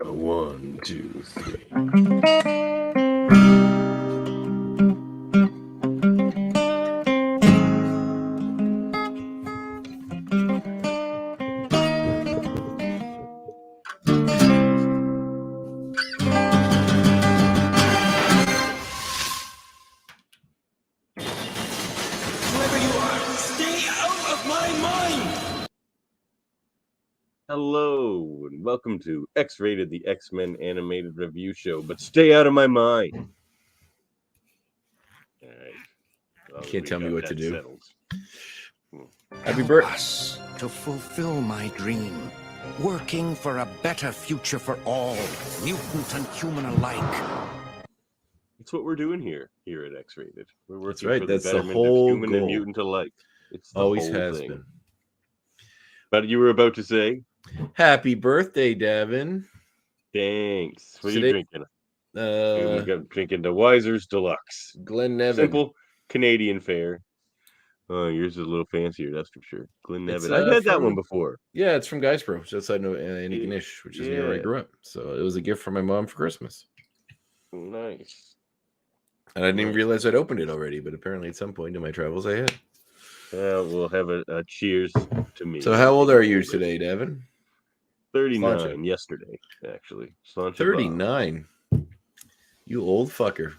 1, 2, 3. Whoever you are, stay out of my mind! Hello, and welcome to X-Rated, the X-Men animated review show, but stay out of my mind. All right. Well, Can't tell me what to do. Settled. Happy birthday. Us to fulfill my dream, working for a better future for all, mutant and human alike. It's what we're doing here at X-Rated. We're working That's right. for That's the the betterment whole of human goal. and mutant alike. It's the Always whole has thing. been. But you were about to say? Happy birthday, Davan. Thanks. What are you Today- drinking? I'm drinking the Wiser's Deluxe. Glen Nevin. Simple Canadian fare. Oh, yours is a little fancier, that's for sure. Glen It's, Nevin. I've had that from- one before. Yeah, it's from Guysborough, just outside Antigonish, which is near where I Yeah. grew up. So it was a gift from my mom for Christmas. Nice. And I didn't even realize I'd opened it already, but apparently at some point in my travels I had. We'll have a cheers to me. So how old are you today, Davan? 39 Slancha. yesterday, actually. Slancha 39. You old fucker.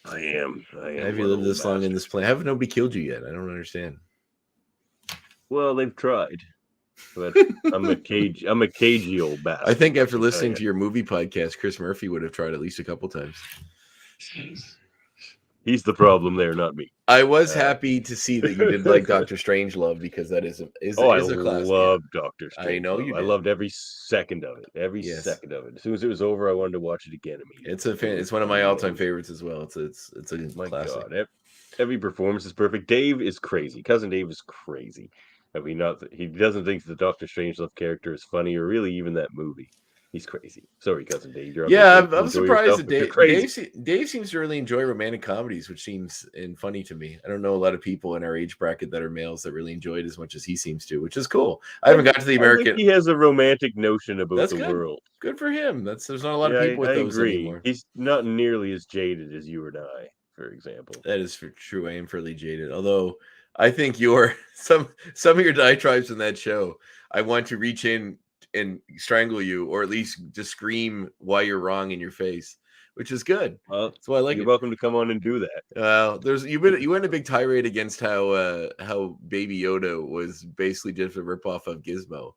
I am. Have you lived this long in this planet? Haven't nobody killed you yet? I don't understand. Well, they've tried. But I'm a cagey old bastard. I think after listening to your movie podcast, Chris Murphy would have tried at least a couple times. He's the problem there, not me. I was happy to see that you did like Doctor Strangelove because that is a classic. Love Doctor Strange. I know you I did. loved every second of it. Second of it. As soon as it was over, I wanted to watch it again immediately. It's one of my all-time favorites as well. It's a My classic. God, every performance is perfect. Dave is crazy. Cousin Dave is crazy. I mean, he doesn't think the Doctor Strangelove character is funny or really even that movie. He's crazy. Sorry, Cousin Dave. I'm surprised that Dave seems to really enjoy romantic comedies, which seems funny to me. I don't know a lot of people in our age bracket that are males that really enjoy it as much as he seems to, which is cool. I haven't got to the American. I think he has a romantic notion about the world. Good for him. There's not a lot of people with those anymore. He's not nearly as jaded as you and I, for example. That is true. I am fairly jaded, although I think some of your diatribes in that show, I want to reach in and strangle you, or at least just scream why you're wrong in your face, which is good. That's why I like You're welcome to come on and do that. You went a big tirade against how Baby Yoda was basically just a ripoff of Gizmo,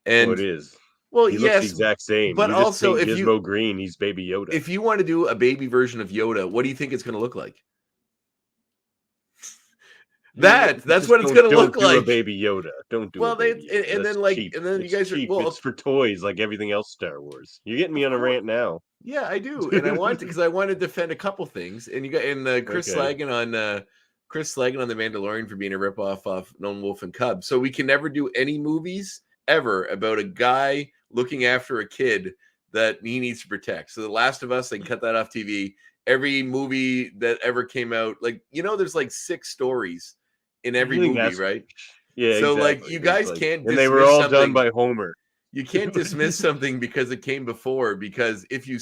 and it is. Well, he looks the exact same, but also if Gizmo green, he's Baby Yoda. If you want to do a baby version of Yoda, what do you think it's going to look like? That's what it's going to look like. A Baby Yoda. Don't do. Well, then you guys are it's for toys like everything else Star Wars. You're getting me on a rant now. Yeah, I do, and I want to because I want to defend a couple things. And you got Chris slagging on the Mandalorian for being a ripoff of Lone Wolf and Cub. So we can never do any movies ever about a guy looking after a kid that he needs to protect. So The Last of Us, they can cut that off TV. Every movie that ever came out, there's like 6 stories in every movie, right? Yeah. So you guys can't. And they were all done by Homer. You can't dismiss something because it came before. Because if you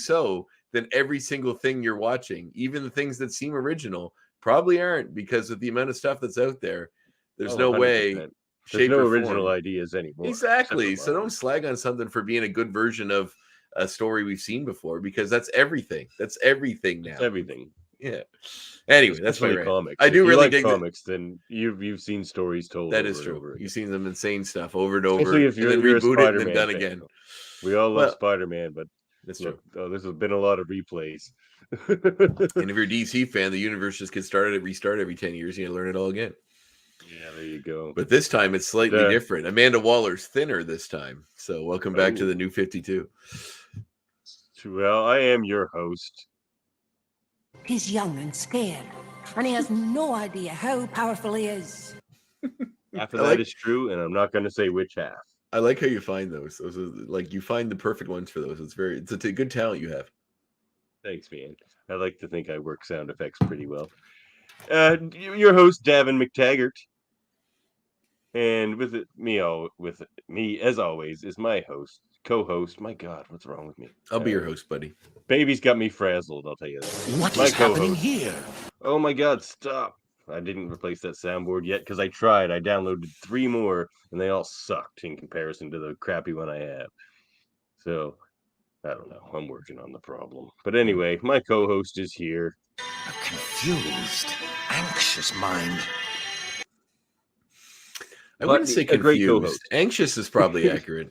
then every single thing you're watching, even the things that seem original, probably aren't, because of the amount of stuff that's out there. There's no 100%. Way. There's no original ideas anymore. Exactly. So don't slag on something for being a good version of a story we've seen before, because that's everything. That's everything now. It's everything. Yeah. Anyway, that's my comics. I do really dig comics. Then you've seen stories told. That is true. You've seen them insane stuff over and over. Especially if you're rebooted and then done again. We all love Spider-Man, but that's true. There's been a lot of replays. And if you're a DC fan, the universe just gets restart every 10 years. You learn it all again. Yeah, there you go. But this time it's slightly different. Amanda Waller's thinner this time. So welcome back to the New 52. Well, I am your host. He's young and scared, and he has no idea how powerful he is. Half of that is true, and I'm not going to say which half. I like how you find those. Those are you find the perfect ones for those. It's a good talent you have. Thanks, man. I like to think I work sound effects pretty well. Your host, Davan McTaggert. And with me as always, is my host, co-host. My God, what's wrong with me? I'll be your host, buddy. Baby's got me frazzled, I'll tell you that. What My is happening co-host. here? Oh my God, stop. I didn't replace that soundboard yet because I tried. I downloaded 3 more and they all sucked in comparison to the crappy one I have. So, I don't know. I'm working on the problem. But anyway, my co-host is here. A confused, anxious mind. I wouldn't say a great confused. co-host. Anxious is probably accurate,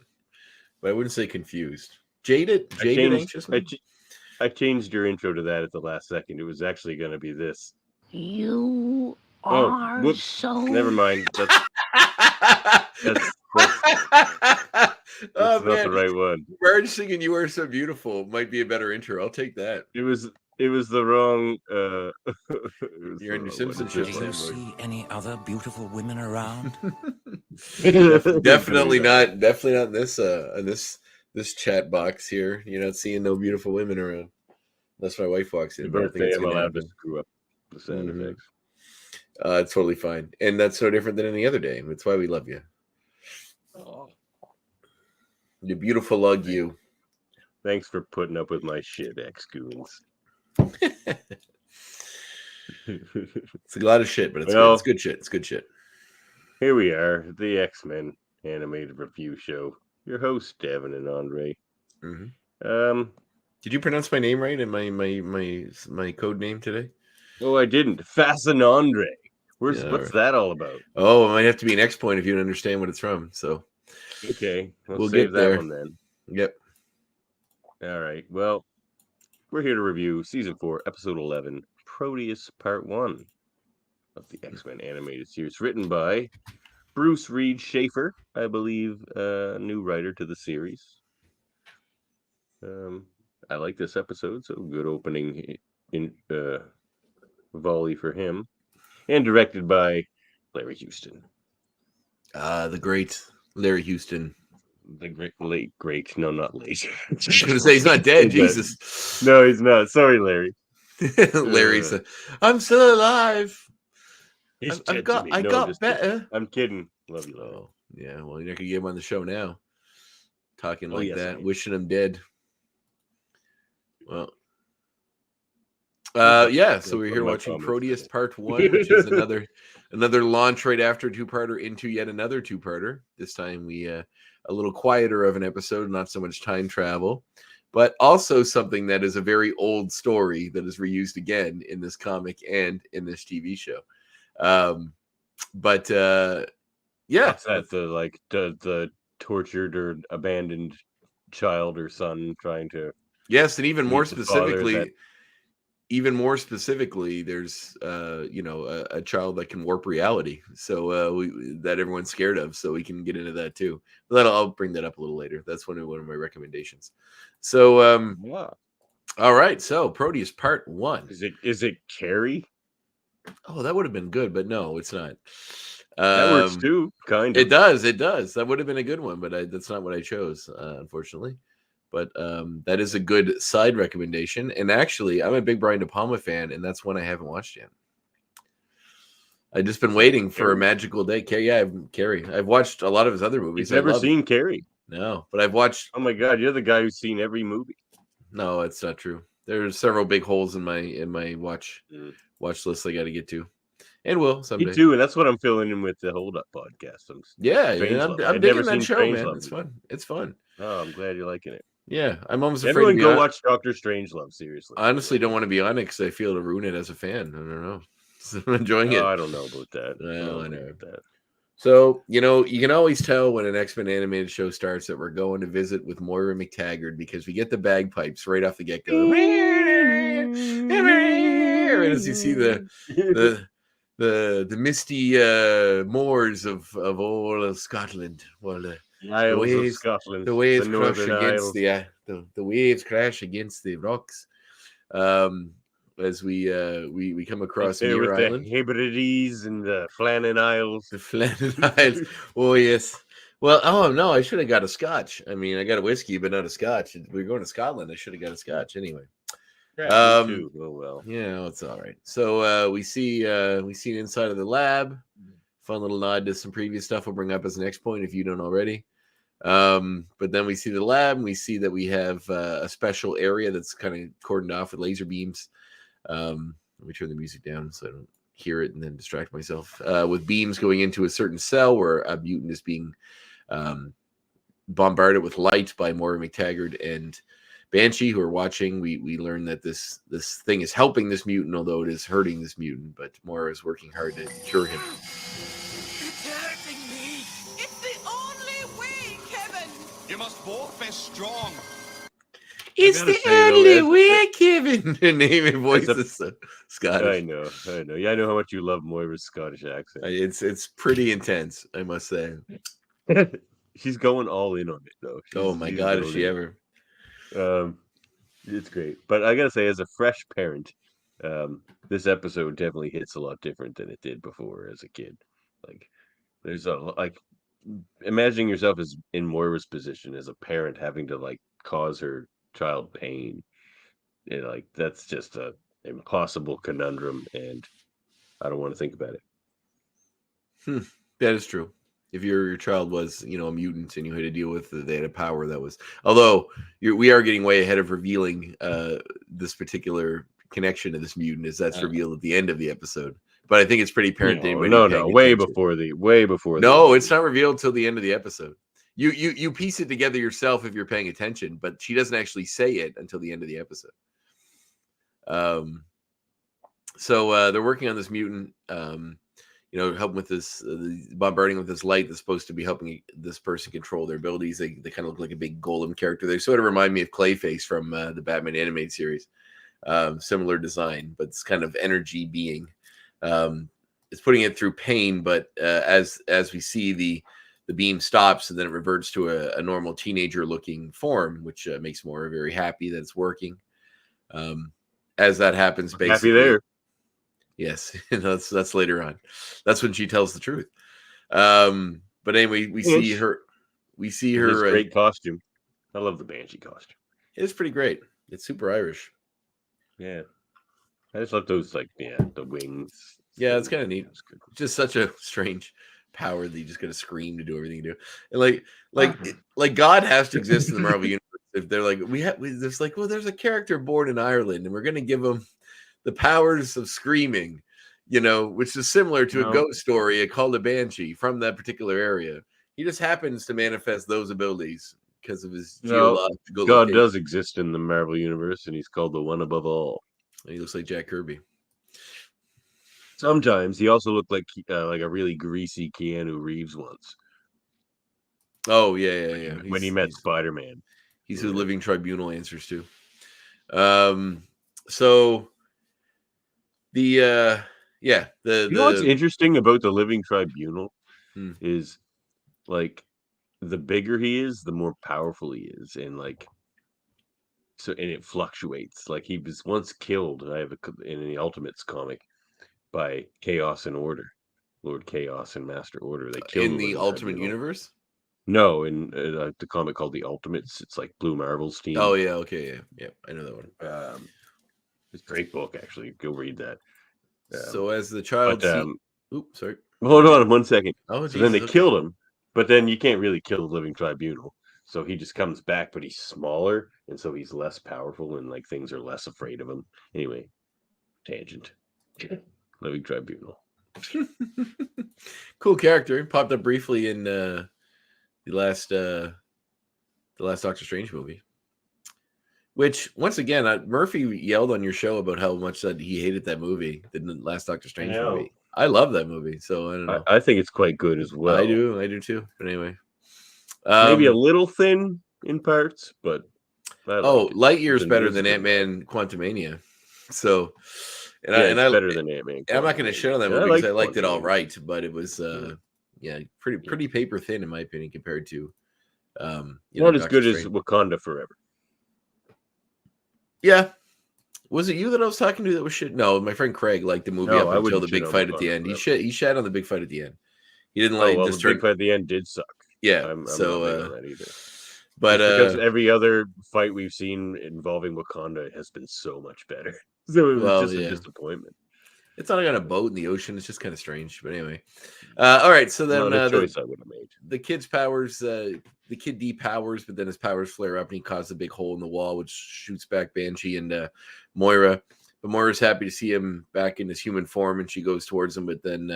but I wouldn't say confused. Jaded anxious. I changed your intro to that at the last second. It was actually going to be this. You are Never mind. That's oh not man, the right one. Marge singing "You Are So Beautiful" might be a better intro. I'll take that. It was the wrong. You're in your Simpsons Do show. you see any other beautiful women around? Definitely not. Definitely not in this chat box here. You're not seeing no beautiful women around, unless my wife walks in. The but I think birthday, it's I'm gonna allowed to happen. screw up the sound effects. It's totally fine, and that's no different than any other day. That's why we love you. Oh. You beautiful lug, you. Thanks for putting up with my shit, ex-goons. It's a lot of shit, but it's good. It's good shit. It's good shit. Here we are, the X-Men animated review show. Your hosts, Davan and Andre. Did you pronounce my name right and my code name today? Oh, I didn't. Fasten Andre. What's that all about? Oh, it might have to be an X point if you don't understand what it's from. So, okay, we'll save get there. that one then. Yep. All right. Well, we're here to review Season 4, Episode 11, Proteus Part 1 of the X-Men animated series, written by Bruce Reed Schaefer, I believe, new writer to the series. I like this episode, so good opening in volley for him, and directed by Larry Houston. The great Larry Houston. The great. No, not late. I was going to say he's not dead. Jesus. No, he's not. Sorry, Larry. Larry's. I'm still alive. I got better. I'm kidding. Love you. Oh, yeah. Well, you're not gonna get him on the show now. Talking like yes, that, wishing him dead. Well, yeah. So we're here watching Proteus Part 1, which is another launch right after a two-parter into yet another two-parter. This time we a little quieter of an episode, not so much time travel, but also something that is a very old story that is reused again in this comic and in this TV show. Yeah, that's the tortured or abandoned child or son trying to. Yes, and even more specifically, there's a child that can warp reality, so that everyone's scared of. So we can get into that too. But I'll bring that up a little later. That's one of my recommendations. So all right. So Proteus Part 1. Is it Carrie? Oh, that would have been good, but no, it's not. That works too, kind of. It does. That would have been a good one, but that's not what I chose, unfortunately. But that is a good side recommendation. And actually, I'm a big Brian De Palma fan, and that's one I haven't watched yet. I've just been waiting for a magical day. Carrie. I've watched a lot of his other movies. You've never seen Carrie? No, but I've watched. Oh my God, you're the guy who's seen every movie. No, it's not true. There's several big holes in my watch list I got to get to, and will someday. Me too, and that's what I'm filling in with the Hold Up podcast. I'm digging that show, man. It's fun. It's fun. Oh, I'm glad you're liking it. Yeah, I'm almost afraid. Everyone go watch Dr. Strangelove. Seriously, I honestly don't want to be on it because I feel to ruin it as a fan. I don't know. I'm enjoying it. I don't know about that. Well, I know about that. So, you can always tell when an X-Men animated show starts that we're going to visit with Moira McTaggart because we get the bagpipes right off the get-go. And as you see the misty moors of all of Scotland, well, the waves of Scotland, the waves crash against the waves crash against the rocks. As we come across Muir Island, the Hebrides and the Flannan Isles. The Flannan Isles. Oh yes. Well, oh no, I should have got a Scotch. I mean, I got a whiskey, but not a Scotch. We're going to Scotland. I should have got a Scotch anyway. Yeah, me too. Oh well. Yeah, it's all right. So we see inside of the lab. Fun little nod to some previous stuff we'll bring up as an X point if you don't already. But then we see the lab, and we see that we have a special area that's kind of cordoned off with laser beams. Let me turn the music down so I don't hear it and then distract myself. With beams going into a certain cell where a mutant is being bombarded with light by Moira McTaggart and Banshee, who are watching. We learn that this thing is helping this mutant, although it is hurting this mutant. But Moira is working hard to cure him. It's hurting me. It's the only way, Kevin. You must both be strong. It's gotta the say, though, only as- way, Kevin. Her name and voice As a- is Scottish. I know. Yeah, I know how much you love Moira's Scottish accent. It's pretty intense, I must say. She's going all in on it, though. Oh my She's God, is going she in. ever? It's great. But I gotta say, as a fresh parent, this episode definitely hits a lot different than it did before as a kid. Like, there's imagining yourself as in Moira's position as a parent having to like cause her child pain. Like that's just a impossible conundrum, and I don't want to think about it. That is true. If your child was, a mutant and you had to deal with they had a power that was, although we are getting way ahead of revealing this particular connection to this mutant, as that's revealed at the end of the episode. But I think it's pretty apparent to anybody. No, way before. No, it's not revealed till the end of the episode. You piece it together yourself if you're paying attention, but she doesn't actually say it until the end of the episode. So they're working on this mutant, helping with this bombarding with this light that's supposed to be helping this person control their abilities. They kind of look like a big golem character. They sort of remind me of Clayface from the Batman animated series. Similar design, but it's kind of energy being. It's putting it through pain, but as we see the beam stops and then it reverts to a normal teenager looking form, which makes Moira very happy that it's working. As that happens, basically, happy there. Yes, that's later on. That's when she tells the truth. But anyway, we see her. We see her. His great costume. I love the Banshee costume. It's pretty great. It's super Irish. Yeah, I just love those the wings. Yeah, it's kind of neat. That's good. Just such a strange power that you just got to scream to do everything you do. And like God has to exist in the Marvel universe. If they're like there's a character born in Ireland and we're going to give him the powers of screaming, which is similar to a ghost story called a Banshee from that particular area. He just happens to manifest those abilities because of his geological. God does exist in the Marvel universe, and he's called the One Above All. And he looks like Jack Kirby. Sometimes he also looked like a really greasy Keanu Reeves once. Oh yeah. When he met Spider-Man. He's who Living Tribunal answers to. So the what's interesting about the Living Tribunal is like the bigger he is, the more powerful he is, and and it fluctuates. Like he was once killed, in the Ultimates comic by Chaos and Order, Lord Chaos and Master Order. They killed in the Ultimate Universe. No, in the comic called the Ultimates. It's like Blue Marvel's team. Oh yeah, okay, yeah, I know that one. It's a great book, actually. Go read that. So as the child, oops, sorry. Hold on 1 second. Oh, so then they killed him, but then you can't really kill the Living Tribunal. So he just comes back, but he's smaller, and so he's less powerful, and things are less afraid of him. Anyway, tangent. Living Tribunal. Cool character. Popped up briefly in the last Doctor Strange movie. Which, once again, Murphy yelled on your show about how much that he hated that movie, the last Doctor Strange movie. I love that movie, so I don't know. I think it's quite good as well. I do too. But anyway, maybe a little thin in parts, but Lightyear's better than Ant-Man Quantumania. So, better than Ant-Man. I'm not going to shit on that movie because I liked it all right, but it was pretty paper thin in my opinion compared to not as good as Wakanda Forever. Yeah. Was it you that I was talking to that was shit? No, my friend Craig liked the movie up until the big fight at the end. He shat on the big fight at the end. He didn't like this. The big fight at the end did suck. Yeah. I'm not that either. But because every other fight we've seen involving Wakanda has been so much better. So it was just a disappointment. It's not like on a boat in the ocean. It's just kind of strange. But anyway. All right. So then Not a choice I would have made. the kid's powers, the kid depowers, but then his powers flare up and he causes a big hole in the wall, which shoots back Banshee and Moira. But Moira's happy to see him back in his human form, and she goes towards him, but then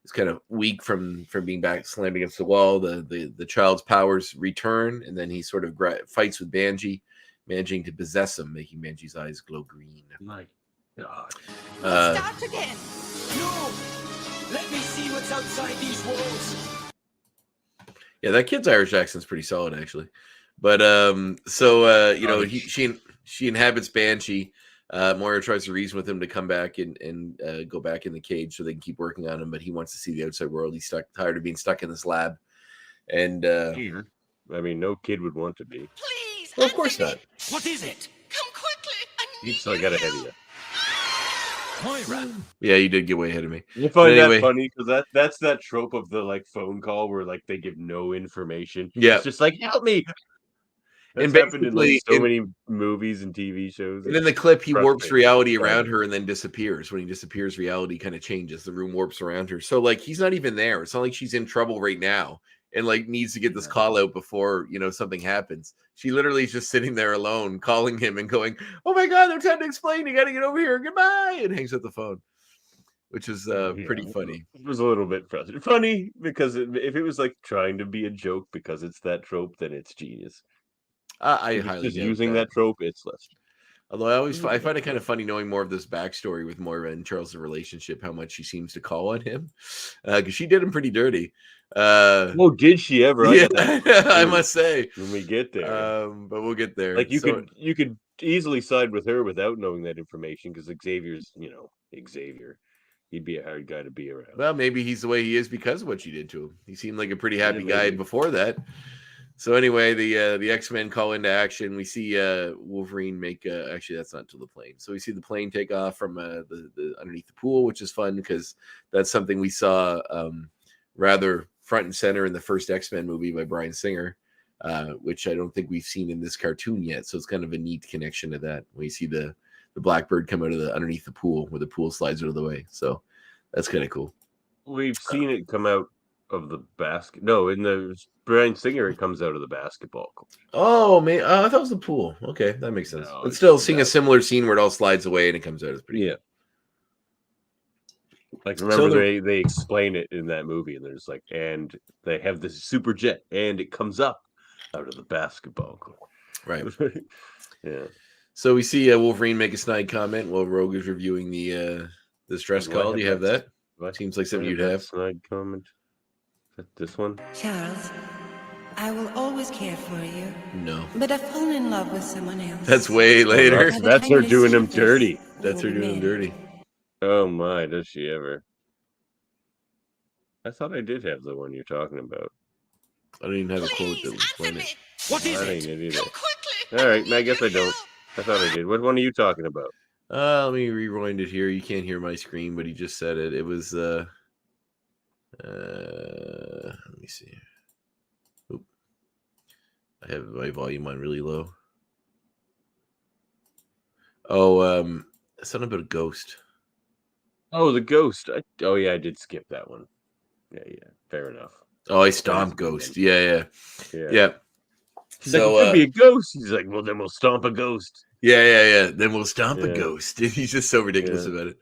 it's kind of weak from being back slammed against the wall. The child's powers return, and then he sort of fights with Banshee, managing to possess him, making Banshee's eyes glow green. My God. Start again. No! Let me see what's outside these walls. Yeah, that kid's Irish accent's pretty solid, actually. But you know, she inhabits Banshee. Moira tries to reason with him to come back and go back in the cage so they can keep working on him, but he wants to see the outside world. He's tired of being stuck in this lab. And I mean, no kid would want to be. Please. well, of course Anthony, not. What is it? Come quickly. I need So I got ahead of help. you. Moira. Yeah, you did get way ahead of me. You find anyway. that funny because that's that trope of the like phone call where like they give no information. Yeah. It's just like help me. That's And happened in like basically so many movies and TV shows. And in the clip, he warps Frustrating. reality around her and then disappears. When he disappears, reality kind of changes. The room warps around her. So, like, he's not even there. It's not like she's in trouble right now and, like, needs to get this call out before, you know, something happens. She literally is just sitting there alone, calling him and going, oh, my God, I'm trying to explain. You got to get over here. Goodbye. And hangs up the phone, which is pretty funny. It was a little bit frustrating. Funny because if it was like trying to be a joke because it's that trope, then it's genius. I If it's highly just doubt using that trope, it's less. Although I find it kind of funny knowing more of this backstory with Moira and Charles' relationship, how much she seems to call on him, because she did him pretty dirty. Oh, did she ever? I Yeah, got that I must say. when we get there. But we'll get there. Like you So- could easily side with her without knowing that information because Xavier's, Xavier. He'd be a hard guy to be around. Well, maybe he's the way he is because of what she did to him. He seemed like a pretty happy guy maybe. before that. So anyway, the X-Men call into action. We see Wolverine make actually that's not until the plane. So we see the plane take off from the underneath the pool, which is fun because that's something we saw rather front and center in the first X-Men movie by Bryan Singer, which I don't think we've seen in this cartoon yet. So it's kind of a neat connection to that. We see the Blackbird come out of underneath the pool where the pool slides out of the way. So that's kind of cool. We've seen it come out of the basket. No, in the Bryan Singer, it comes out of the basketball court. Oh, man. I thought it was the pool. Okay, that makes sense. No, But it's still, seeing a that. similar scene where it all slides away and it comes out is pretty Yeah. Like remember they explain it in that movie, and there's like, and they have this super jet, and it comes up out of the basketball court. right. Yeah. So we see Wolverine make a snide comment while Rogue is reviewing the stress Do I call. Do you have that? What? Seems like something you'd that have. Snide comment. Is that this one? Charles, I will always care for you, No. but I've fallen in love with someone else. That's way later. That's her doing him dirty. That's her doing him dirty. Oh my, does she ever? I thought I did have the one you're talking about. I don't even have a quote Please, that would explain Anthony. it. What is I it? ain't it either. Come quickly. All right, I need guess your I don't. help. I thought I did. What one are you talking about? Let me rewind it here. You can't hear my screen, but he just said it. It was let me see. Oop. I have my volume on really low. Oh, something about a ghost. Oh, the ghost. Oh yeah, I did skip that one. Yeah, fair enough. Oh, I stomp ghost. Yeah. She's like, So it could be a ghost. He's like, well, then we'll stomp a ghost. yeah. Then we'll stomp a Yeah. ghost. He's just so ridiculous Yeah. about it.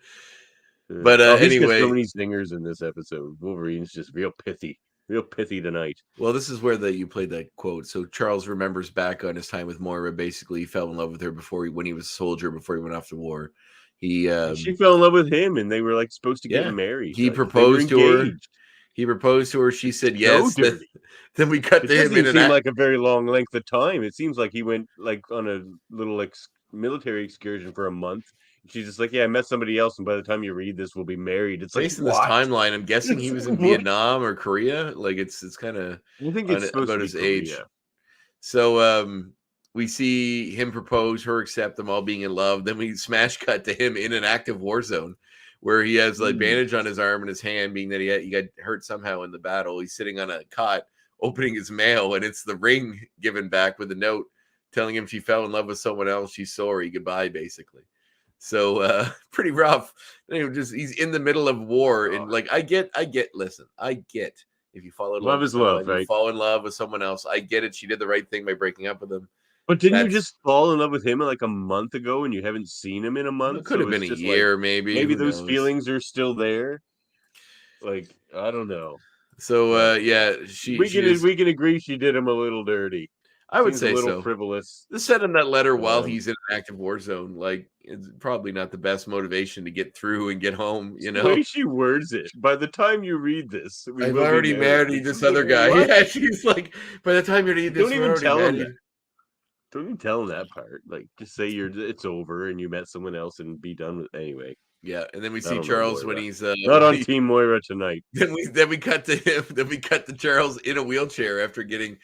Yeah. But, he's got anyway- so many singers in this episode. Wolverine's just real pithy tonight. Well, this is where you played that quote. So Charles remembers back on his time with Moira. Basically, he fell in love with her when he was a soldier, before he went off to war. He She fell in love with him, and they were like supposed to get Yeah. married. He Like, they were proposed to her. engaged. He proposed to her. She said yes. So dirty. Then we cut It to him doesn't in even an seem like a very long length of time. It seems like he went like on a little military excursion for a month. She's just like, yeah, I met somebody else, and by the time you read this, we'll be married. It's based like on this what? timeline. I'm guessing he was in What? Vietnam or Korea. Like it's kind of I think it's supposed about to be his age. Korea. So we see him propose, her accept, them all being in love. Then we smash cut to him in an active war zone where he has like bandage on his arm and his hand, being that he got hurt somehow in the battle. He's sitting on a cot opening his mail, and it's the ring given back with a note telling him she fell in love with someone else. She's sorry. Goodbye, basically. So pretty rough. Anyway, he's in the middle of war, and like I get. Listen, I get if you fall in love Love with is love, someone, you right? fall in love with someone else. I get it. She did the right thing by breaking up with him. But didn't you That's- just fall in love with him like a month ago, and you haven't seen him in a month? It could have So been it's a just year, like, maybe. maybe Who those knows? feelings are still there. Like, I don't know. So But yeah, she just. we can agree she did him a little dirty. I would Seems say a little so. frivolous. To send him that letter while Um, he's in an active war zone, like it's probably not the best motivation to get through and get home. You The way know, she words it. By the time you read this, we I've will be already married this other guy. What? Yeah, she's like, by the time you read this, Don't we're even already tell him married. that. Don't even tell him that part. Like, just say it's over and you met someone else and be done with it. Anyway. Yeah, and then we I see don't know, Charles when Moira. he's Not on Team Moira tonight. then we cut to him. Then we cut to Charles in a wheelchair after getting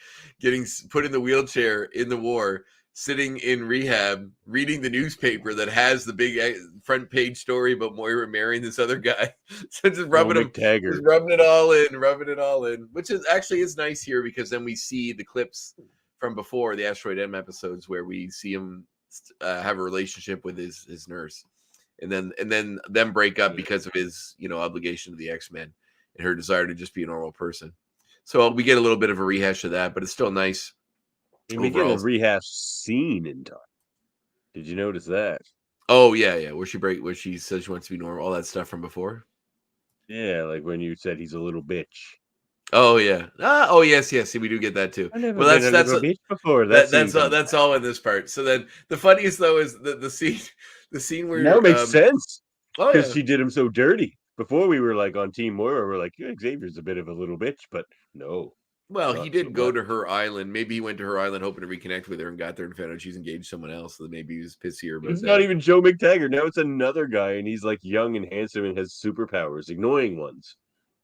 put in the wheelchair in the war, sitting in rehab, reading the newspaper that has the big front page story about Moira marrying this other guy. So just rubbing McTaggert. rubbing it all in, which is actually is nice here because then we see the clips from before the Asteroid M episodes where we see him have a relationship with his nurse. And then them break up because of his, obligation to the X-Men and her desire to just be a normal person. So we get a little bit of a rehash of that, but it's still nice. We get a rehash scene in time. Did you notice that? Oh yeah, where she says she wants to be normal, all that stuff from before. Yeah, like when you said he's a little bitch. Oh yeah. Oh yes. See, we do get that too. I never Well, been a little bitch before. That's all in this part. So then the funniest though is the scene where now it makes sense Oh because yeah. she did him so dirty. Before we were like on Team Moira, we're like, yeah, Xavier's a bit of a little bitch, but no. Well, he did so go much. to her island. Maybe he went to her island hoping to reconnect with her and got there and found out she's engaged to someone else. So maybe he was pissier about It's that. not even Joe McTaggart. Now it's another guy, and he's like young and handsome and has superpowers, annoying ones.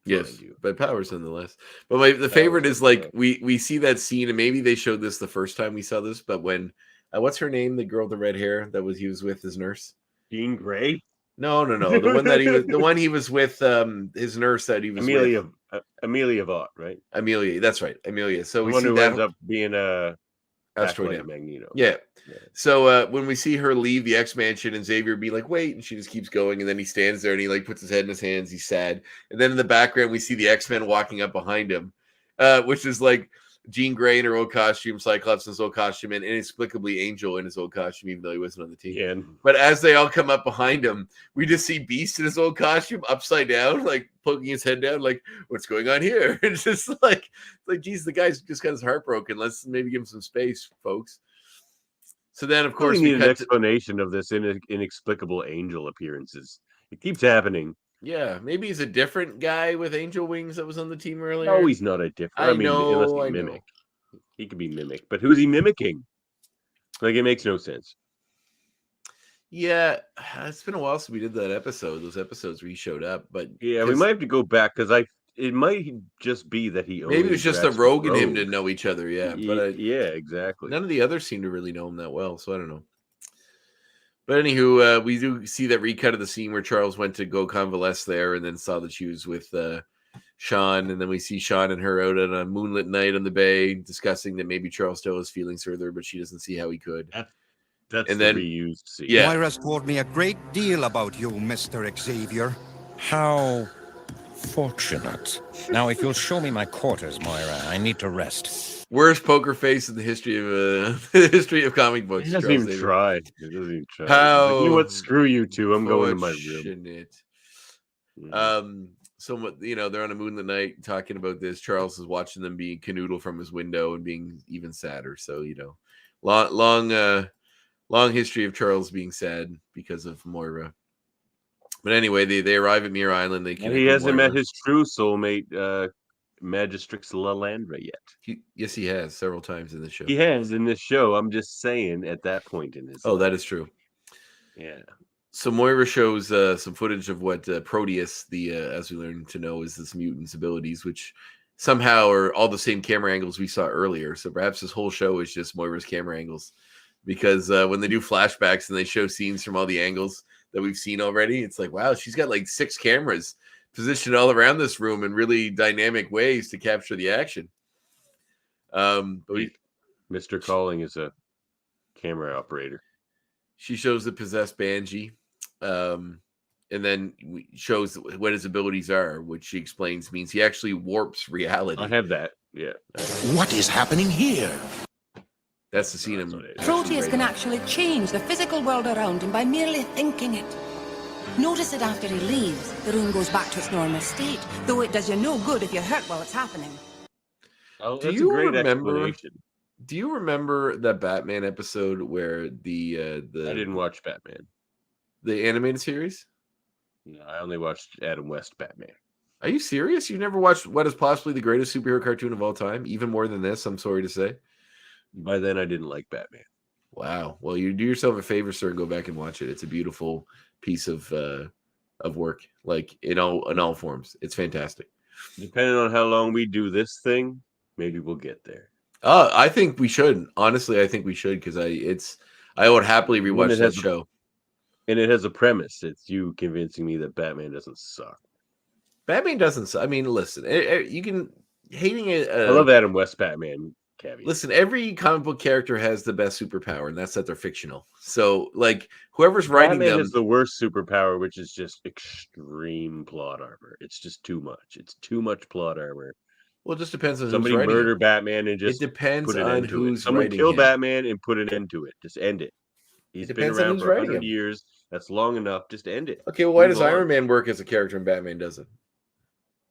Yes, but powers nonetheless. But the favorite is like we see that scene, and maybe they showed this the first time we saw this. But when what's her name? The girl with the red hair that he was with his nurse. Jean Grey. No. The one he was with his nurse that he was Amelia. with. Amelia Vaught, right? Amelia, that's right, Amelia. So the we one see who that ends up being a Asteroid Magneto. Yeah. So when we see her leave the X Mansion and Xavier be like, wait, and she just keeps going, and then he stands there and he like puts his head in his hands. He's sad, and then in the background we see the X-Men walking up behind him, which is like Jean Grey in her old costume, Cyclops in his old costume, and inexplicably Angel in his old costume, even though he wasn't on the team. Yeah. But as they all come up behind him, we just see Beast in his old costume, upside down, like poking his head down, like, what's going on here? It's just like, geez, the guy's just got his heart broken. Let's maybe give him some space, folks. So then, of course, we need an explanation of this inexplicable Angel appearances. It keeps happening. Yeah, maybe he's a different guy with angel wings that was on the team earlier. No, he's not a different. I mean, unless he's mimic. He could be mimic, but who's he mimicking? Like, it makes no sense. Yeah, it's been a while since we did that episode. Those episodes where he showed up, but yeah, we might have to go back because it might just be that he maybe it was just the Rogue and him didn't know each other. Yeah, but yeah, exactly. None of the others seem to really know him that well, so I don't know. But anywho, we do see that recut of the scene where Charles went to go convalesce there, and then saw that she was with Sean, and then we see Sean and her out on a moonlit night on the bay, discussing that maybe Charles still has feelings for her, but she doesn't see how he could. That's the reused scene. Yeah. Moira's told me a great deal about you, Mr. Xavier. How fortunate. Now, if you'll show me my quarters, Moira, I need to rest. Worst poker face in the history of comic books. He doesn't even try. He doesn't even try. How? Like, you know what? Screw you two. I'm going to my room. So they're on a moonlit night talking about this. Charles is watching them being canoodle from his window and being even sadder. So long history of Charles being sad because of Moira. But anyway, they arrive at Muir Island. He hasn't met his true soulmate, Magistrix Lalandra yet. Yes, he has several times in the show. He has in this show. I'm just saying at that point in his life. That is true. Yeah. So Moira shows some footage of what Proteus, as we learn to know, is this mutant's abilities, which somehow are all the same camera angles we saw earlier. So perhaps this whole show is just Moira's camera angles, because when they do flashbacks and they show scenes from all the angles that we've seen already, it's like, wow, she's got like 6 cameras positioned all around this room in really dynamic ways to capture the action. Mr. Calling is a camera operator. She shows the possessed Banshee, And then shows what his abilities are, which she explains means he actually warps reality. I have that. Yeah. What is happening here? That's the scene. Proteus can actually change the physical world around him by merely thinking it. Notice that after he leaves, the room goes back to its normal state, though it does you no good if you're hurt while it's happening. Oh, that's a great explanation. Do you remember that Batman episode where I didn't watch Batman. The animated series? No, I only watched Adam West Batman. Are you serious? You've never watched what is possibly the greatest superhero cartoon of all time? Even more than this, I'm sorry to say. By then, I didn't like Batman. Wow. Well, you do yourself a favor, sir, and go back and watch it. It's a beautiful piece of work, like in all forms. It's fantastic. Depending on how long we do this thing, maybe we'll get there. I think we should. Honestly, I think we should because I would happily rewatch that show. And it has a premise. It's you convincing me that Batman doesn't suck. Batman doesn't suck. I mean, listen, you can hating it. I love Adam West Batman. Caveat. Listen, every comic book character has the best superpower, and that's that they're fictional. So, like, whoever's writing them is the worst superpower, which is just extreme plot armor. It's just too much. It's too much plot armor. Well, it just depends on somebody who's writing murder it. Batman and just it depends put it on into who's it. Someone writing kill him. Batman and put an end to it. Just end it. He's been around for 100 years. That's long enough. Just end it. Okay, well, why does Iron Man work as a character and Batman doesn't?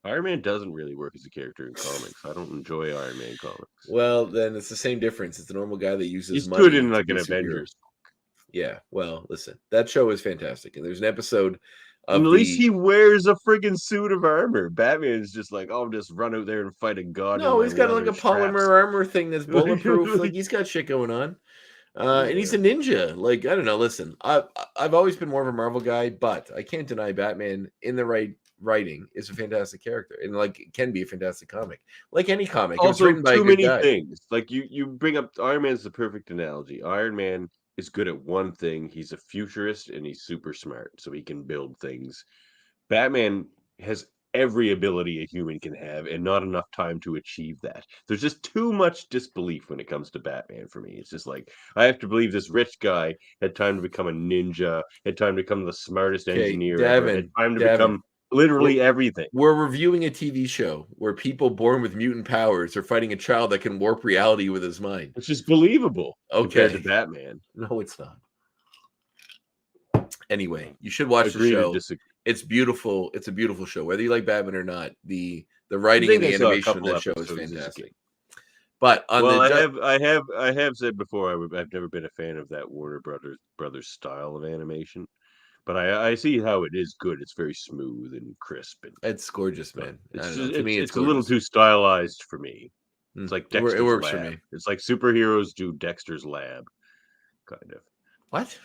Iron Man doesn't really work as a character in comics. I don't enjoy Iron Man comics. Well, then it's the same difference. It's the normal guy that uses He's money. good in like an Avengers. Yeah, well, listen, that show is fantastic, and there's an episode. At least he wears a friggin' suit of armor. Batman's just like, oh, just run out there and fight a god. No, he's got like a polymer armor thing that's bulletproof. Like he's got shit going on. And he's a ninja. Like, I don't know. Listen, I've always been more of a Marvel guy, but I can't deny Batman in the right writing is a fantastic character, and like it can be a fantastic comic, like any comic. Also, written by too many guy. things. Like you bring up Iron Man's the perfect analogy. Iron Man is good at one thing. He's a futurist and he's super smart, so he can build things. Batman has every ability a human can have and not enough time to achieve that. There's just too much disbelief when it comes to Batman for me. It's just like, I have to believe this rich guy had time to become a ninja, had time to become the smartest engineer ever, had time to become literally everything. We're reviewing a TV show where people born with mutant powers are fighting a child that can warp reality with his mind. It's just believable compared to Batman. No, it's not. Anyway, you should watch the show. It's beautiful. It's a beautiful show. Whether you like Batman or not, the writing and the animation of that show is fantastic. But on I have said before I've never been a fan of that Warner Brothers style of animation. But I see how it is good. It's very smooth and crisp. And it's gorgeous, man. It's a little too stylized for me. It's like Dexter's it works Lab. for me. It's like superheroes do Dexter's Lab, kind of. What?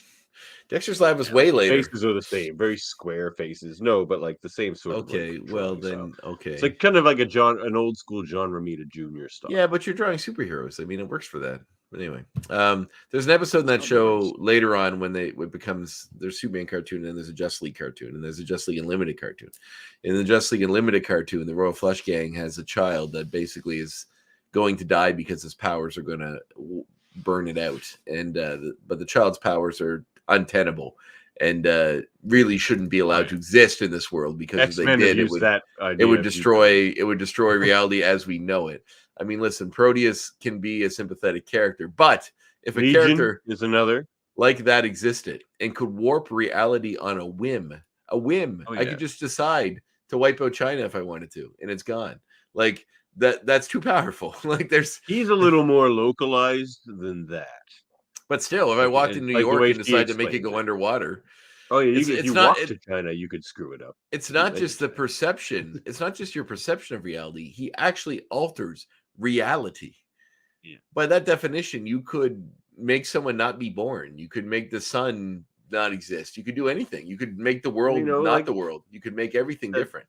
Dexter's Lab was way later. Faces are the same, very square faces. No, but like the same sort of. Okay, well then, okay. It's like kind of like an old school John Romita Jr. style. Yeah, but you're drawing superheroes. I mean, it works for that. But anyway, there's an episode in that show later on when it becomes there's Superman cartoon and there's a Justice League cartoon and there's a Justice League Unlimited cartoon. In the Justice League Unlimited cartoon, the Royal Flush Gang has a child that basically is going to die because his powers are going to burn it out, and but the child's powers are untenable and really shouldn't be allowed to exist in this world because X-Men if they did, it would destroy reality as we know it. I mean, listen, Proteus can be a sympathetic character, but if a character is another like that existed and could warp reality on a whim, I could just decide to wipe out China if I wanted to, and it's gone. Like that's too powerful. Like he's a little more localized than that. But still, if I walked in New York and decided to make it go underwater. Oh yeah, if you walk to China, you could screw it up. It's not just the perception. It's not just your perception of reality. He actually alters reality. Yeah. By that definition, you could make someone not be born. You could make the sun not exist. You could do anything. You could make the world not the world. You could make everything different.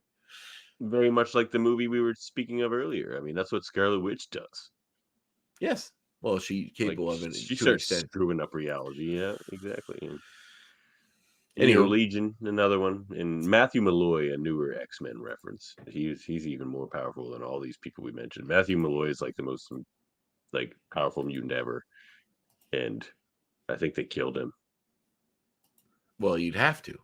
Very much like the movie we were speaking of earlier. I mean, that's what Scarlet Witch does. Yes. Well, she's capable of it. She starts screwing up reality. Yeah, exactly. And, Legion, another one, and Matthew Malloy, a newer X-Men reference. He's even more powerful than all these people we mentioned. Matthew Malloy is like the most powerful mutant ever, and I think they killed him. Well, you'd have to.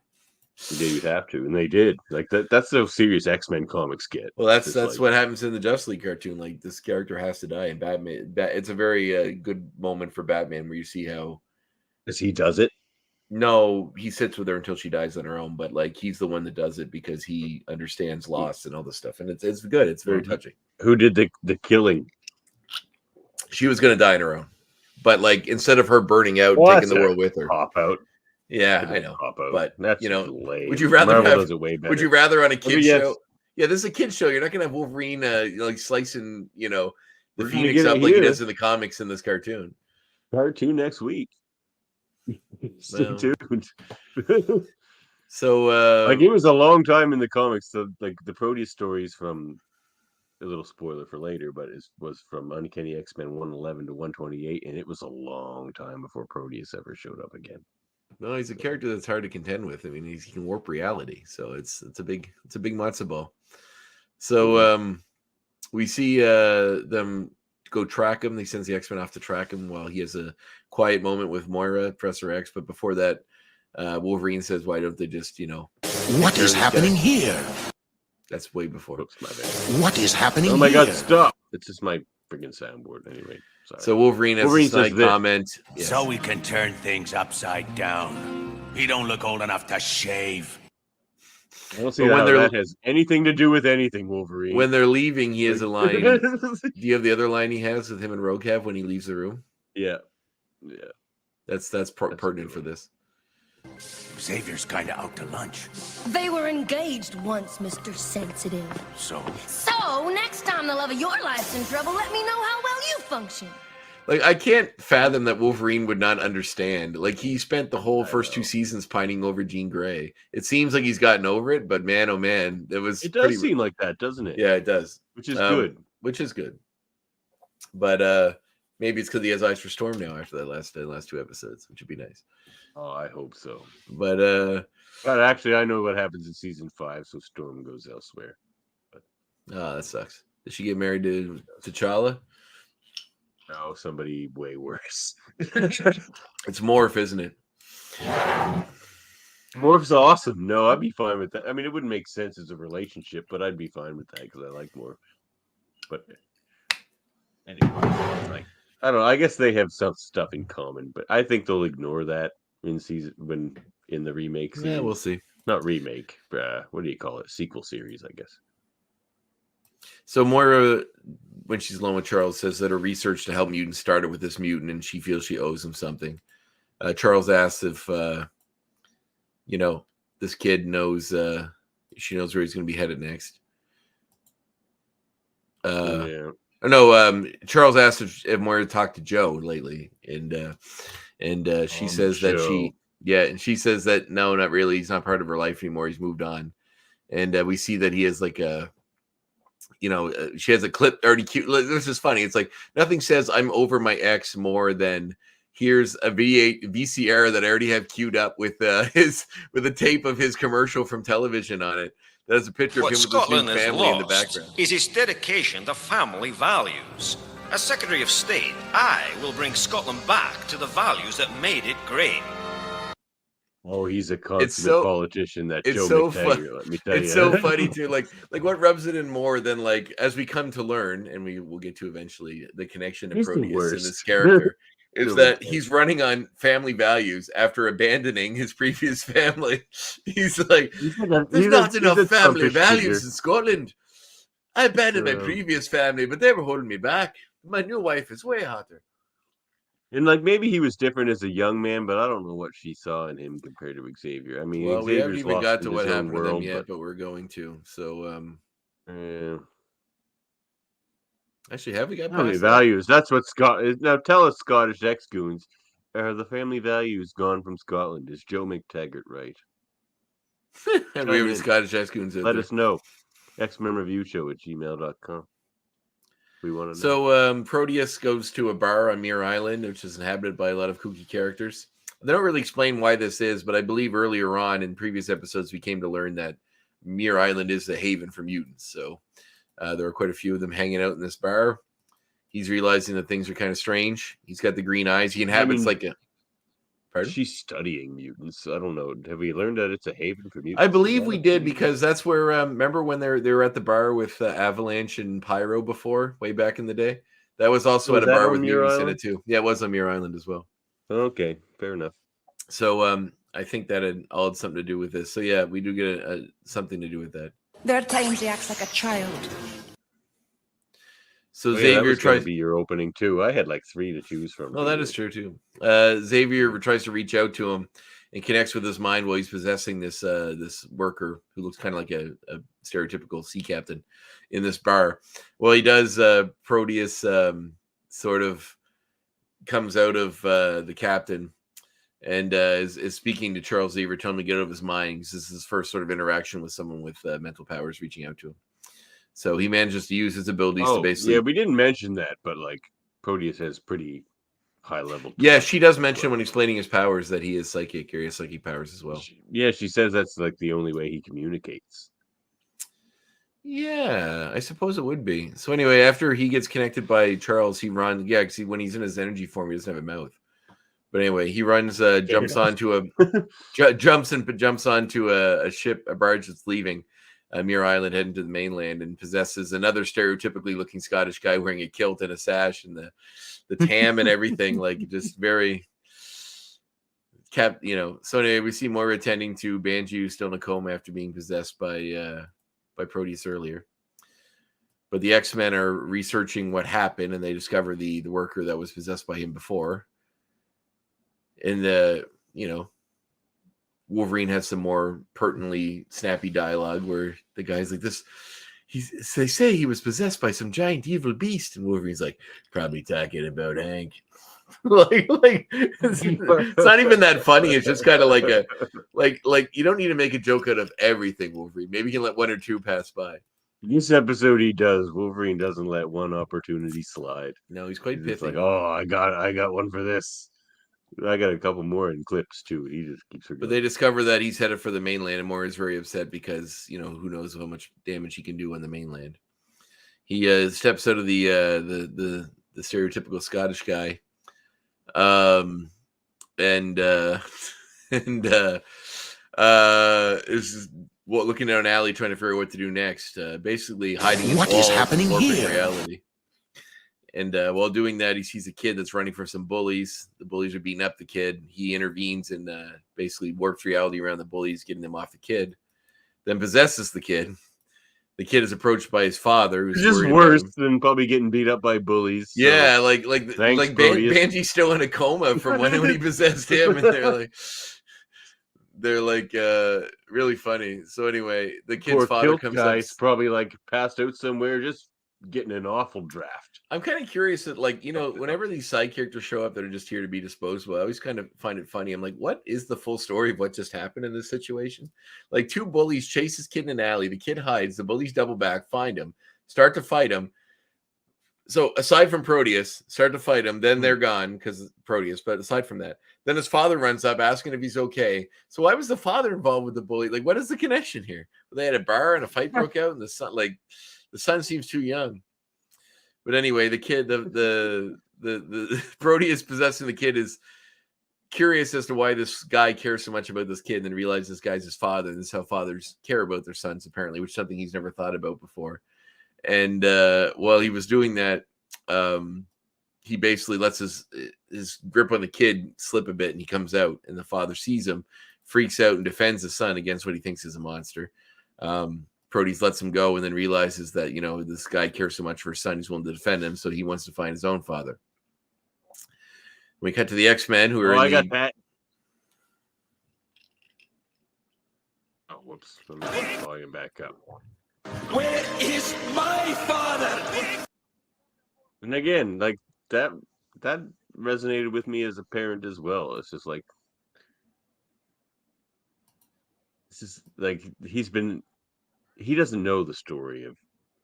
Yeah, you'd have to, and they did. Like that's how serious X-Men comics get. Well, that's It's like, what happens in the Justice League cartoon. Like this character has to die, and Batman. It's a very good moment for Batman where you see how. as he does it. No, he sits with her until she dies on her own, but like he's the one that does it because he understands loss and all this stuff, and it's good. It's very touching. Who did the killing? She was going to die on her own, but like instead of her burning out, Well, taking the world with her. Pop out. Yeah, I know. But that's lame. Would you rather Marvel have, does it way better. Would you rather on a kid yes. show? Yeah, this is a kid show. You're not gonna have Wolverine like slicing, the We're Phoenix up like he does in the comics in this cartoon. Cartoon next week. Stay tuned. So like it was a long time in the comics. The Proteus stories from a little spoiler for later, but it was from Uncanny X-Men 111 to 128, and it was a long time before Proteus ever showed up again. No, he's a character that's hard to contend with. I mean, he can warp reality, so it's a big matzo ball. So we see them go track him. He sends the X-Men off to track him while he has a quiet moment with Moira, Professor X. But before that, Wolverine says, "Why don't they just, What is happening here? That's way before. Oops, my bad. What is happening Oh my here? God, stop. It's just my freaking soundboard anyway. Sorry. So Wolverine has a snide comment. Yes. So we can turn things upside down. He don't look old enough to shave. I don't see how that has anything to do with anything, Wolverine. When they're leaving, he has a line. Do you have the other line he has with him and Rogue have when he leaves the room? Yeah. That's pertinent for this. Xavier's kind of out to lunch. They were engaged once, Mr. Sensitive. So next time the love of your life's in trouble, let me know how well you function. Like, I can't fathom that Wolverine would not understand. Like, he spent the whole first 2 seasons pining over Jean Grey. It seems like he's gotten over it, but man, oh man, it does seem like that, doesn't it? Yeah, it does. Which is good. Which is good. But maybe it's because he has eyes for Storm now after that last 2 episodes, which would be nice. Oh, I hope so. But actually, I know what happens in season 5, so Storm goes elsewhere. But that sucks. Did she get married to T'Challa? No, somebody way worse. It's Morph, isn't it? Morph's awesome. No, I'd be fine with that. I mean, it wouldn't make sense as a relationship, but I'd be fine with that because I like Morph. But anyway, like, I don't know. I guess they have some stuff in common, but I think they'll ignore that in the remake series. Yeah, we'll see. Not remake. What do you call it? Sequel series, I guess. So Moira, when she's alone with Charles, says that her research to help mutants started with this mutant, and she feels she owes him something. Charles asks if, this kid knows. She knows where he's going to be headed next. Charles asked if Moira talked to Joe lately, and she says that she says that no, not really. He's not part of her life anymore. He's moved on, and we see that he has like a. She has a clip already cute. This is funny. It's like nothing says I'm over my ex more than here's a VCR that I already have queued up with a tape of his commercial from television on it. That has a picture of him with his new family in the background. Is his dedication to family values. As Secretary of State, I will bring Scotland back to the values that made it great. Oh, he's a consummate politician. That Joe McTaggert, let me tell you. It's so funny too. Like what rubs it in more than like as we come to learn, and we will get to eventually the connection to Proteus and this character is that he's running on family values after abandoning his previous family. He's like, there's not enough family values in Scotland. I abandoned my previous family, but they were holding me back. My new wife is way hotter. And like maybe he was different as a young man, but I don't know what she saw in him compared to Xavier. I mean, well, we haven't even got to what happened to them yet, but we're going to. So, yeah. Actually, have we got family values? That's what now tell us, Scottish ex-goons, are the family values gone from Scotland? Is Joe McTaggert right? And we have any Scottish ex-goons. Let us know. xmenreviewshow@gmail.com. We want to know. So Proteus goes to a bar on Muir Island, which is inhabited by a lot of kooky characters. They don't really explain why this is, but I believe earlier on in previous episodes we came to learn that Muir Island is the haven for mutants. So there are quite a few of them hanging out in this bar. He's realizing that things are kind of strange. He's got the green eyes. He inhabits Pardon? She's studying mutants. I don't know. Have we learned that it's a haven for mutants? I believe we did, because that's where remember when they were at the bar with Avalanche and Pyro before, way back in the day. That was also at a bar with mutants in it too. Yeah, it was on Muir Island as well. Okay, fair enough. So I think that all had something to do with this. So yeah, we do get something to do with that. There are times he acts like a child. So Xavier tries to be your opening too. I had like 3 to choose from. Oh, that is true too. Xavier tries to reach out to him and connects with his mind while he's possessing this this worker who looks kind of like a stereotypical sea captain in this bar. Well, he does. Proteus sort of comes out of the captain and is speaking to Charles Xavier, telling him to get out of his mind. This is his first sort of interaction with someone with mental powers reaching out to him. So he manages to use his abilities to basically. Yeah, we didn't mention that, but like Proteus has pretty high level. Yeah, she does mention when explaining his powers that he is psychic, or he has psychic powers as well. She says that's like the only way he communicates. Yeah, I suppose it would be. So anyway, after he gets connected by Charles, he runs. Yeah, because when he's in his energy form, he doesn't have a mouth. But anyway, he runs, jumps onto a ship, a barge that's leaving Muir Island, heading to the mainland, and possesses another stereotypically looking Scottish guy wearing a kilt and a sash and the tam and everything, like just very So anyway, we see Moira attending to Banju still in a coma after being possessed by Proteus earlier. But the X-Men are researching what happened, and they discover the worker that was possessed by him before. And Wolverine has some more pertinently snappy dialogue where the guy's like, they say he was possessed by some giant evil beast, and Wolverine's like, probably talking about Hank. It's not even that funny. It's just kind of like you don't need to make a joke out of everything, Wolverine. Maybe you can let 1 or 2 pass by. This episode he does. Wolverine doesn't let one opportunity slide. No, he's quite pithy. Like, oh, I got one for this. I got a couple more in clips too. He just keeps her going. But they discover that he's headed for the mainland, and Moira is very upset because who knows how much damage he can do on the mainland. He steps out of the stereotypical Scottish guy, is looking down an alley trying to figure out what to do next. Basically hiding. What is happening here? Reality. And while doing that, he sees a kid that's running from some bullies. The bullies are beating up the kid. He intervenes and basically warps reality around the bullies, getting them off the kid. Then possesses the kid. The kid is approached by his father, who's just worse than probably getting beat up by bullies. So. Yeah, like Banji's still in a coma from when he possessed him, and they're like really funny. So anyway, the kid's father comes up. Probably like passed out somewhere, just getting an awful draft. I'm kind of curious that, whenever these side characters show up that are just here to be disposable, I always kind of find it funny. I'm like, what is the full story of what just happened in this situation? Like, 2 bullies chase this kid in an alley. The kid hides. The bullies double back, find him, start to fight him. So aside from Proteus, start to fight him. Then they're gone because Proteus. But aside from that, then his father runs up asking if he's okay. So why was the father involved with the bully? Like, what is the connection here? They had a bar and a fight broke out, and the son seems too young. But anyway, the kid, the Proteus possessing the kid is curious as to why this guy cares so much about this kid, and then realizes this guy's his father, and this is how fathers care about their sons, apparently, which is something he's never thought about before. And while he was doing that, he basically lets his grip on the kid slip a bit, and he comes out, and the father sees him, freaks out, and defends his son against what he thinks is a monster. Proteus lets him go and then realizes that, this guy cares so much for his son, he's willing to defend him, so he wants to find his own father. We cut to the X-Men who are got that. Oh, whoops. Let me get the volume back up. Where is my father? And again, like that resonated with me as a parent as well. It's just like, this is like he doesn't know the story of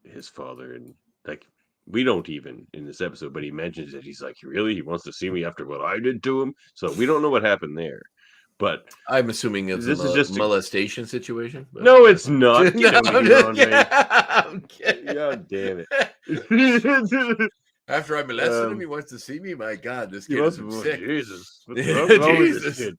his father, and like we don't even in this episode, but he mentions that he's like, really, he wants to see me after what I did to him. So we don't know what happened there, but I'm assuming this is just a molestation situation. But... No, it's not. I'm kidding. God damn it. After I molested him, he wants to see me. My God, this kid is sick. Jesus, what's Yeah, wrong with this Jesus. kid?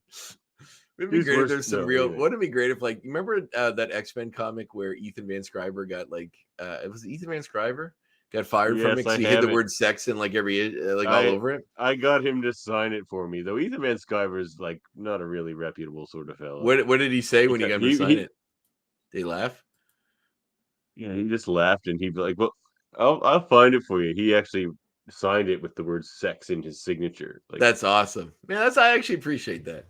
Wouldn't it be He's great if worse- there's some no, real? anyway. Wouldn't it be great if, like, you remember that X-Men comic where Ethan Van Sciver got like, it was Ethan Van Sciver got fired from it Yes, because I he had have the it. word sex in like every like all over it. I got him to sign it for me, though. Ethan Van Sciver's like not a really reputable sort of fellow. What did he say when you got him to sign it? Did he laugh? Yeah, he just laughed and he'd be like, "Well, I'll find it for you." He actually signed it with the word "sex" in his signature. Like, That's awesome, man. I actually appreciate that.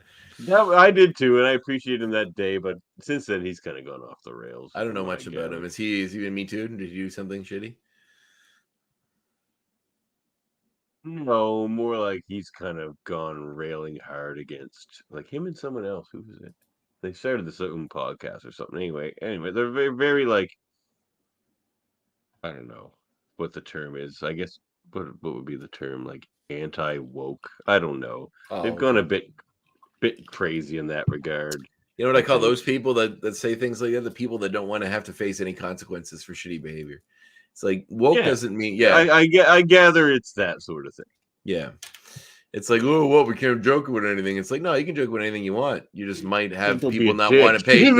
I did too, and I appreciate him that day. But since then, he's kind of gone off the rails. I don't know much about him. Is he been Me Too? Did he do something shitty? No, more like he's kind of gone railing hard against like him and someone else. Who was it? They started this own podcast or something. Anyway, they're very, very like I don't know what the term is. I guess what would be the term? Like anti-woke. I don't know. They've gone a bit crazy in that regard. You know what I call those people that say things like that? The people that don't want to have to face any consequences for shitty behavior. It's like woke doesn't mean I gather it's that sort of thing. Yeah. It's like, oh, well, we can't joke about anything. It's like, no, you can joke about anything you want. You just might have people not want to pay.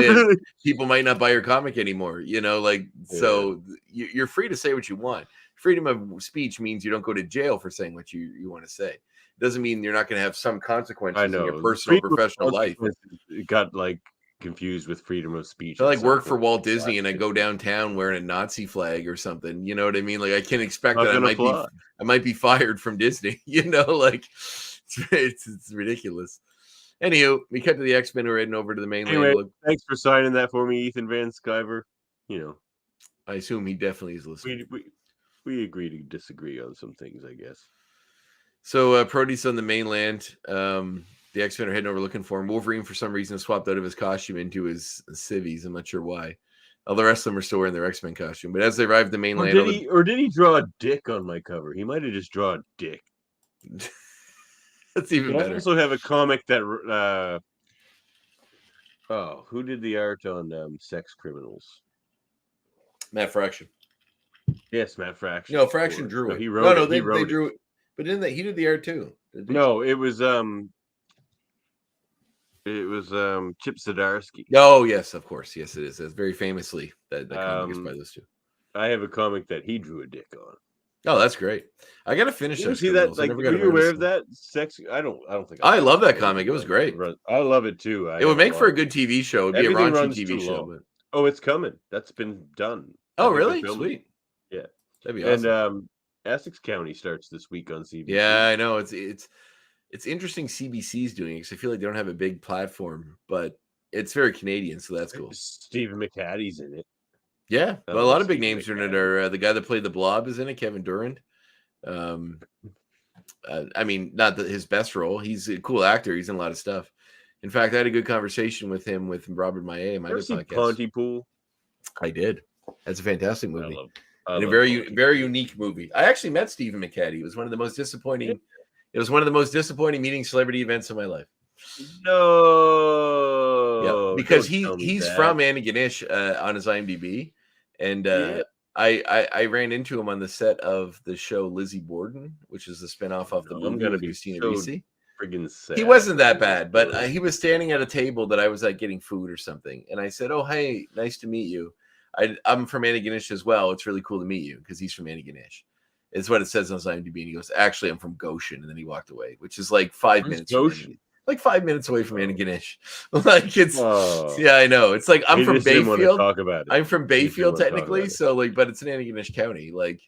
People might not buy your comic anymore. You know, like, so you're free to say what you want. Freedom of speech means you don't go to jail for saying what you want to say. It doesn't mean you're not going to have some consequences in your personal, professional life. It got like confused with freedom of speech. I like work for Walt Disney and I go downtown wearing a Nazi flag or something. You know what I mean? Like I can't expect that I might be fired from Disney. You know, like it's ridiculous. Anywho, we cut to the X-Men. We're heading over to the mainland. Anyway, thanks for signing that for me, Ethan Van Sciver. You know, I assume he definitely is listening. We agree to disagree on some things, I guess. So Proteus on the mainland. The X-Men are heading over looking for him. Wolverine, for some reason, swapped out of his costume into his civvies. I'm not sure why. All the rest of them are still wearing their X-Men costume. But as they arrive at the mainland... Or did he draw a dick on my cover? He might have just drawn a dick. That's even better. I also have a comic that... who did the art on Sex Criminals? Matt Fraction. Yes, Matt Fraction. No, Fraction drew it. No, he wrote it. They drew it. But didn't he did the art too? No, it was Chip Zdarsky. Oh yes, of course. Yes, it is. That's very famously that comic is by those two. I have a comic that he drew a dick on. Oh, that's great. I gotta finish that. See that? Like, were you aware of that? Sex? I don't think. I love that comic. It was great. I love it too. It would make for a good TV show. It'd be a raunchy TV show. But... Oh, it's coming. That's been done. Oh, really? Sweet. Yeah, that'd be awesome. And Essex County starts this week on CBC. Yeah, I know. It's interesting CBC's doing it because I feel like they don't have a big platform, but it's very Canadian, so that's cool. Stephen McHatty's in it. Yeah, well, a lot of big names are in it. Are the guy that played the Blob is in it, Kevin Durand. I mean, not his best role. He's a cool actor. He's in a lot of stuff. In fact, I had a good conversation with him with Robert Maillet. My other podcast. Pontypool. I did. That's a fantastic movie. And a very unique movie. I actually met Stephen McHattie. It was one of the most disappointing. It was one of the most disappointing meeting celebrity events of my life. No, yeah, because he's from Antigonish on his IMDb, and I ran into him on the set of the show Lizzie Borden, which is the spinoff of the movie with Christina Ricci. Friggin' sad. He wasn't that bad, but he was standing at a table that I was at getting food or something, and I said, "Oh, hey, nice to meet you. I'm from Antigonish as well. It's really cool to meet you," because he's from Antigonish. It's what it says on his IMDb. And he goes, "Actually, I'm from Goshen," and then he walked away, which is like 5 minutes. Goshen? Like 5 minutes away from Antigonish. Like it's yeah, I know. It's like I'm from Bayfield. Talk about it. I'm from Bayfield technically, so like, but it's in Antigonish County. Like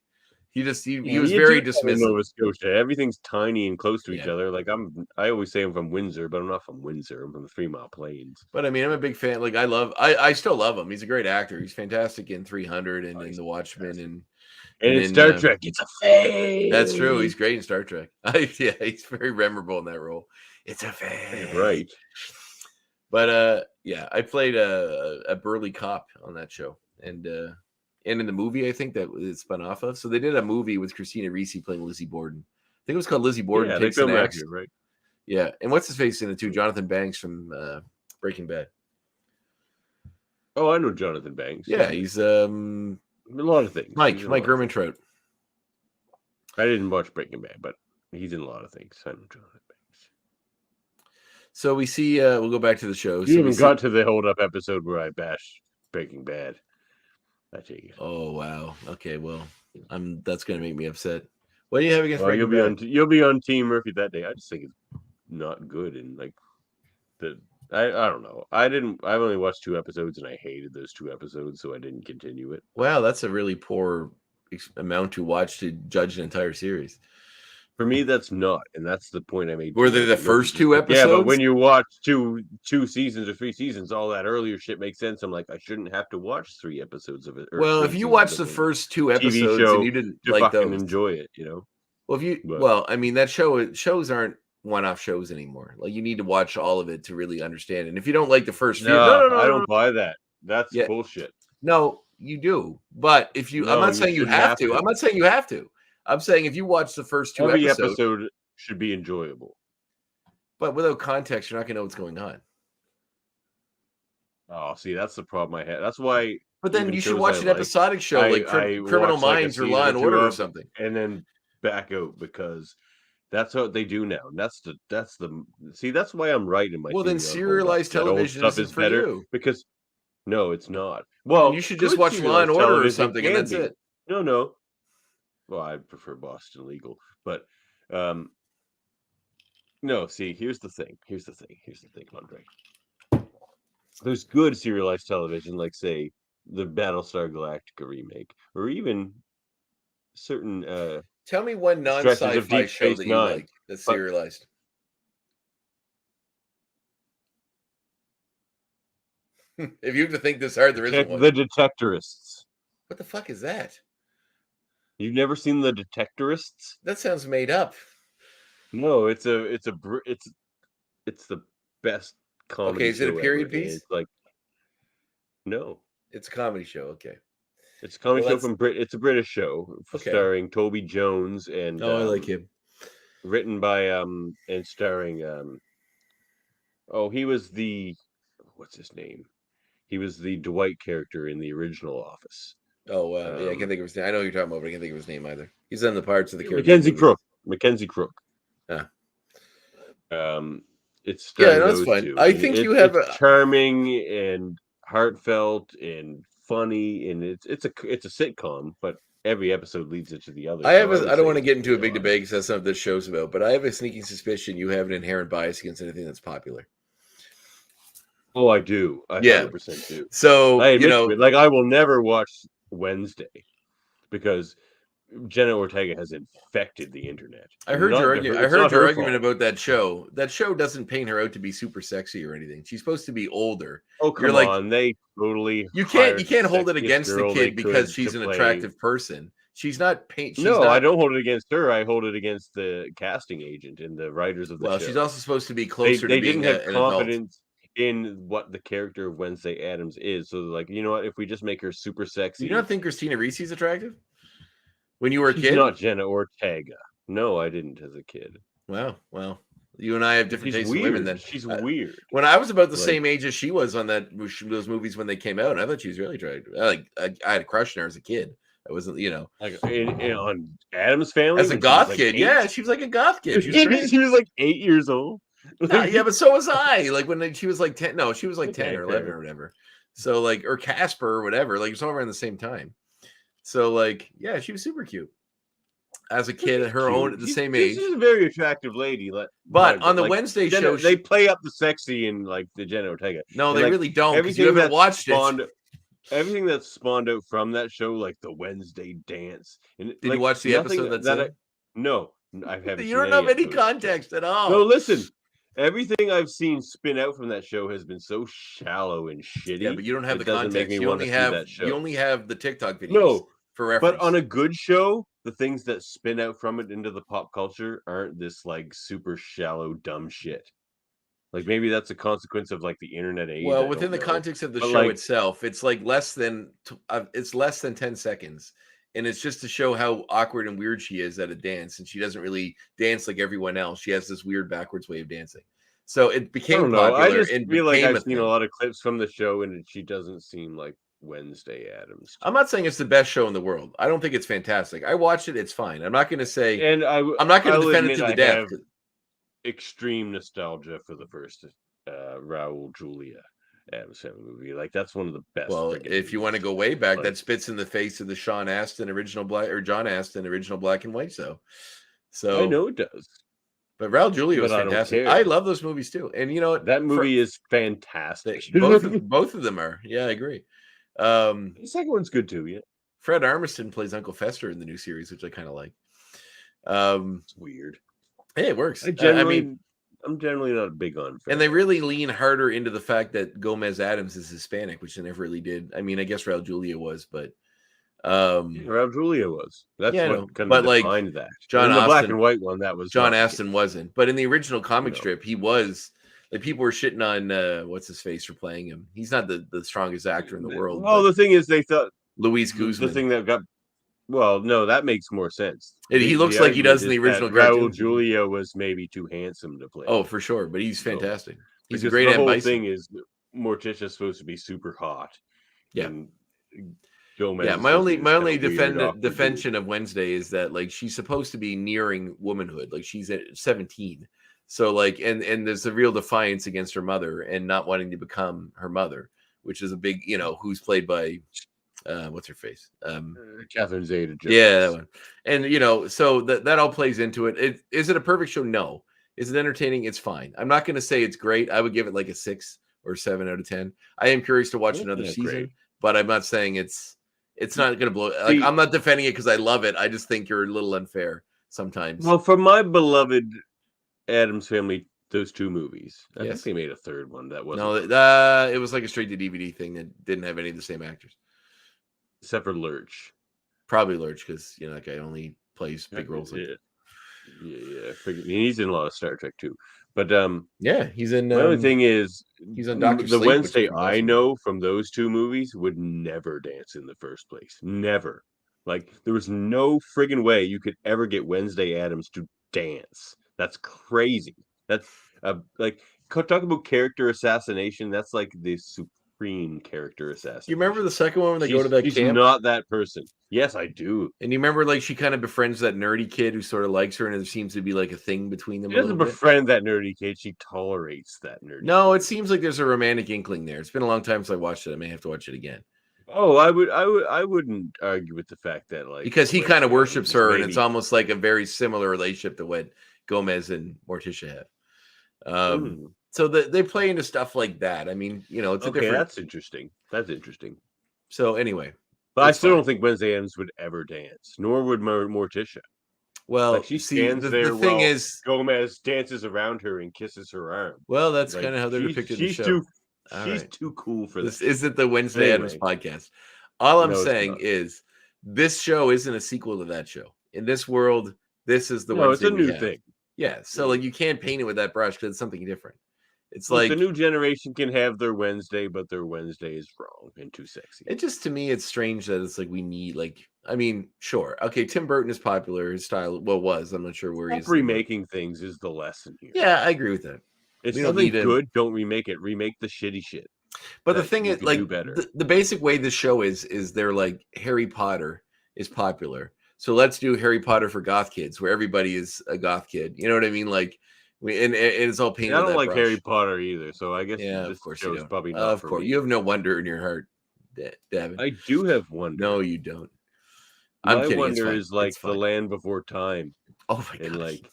he was very dismissive. Nova Scotia. Everything's tiny and close to each other. Like I always say I'm from Windsor, but I'm not from Windsor. I'm from the 3 Mile Plains. But I mean, I'm a big fan. Like I still love him. He's a great actor. He's fantastic in 300 and in The Watchmen and in Star Trek. It's a fake. That's true. He's great in Star Trek. Yeah, he's very memorable in that role. It's a fake. Right. But yeah, I played a burly cop on that show, and in the movie, I think that it spun off of. So they did a movie with Christina Ricci playing Lizzie Borden. I think it was called Lizzie Borden. Yeah, they filmed that here, right? Yeah, and what's his face in it too? Jonathan Banks from Breaking Bad. Oh, I know Jonathan Banks. Yeah, he's a lot of things. Mike Ehrmantraut. I didn't watch Breaking Bad, but he's in a lot of things. I know Jonathan Banks. So we see. We'll go back to the show. You haven't got to the hold up episode where I bashed Breaking Bad. I take it. Oh wow. Okay. Well, That's going to make me upset. What do you have against Breaking Bad? You'll be on Team Murphy that day. I just think it's not good, and like I don't know. I've only watched 2 episodes, and I hated those 2 episodes, so I didn't continue it. Wow, that's a really poor amount to watch to judge an entire series. For me, that's not, and that's the point I made. Were they the first 2 episodes? Yeah, but when you watch two seasons or 3 seasons, all that earlier shit makes sense. I'm like, I shouldn't have to watch 3 episodes of it. Well, if you watch the first 2 episodes and you didn't like those, enjoy it, you know. Well, I mean, that shows aren't one-off shows anymore. Like, you need to watch all of it to really understand. And if you don't like the first few, no, I don't buy that. That's bullshit. No, you do. But if you, I'm not saying you have to. I'm not saying you have to. I'm saying if you watch the first 2 every episodes, episode should be enjoyable. But without context, you're not going to know what's going on. Oh, see, that's the problem I had. That's why. But then you should watch an episodic show like Criminal Minds or Law and Order or something, and then back out, because that's what they do now. And that's why I'm right in my. Well, then serialized television is for you. Because no, it's not. Well, and you should just watch Law and Order or something, and that's it. No. Well, I prefer Boston Legal, but no. See, here's the thing, Andre. There's good serialized television, like say the Battlestar Galactica remake, or even certain. Tell me one non-sci-fi show that you like that's serialized. If you have to think this hard, there isn't one. The Detectorists. What the fuck is that? You've never seen The Detectorists? That sounds made up. No, it's the best comedy. Okay, is it a period piece? It's like, no, it's a comedy show. Okay, it's a comedy show from It's a British show starring Toby Jones and I like him. Written by and starring he was what's his name? He was the Dwight character in the original Office. Oh, yeah, I can't think of his name. I know what you're talking about, but I can't think of his name either. He's on the parts of the character. Mackenzie Crook. Yeah. It's that's fine. 2. I think you have it's charming and heartfelt and funny, and it's a sitcom, but every episode leads into the other. I don't want to get into a big debate because that's not what this show's about, but I have a sneaking suspicion you have an inherent bias against anything that's popular. Oh, I do. I 100% do. So I like I will never watch Wednesday because Jenna Ortega has infected the internet. I heard your argument about that show. That show doesn't paint her out to be super sexy or anything. She's supposed to be older. Oh, come on. They totally you can't hold it against the kid because she's an attractive person. She's not I don't hold it against her. I hold it against the casting agent and the writers of the show. Well, she's also supposed to be closer they to being didn't have an confidence in what the character of Wednesday Addams is. So like, you know what? If we just make her super sexy. Do you not think Christina Ricci is attractive? When you were a kid? She's not Jenna Ortega. No, I didn't as a kid. Wow. Well, you and I have different tastes in women then. She's weird. When I was about the same age as she was on those movies when they came out, I thought she was really attractive. I had a crush on her as a kid. I wasn't, like on Addams Family as a goth kid. Yeah, she was like a goth kid. She was like 8 years old. Yeah, but so was I. Like when she was like 10. No, she was like 10 or 11 or whatever. So like, or Casper or whatever. Like it's all around the same time. So like, yeah, she was super cute as a kid at her own at the same age. She's a very attractive lady. But on the Wednesday show, they play up the sexy in like the Jenna Ortega. No, they really don't. Because you haven't watched it. Everything that spawned out from that show, like the Wednesday dance. And did you watch the episode no, I haven't. You don't have any context at all. No, listen. Everything I've seen spin out from that show has been so shallow and shitty. Yeah, but you don't have the context. You only have the TikTok videos. No, for reference. But on a good show, the things that spin out from it into the pop culture aren't this like super shallow dumb shit. Like maybe that's a consequence of like the internet age. Well, within the context of the show itself, it's like less than 10 seconds. And it's just to show how awkward and weird she is at a dance. And she doesn't really dance like everyone else. She has this weird backwards way of dancing. So it became popular. I just feel like I've seen a lot of clips from the show and she doesn't seem like Wednesday Addams. I'm not saying it's the best show in the world. I don't think it's fantastic. I watched it; it's fine. I'm not going to say, And I'm not going to defend it to the death. have extreme nostalgia for the first Raul Julia Addams Family movie. Like that's one of the best. Well, if you want to go way back, that spits in the face of the John Astin original black and white. So I know it does. But Raul Julia was fantastic. I love those movies too. And you know what? That movie is fantastic. Both of them are. Yeah, I agree. The second one's good too. Yeah. Fred Armisen plays Uncle Fester in the new series, which I kind of like. It's weird. Hey, it works. I'm generally not big on. And they really lean harder into the fact that Gomez Addams is Hispanic, which they never really did. I mean, I guess Raul Julia was, but Raul Julia was. That's what kind of defined that. John in Astin, the black and white one, that was John Astin wasn't. But in the original comic strip, he was. Like people were shitting on what's his face for playing him. He's not the strongest actor in the world. Well, the thing is, they thought Luis Guzman. The thing that got. Well, no, that makes more sense. He looks like he does in the original. Raul Julia was maybe too handsome to play. Oh, for sure, but he's fantastic. He's a great. great. The whole thing is Morticia's supposed to be super hot. Yeah. And Gomez my only defension of Wednesday is that like she's supposed to be nearing womanhood, like she's at 17. So like, and there's a real defiance against her mother and not wanting to become her mother, which is a big, who's played by, what's her face? Catherine Zeta-Jones. Yeah, that one. And so that all plays into it. Is it a perfect show? No. Is it entertaining? It's fine. I'm not going to say it's great. I would give it like a 6 or 7 out of 10. I am curious to watch another season, but I'm not saying it's not going to blow. Like, I'm not defending it because I love it. I just think you're a little unfair sometimes. Well, for my beloved Addams Family, those 2 movies. I think they made a third one that wasn't. No, it was like a straight to DVD thing that didn't have any of the same actors, except for Lurch. Probably Lurch because that guy only plays big roles. Yeah. He's in a lot of Star Trek too. But he's in. The only thing is, he's on Dr. The Sleep, Wednesday I know from those 2 movies would never dance in the first place. Never. Like there was no friggin' way you could ever get Wednesday Addams to dance. That's crazy. That's like talk about character assassination. That's like the supreme character assassination. You remember the second one when they go to that camp? She's not that person. Yes, I do. And you remember like she kind of befriends that nerdy kid who sort of likes her, and there seems to be like a thing between them. She doesn't befriend that nerdy kid. She tolerates that nerdy. No, it seems like there's a romantic inkling there. It's been a long time since I watched it. I may have to watch it again. Oh, I wouldn't argue with the fact that like because he kind of worships her, and it's almost like a very similar relationship to what Gomez and Morticia have. So they play into stuff like that. I mean, it's a different. That's interesting. That's interesting. So anyway, but I still don't think Wednesday Addams would ever dance, nor would Morticia. Well, like she stands there. The thing is, Gomez dances around her and kisses her arm. Well, that's kind of how they're depicted in the show. She's too cool for this. This isn't the Wednesday Addams podcast. All I'm saying is this show isn't a sequel to that show. In this world, this is the Wednesday. It's a new thing. Yeah, so like you can't paint it with that brush because it's something different. It's like the new generation can have their Wednesday, but their Wednesday is wrong and too sexy. It just, to me, it's strange that it's like we need sure, okay, Tim Burton is popular, his style was. I'm not sure where he is. Remaking things is the lesson here. Yeah, I agree with that. It's something good. Don't remake it. Remake the shitty shit. But the thing is, like the basic way this show is they're like Harry Potter is popular. So let's do Harry Potter for goth kids, where everybody is a goth kid. You know what I mean? Like, and it's all painted. I don't like Harry Potter either, so I guess of course you don't. Probably not. Of course, you have no wonder in your heart, Davan. I do have wonder. No, you don't. My wonder is like the Land Before Time. Oh my god! And like,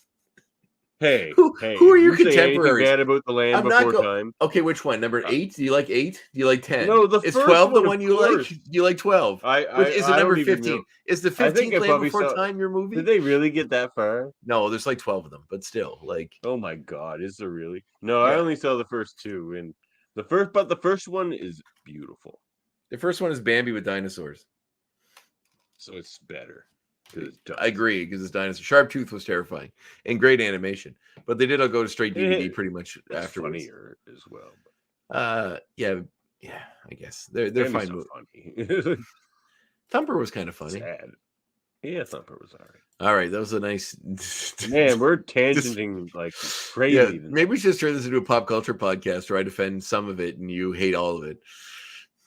hey, who are your contemporaries? Bad about the Land Before Time? Okay, which one? Number 8? Do you like 8? Do you like 10? No, is 12 the one you like? Do you like 12? Is it number 15? Is the 15th Land Before Time your movie? Did they really get that far? No, there's like 12 of them, but still, like. Oh my god, is there really? No, I only saw the first 2, and the first one is beautiful. The first one is Bambi with dinosaurs, so it's better. I agree because it's dinosaur. Sharp Tooth was terrifying and great animation, but they did all go to straight DVD pretty much afterwards. Funnier as well. Yeah, I guess they're fine. So funny. Thumper was kind of funny. Sad. Yeah, Thumper was alright. All right, that was a nice. Man, we're tangenting like crazy. Yeah, maybe we should just turn this into a pop culture podcast where I defend some of it and you hate all of it.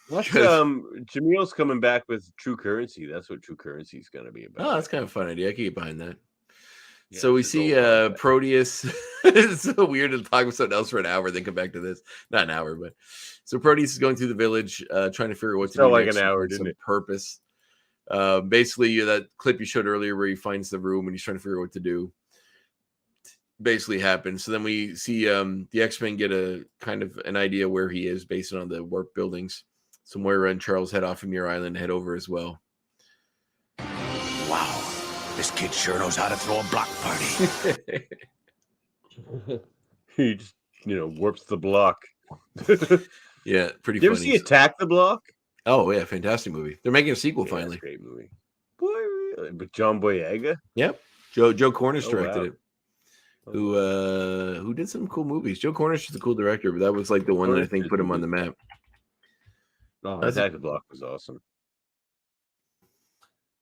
What's Jameel's coming back with True Currency. That's what True Currency is going to be about. Oh, that's kind of a fun idea. I can get behind that. Yeah, So we it's his see old project. Proteus. It's so weird to talk about something else for an hour, then come back to this. Not an hour, but so Proteus is going through the village, trying to figure out what to do Felt like next an hour, with didn't some it? purpose. Basically, that clip you showed earlier where he finds the room and he's trying to figure out what to do basically happens. So then we see the X-Men get a kind of an idea where he is based on the warp buildings. So Moira and Charles head off from Muir Island and head over as well. Wow, this kid sure knows how to throw a block party. He just, warps the block. Yeah, pretty Did you ever funny. see Attack the Block? Oh, yeah, fantastic movie. They're making a sequel Yeah, finally. that's a great movie. Boy, really? With John Boyega? Yep. Joe Cornish Oh, directed wow. it. Who did some cool movies. Joe Cornish is a cool director, but that was like the one that I Cornish think did put him some on the good map. Oh, That's Attack the Block was awesome.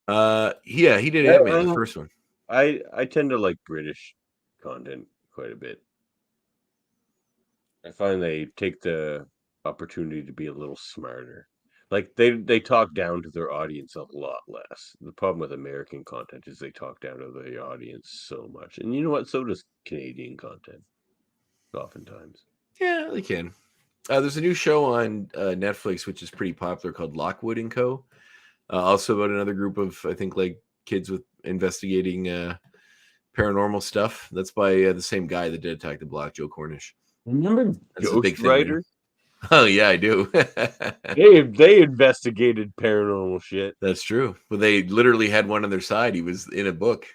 Yeah, he did Ant-Man, the first one. I tend to like British content quite a bit. I find they take the opportunity to be a little smarter. Like they talk down to their audience a lot less. The problem with American content is they talk down to the audience so much. And you know what? So does Canadian content. Oftentimes. Yeah, they can. There's a new show on Netflix which is pretty popular called Lockwood and Co. Also about another group of, I think, like kids with investigating paranormal stuff. That's by the same guy that did Attack the Block, Joe Cornish. Remember That's a big Ghost thing Rider? there. Oh yeah, I do. They investigated paranormal shit. That's true. Well, they literally had one on their side. He was in a book.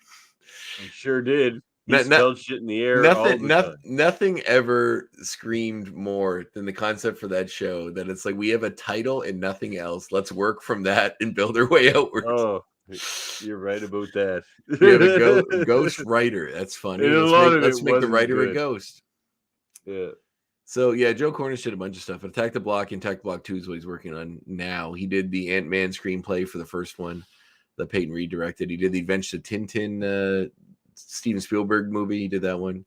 He sure did. He spelled shit in the air all the time. Nothing ever screamed more than the concept for that show. That it's like we have a title and nothing else. Let's work from that and build our way outwards. Oh, you're right about that. We have a ghost writer. That's funny. And Let's make the writer good. a ghost. Yeah. So yeah, Joe Cornish did a bunch of stuff. Attack the Block and Attack the Block 2 is what he's working on now. He did the Ant-Man screenplay for the first one that Peyton Reed directed. He did the Adventure of Tintin Steven Spielberg movie. He did that one.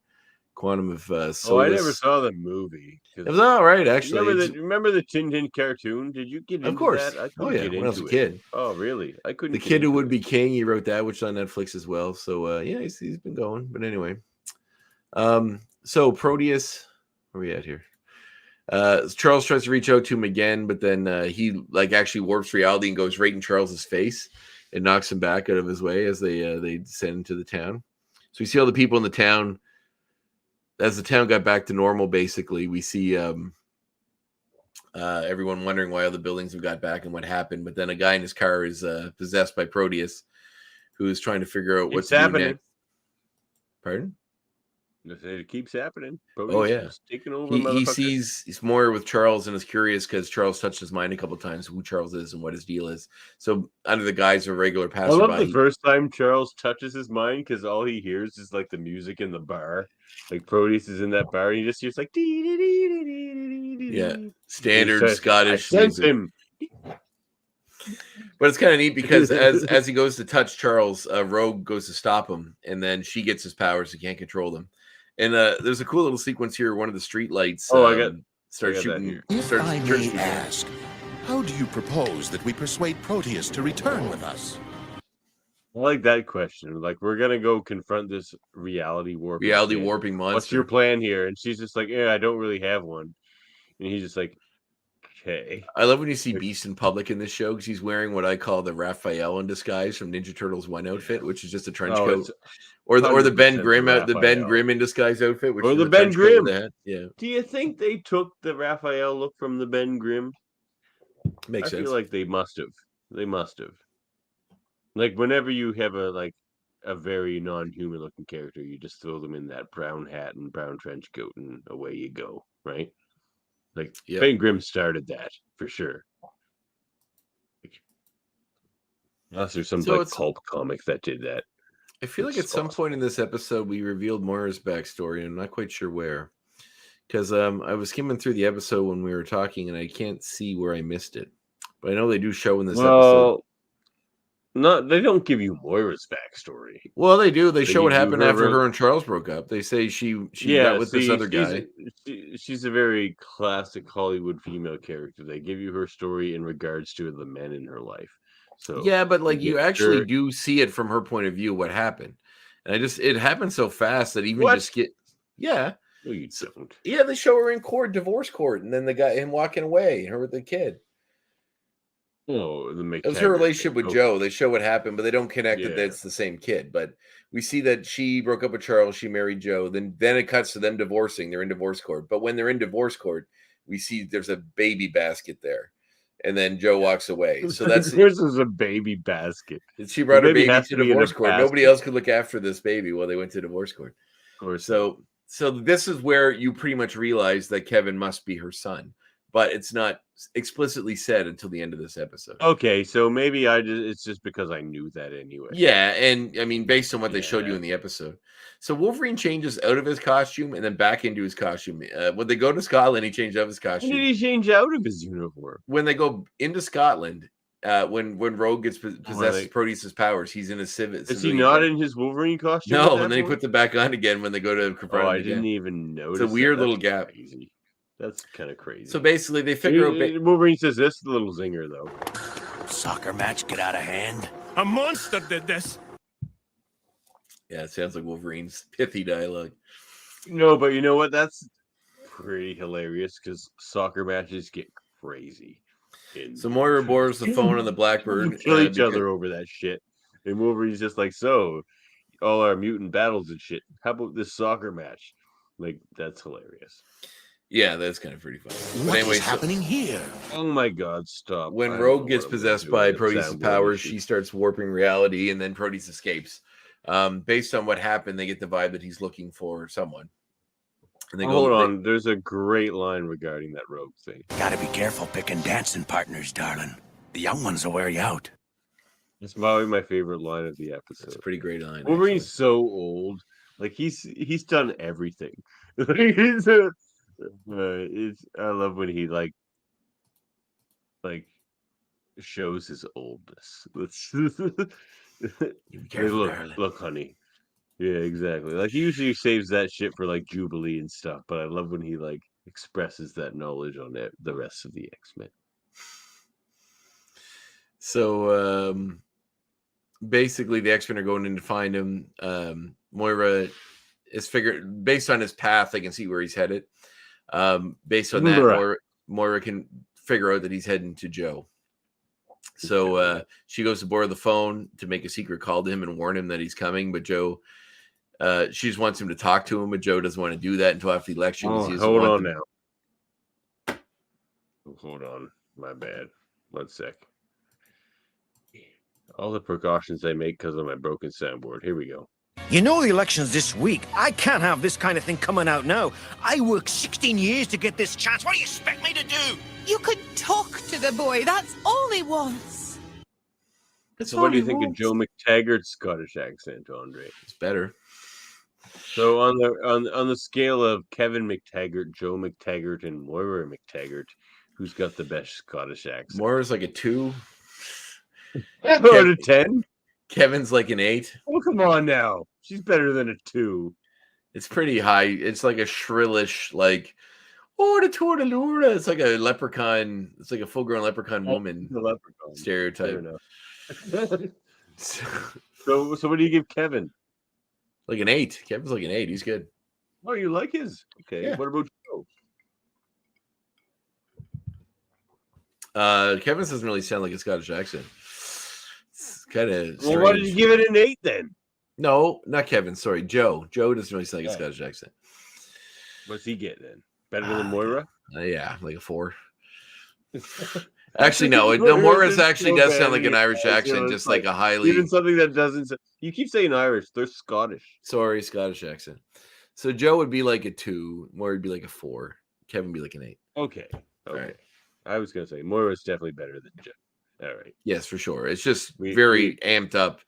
Quantum of Solace. Oh, I never saw the movie. It was all right, actually. Remember the Tintin cartoon? Did you get into of course. that? I Oh couldn't yeah, get when I was a into kid. it. Oh really? I couldn't. The get Kid Who into Would it. Be King. He wrote that, which is on Netflix as well. So yeah, he's been going. But anyway, so Proteus, where are we at here? Charles tries to reach out to him again, but then he like actually warps reality and goes right in Charles's face and knocks him back out of his way as they descend into the town. So we see all the people in the town. As the town got back to normal, basically, we see everyone wondering why all the buildings have got back and what happened. But then a guy in his car is possessed by Proteus, who is trying to figure out what's happening. Next. Pardon? It keeps happening. Oh yeah, taking over. He sees he's more with Charles and is curious because Charles touched his mind a couple times who Charles is and what his deal is. So under the guise of a regular passerby, I love the first time Charles touches his mind because all he hears is like the music in the bar. Like Proteus is in that bar and he just hears like yeah, standard Scottish music. Him. But it's kind of neat because as he goes to touch Charles, Rogue goes to stop him, and then she gets his powers. He can't control them. And there's a cool little sequence here. One of the street lights starts shooting. If I may ask, how do you propose that we persuade Proteus to return with us? I like that question. Like, we're gonna go confront this reality warping monster. What's your plan here? And she's just like, yeah, I don't really have one. And he's just like, okay. I love when you see Beast in public in this show because he's wearing what I call the Raphael in disguise from Ninja Turtles 1 outfit, which is just a trench coat. Or the Ben Grimm Grimm in disguise outfit, which or is the Ben Grimm. Yeah. Do you think they took the Raphael look from the Ben Grimm? Makes sense. I feel like they must have. They must have. Like whenever you have a very non-human looking character, you just throw them in that brown hat and brown trench coat, and away you go, right? Like Ben Grimm started that for sure. Unless there's some pulp comic that did that. I feel like at some point in this episode we revealed Moira's backstory, and I'm not quite sure where. Because I was skimming through the episode when we were talking, and I can't see where I missed it. But I know they do show in this episode. No, they don't give you Moira's backstory. Well, they do. They show what happened after her and Charles broke up. They say she got with this other guy. she's a very classic Hollywood female character. They give you her story in regards to the men in her life. So Yeah, but like you you get actually her- do see it from her point of view what happened. And it happened so fast that even What? just get yeah. No, you don't. Yeah, they show her in court, divorce court, and then the guy him walking away, her with the kid. Oh, the It was her McTaggert relationship thing. with Okay. Joe. They show what happened, but they don't connect that Yeah. that's the same kid. But we see that she broke up with Charles, she married Joe. Then it cuts to them divorcing. They're in divorce court. But when they're in divorce court, we see there's a baby basket there. And then Joe walks away. So that's This is a baby basket. she brought her baby baby has to to be in a divorce court. Nobody basket. else could look after this baby while they went to divorce court. Of course. So this is where you pretty much realize that Kevin must be her son, but it's not explicitly said until the end of this episode. Okay, so maybe it's just because I knew that anyway. Yeah, and I mean, based on what they showed you in the episode. So Wolverine changes out of his costume and then back into his costume. When they go to Scotland, he changed out of his When costume. did he change out of his uniform? When they go into Scotland, when Rogue gets possesses Proteus's powers, he's in a Is he civilian not gear. in his Wolverine costume? No, at and then he that puts it back on again when they go to confront Oh, him I again. didn't even notice. It's a weird that. little That's gap. Crazy. That's kind of crazy. So basically, they figure out. Wolverine says this is the little zinger, though. Soccer match get out of hand. A monster did this. Yeah, it sounds like Wolverine's pithy dialogue. No, but you know what? That's pretty hilarious because soccer matches get crazy. So Moira borrows the phone on the Blackbird. Kill each other over that shit. And Wolverine's just like, so, all our mutant battles and shit. How about this soccer match? Like, that's hilarious. Yeah, that's kind of pretty funny. What But anyway, is happening here? Oh my god, stop. When I don't Rogue know gets what I'm possessed gonna by do. Proteus' Sound powers, shit. she starts warping reality, and then Proteus escapes. Based on what happened, they get the vibe that he's looking for someone. And they Hold on, there's a great line regarding that Rogue thing. Gotta be careful picking dancing partners, darling. The young ones will wear you out. It's probably my favorite line of the episode. It's a pretty great line. Wolverine's so old. Like he's done everything. He's a, I love when he like shows his oldness. careful, look, honey. Yeah, exactly. Like he usually saves that shit for like Jubilee and stuff, but I love when he like expresses that knowledge on the rest of the X-Men. So basically, the X-Men are going in to find him. Moira is based on his path, they can see where he's headed. Based on that, Moira can figure out that he's heading to Joe. So she goes to borrow the phone to make a secret call to him and warn him that he's coming. But Joe, she just wants him to talk to him, but Joe doesn't want to do that until after the election. Hold on now. Hold on. My bad. 1 sec. All the precautions I make because of my broken soundboard. Here we go. You know the election's this week. I can't have this kind of thing coming out now. I worked 16 years to get this chance. What do you expect me to do? You could talk to the boy. That's all he wants. So what do you think of Joe McTaggert's Scottish accent, Andre? It's better. So on the scale of Kevin McTaggert, Joe McTaggert, and Moira McTaggert, who's got the best Scottish accent? Moira's like a 2. Out of 10? Kevin's like an 8. Oh, come on now. She's better than a 2. It's pretty high. It's like a shrillish, like, oh, the Tortalura. It's like a leprechaun. It's like a full-grown leprechaun woman The leprechaun. stereotype. So what do you give Kevin? Like an 8. Kevin's like an 8. He's good. Oh, you like his? Okay. Yeah. What about Joe? Kevin's doesn't really sound like a Scottish accent. It's kind of. Well, why did you give it an 8 then? No, not Kevin. Sorry, Joe. Joe doesn't really sound like a Scottish accent. What's he get then? Better than Moira? Yeah, like a 4. Actually, no. Moira's actually does sound like an Irish accent, just like a highly. Even something that doesn't. You keep saying Irish. They're Scottish. Sorry, Scottish accent. So Joe would be like a 2. Moira would be like a 4. Kevin would be like an 8. Okay. All right. I was gonna say Moira's definitely better than Joe. All right. Yes, for sure. It's just very amped up.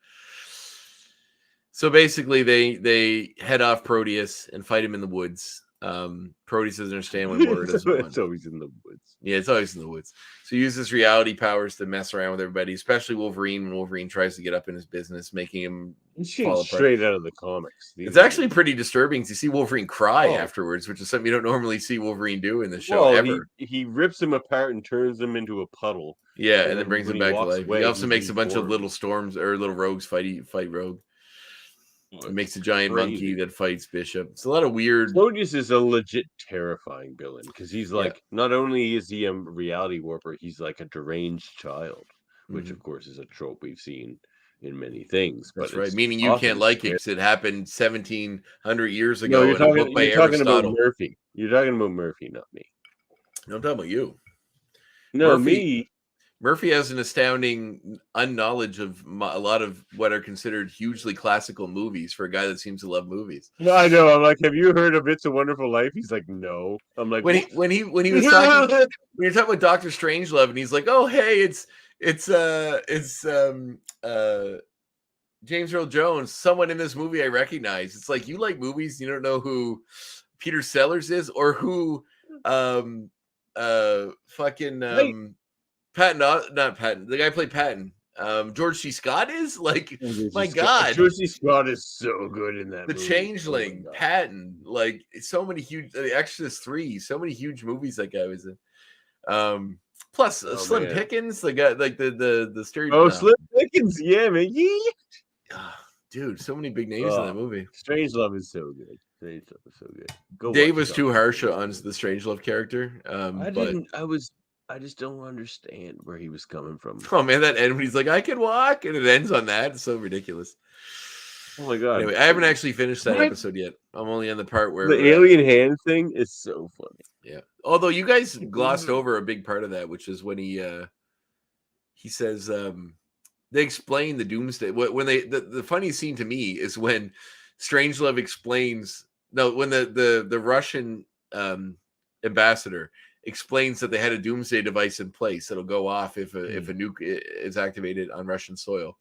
So basically, they head off Proteus and fight him in the woods. Proteus doesn't understand when Moira doesn't want. It's always in the woods. Yeah, it's always in the woods. So he uses reality powers to mess around with everybody, especially Wolverine. When Wolverine tries to get up in his business, making him fall apart. Straight out of the comics. It's actually pretty disturbing to see Wolverine cry afterwards, which is something you don't normally see Wolverine do in the show ever. He rips him apart and turns him into a puddle. Yeah, and then brings him back to life. Away, he also makes a bunch of little storms or little rogues fight Rogue. It makes a giant monkey that fights Bishop. It's a lot of weird. Proteus is a legit terrifying villain because he's like, not only is he a reality warper, he's like a deranged child, which of course is a trope we've seen in many things. That's right. Meaning you can't like it because it happened 1,700 years ago. No, you're talking about Murphy. You're talking about Murphy, not me. No, I'm talking about you. No, me. Murphy has an astounding unknowledge of a lot of what are considered hugely classical movies for a guy that seems to love movies. No, I know. I'm like, have you heard of It's a Wonderful Life? He's like, no. I'm like, when he was talking, when you're talking about Dr. Strangelove, and he's like, oh hey, it's James Earl Jones, someone in this movie I recognize. It's like, you like movies, you don't know who Peter Sellers is or who Patton, not Patton. The guy played Patton. George C. Scott is like, my God. George C. Scott is so good in that. The movie. Changeling, Patton, like so many huge. The Exorcist 3, so many huge movies that guy was in. Plus Slim Pickens, the guy like the stereo. Oh, Slim Pickens, yeah, man, yeah. Dude, so many big names in that movie. Strangelove is so good. Strangelove is so good. Dave was too harsh on the Strangelove character. I just don't understand where he was coming from. Oh man, that end when he's like, I can walk, and it ends on that. It's so ridiculous. Oh my God. Anyway, I haven't actually finished that episode yet. I'm only on the part where the alien hand thing is so funny. Yeah. Although you guys glossed over a big part of that, which is when he says they explain the doomsday. When the funniest scene to me is when Strangelove explains when the Russian ambassador explains that they had a doomsday device in place that'll go off if a nuke is activated on Russian soil.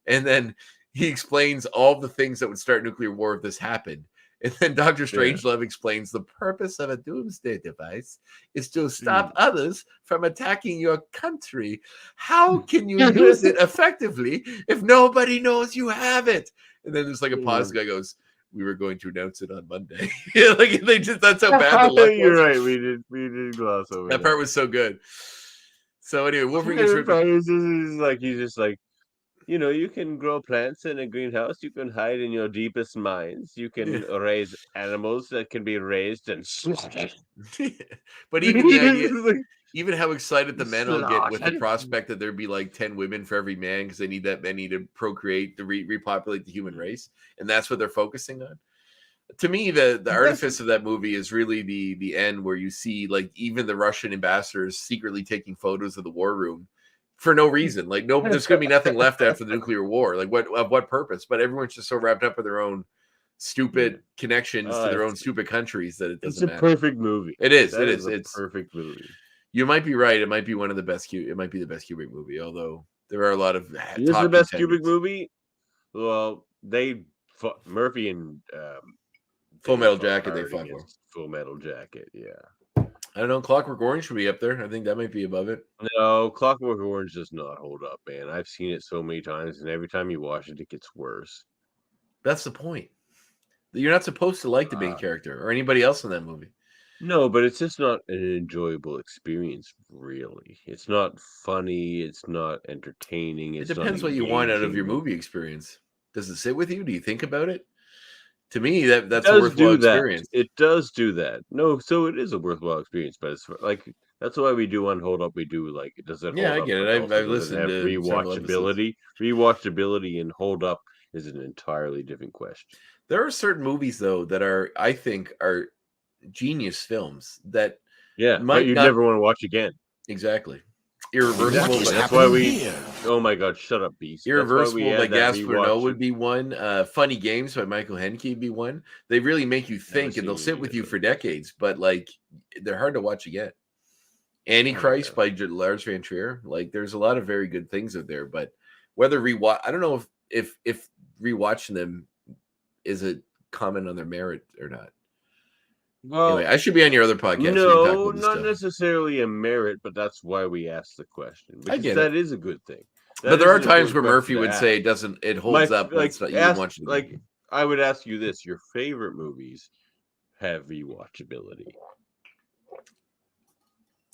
And then he explains all the things that would start nuclear war if this happened. And then Dr. Strangelove explains the purpose of a doomsday device is to stop others from attacking your country. How can you use it effectively if nobody knows you have it? And then there's like a pause. The guy goes, we were going to announce it on Monday. Like that's how bad the luck was. You're right. We did gloss over that part was so good. So anyway, Wolverine gets ripped. He's just like, you can grow plants in a greenhouse. You can hide in your deepest mines. You can raise animals that can be raised and slaughtered. But even the idea, even how excited the men will get with the prospect that there'd be like 10 women for every man because they need that many to procreate, to repopulate the human race. And that's what they're focusing on. To me, the artifice of that movie is really the end where you see like even the Russian ambassadors secretly taking photos of the war room for no reason. Like there's going to be nothing left after the nuclear war. Like what purpose? But everyone's just so wrapped up with their own stupid connections to their own stupid countries that it doesn't matter. It's a perfect movie. It is. It's a perfect movie. You might be right. It might be one of the best. It might be the best Kubrick movie. Although there are a lot of. Is the best Kubrick movie? Well, Murphy and Full Metal Jacket. They fought for Full Metal Jacket. Yeah. I don't know. Clockwork Orange should be up there. I think that might be above it. No, Clockwork Orange does not hold up, man. I've seen it so many times, and every time you watch it, it gets worse. That's the point. You're not supposed to like the main character or anybody else in that movie. No, but it's just not an enjoyable experience, really. It's not funny. It's not entertaining. It depends what you want out of your movie experience. Does it sit with you? Do you think about it? To me, that's a worthwhile experience. It does do that. No, so it is a worthwhile experience, but it's like that's why we do on Hold Up. We do like does it? Yeah, I get it. I've listened to rewatchability. Rewatchability and Hold Up is an entirely different question. There are certain movies though that I think are genius films that but you never want to watch again. Exactly. Irreversible. That's why we. Oh my God! Shut up, Beast. Irreversible by Gaspar Noé would be one. Funny Games by Michael Haneke would be one. They really make you think, and they'll sit with you for decades. But like, they're hard to watch again. Antichrist by Lars von Trier. Like, there's a lot of very good things out there. But whether rewatch, I don't know if rewatching them is a comment on their merit or not. Well, Anyway, I should be on your other podcast. no, not necessarily a merit, but that's why we asked the question. I Because get that is a good thing. But there are times where Murphy would say it holds up. Like, it's not, you wouldn't watch it again. like, I would ask you this: your favorite movies have rewatchability.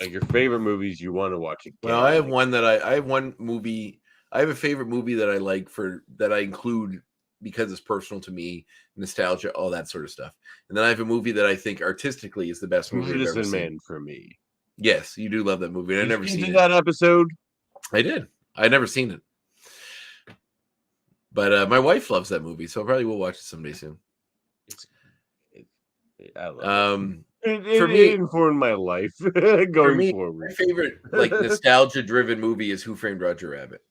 Like your favorite movies you want to watch again. Well, I have one movie. I have a favorite movie that I like that I include because it's personal to me, nostalgia, all that sort of stuff. And then I have a movie that I think artistically is the best movie I've ever seen. Man for me. Yes, you do love that movie. I've never seen that episode. I did. I'd never seen it. But my wife loves that movie, so I probably will watch it someday soon. I love it. For me, it informed my life going forward. My favorite nostalgia-driven movie is Who Framed Roger Rabbit.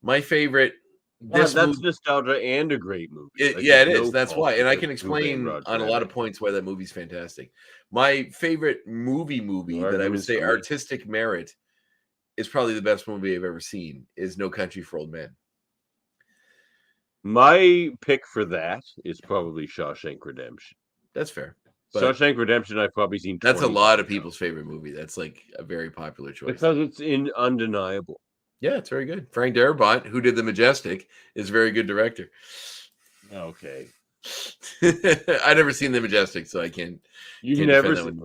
My favorite. That's nostalgia and a great movie. It is. That's why, and I can explain on a lot of points why that movie's fantastic. My favorite movie that I would say artistic merit is probably the best movie I've ever seen is No Country for Old Men. My pick for that is probably Shawshank Redemption. That's fair. Shawshank Redemption, I've probably seen. That's a lot of people's favorite movie. That's like a very popular choice because it's undeniable. Yeah, it's very good. Frank Darabont, who did The Majestic, is a very good director. Okay. I've never seen The Majestic, so I can't. You've never seen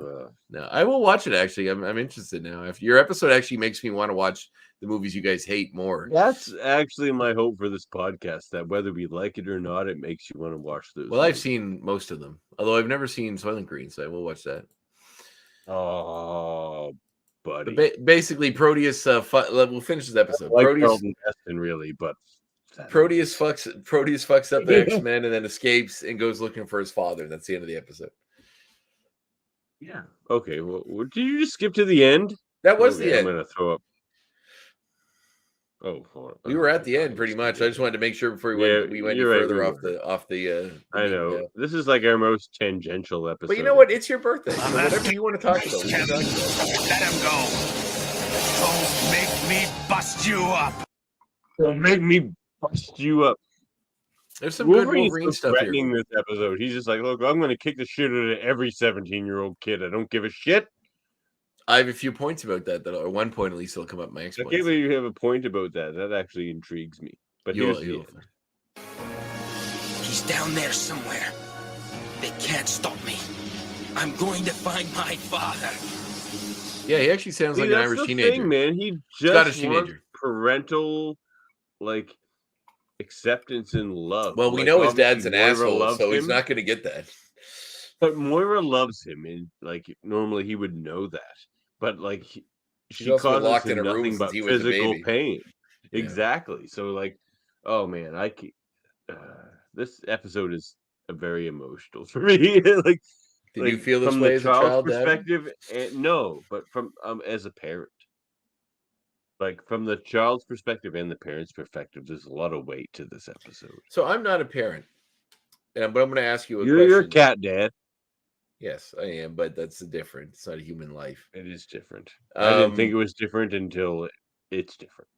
No, I will watch it, actually. I'm interested now. If your episode actually makes me want to watch the movies you guys hate more. That's actually my hope for this podcast, that whether we like it or not, it makes you want to watch those. Well, I've seen most of them, although I've never seen Soylent Green, so I will watch that. Oh, buddy. Basically, Proteus. We'll finish this episode. Like Proteus, really, but Proteus fucks up the X-Men and then escapes and goes looking for his father. That's the end of the episode. Yeah. Okay. Well, did you just skip to the end? That was the end. I'm gonna throw up. Oh, hold on. We were at the end pretty much. I just wanted to make sure before we went further off the. I know this is like our most tangential episode. But you know what? It's your birthday. So whatever you want to talk about, we can talk about. Let him go. Don't make me bust you up. Don't make me bust you up. There's some good Wolverine stuff here. This episode, he's just like, look, I'm going to kick the shit out of every 17-year-old kid. I don't give a shit. I have a few points about that, or one point at least will come up my next point. Okay, but you have a point about that. That actually intrigues me. But here's the end. He's down there somewhere. They can't stop me. I'm going to find my father. Yeah, he actually sounds like an Irish teenager. Thing, man. He just wants parental, acceptance and love. Well, we know his dad's an asshole, so he's not going to get that. But Moira loves him, and normally he would know that. But she also causes locked him in a room nothing but since he was a physical baby. pain. Yeah. Exactly. So oh man, this episode is very emotional for me. Did you feel this way as a child, perspective? No, but from as a parent. From the child's perspective and the parent's perspective, there's a lot of weight to this episode. So I'm not a parent, but I'm going to ask you a question. You're a cat dad. Yes, I am, but that's different. It's not a human life. It is different. I didn't think it was different until it's different.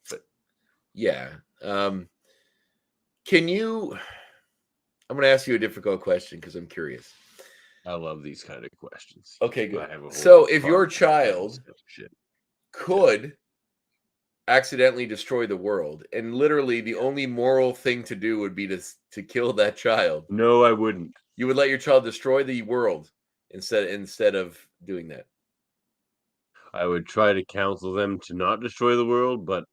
But yeah, can you? I'm going to ask you a difficult question because I'm curious. I love these kind of questions. Okay, good. So, if your child could accidentally destroy the world, and literally the only moral thing to do would be to kill that child. No, I wouldn't. You would let your child destroy the world instead of doing that. I would try to counsel them to not destroy the world, but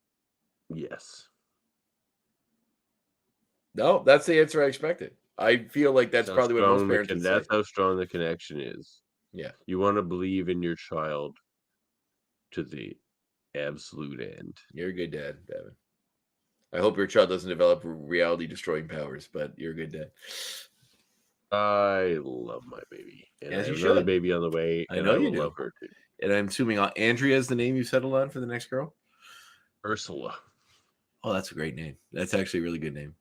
yes. No, that's the answer I expected. I feel like that's probably what most parents would say. That's how strong the connection is. Yeah. You want to believe in your child to the absolute end. You're a good dad, Davan. I hope your child doesn't develop reality-destroying powers, but you're a good dad. I love my baby. And as I have you another should. baby on the way. I know you do. Love her too. And I'm assuming Andrea is the name you settled on for the next girl? Ursula. Oh, that's a great name. That's actually a really good name.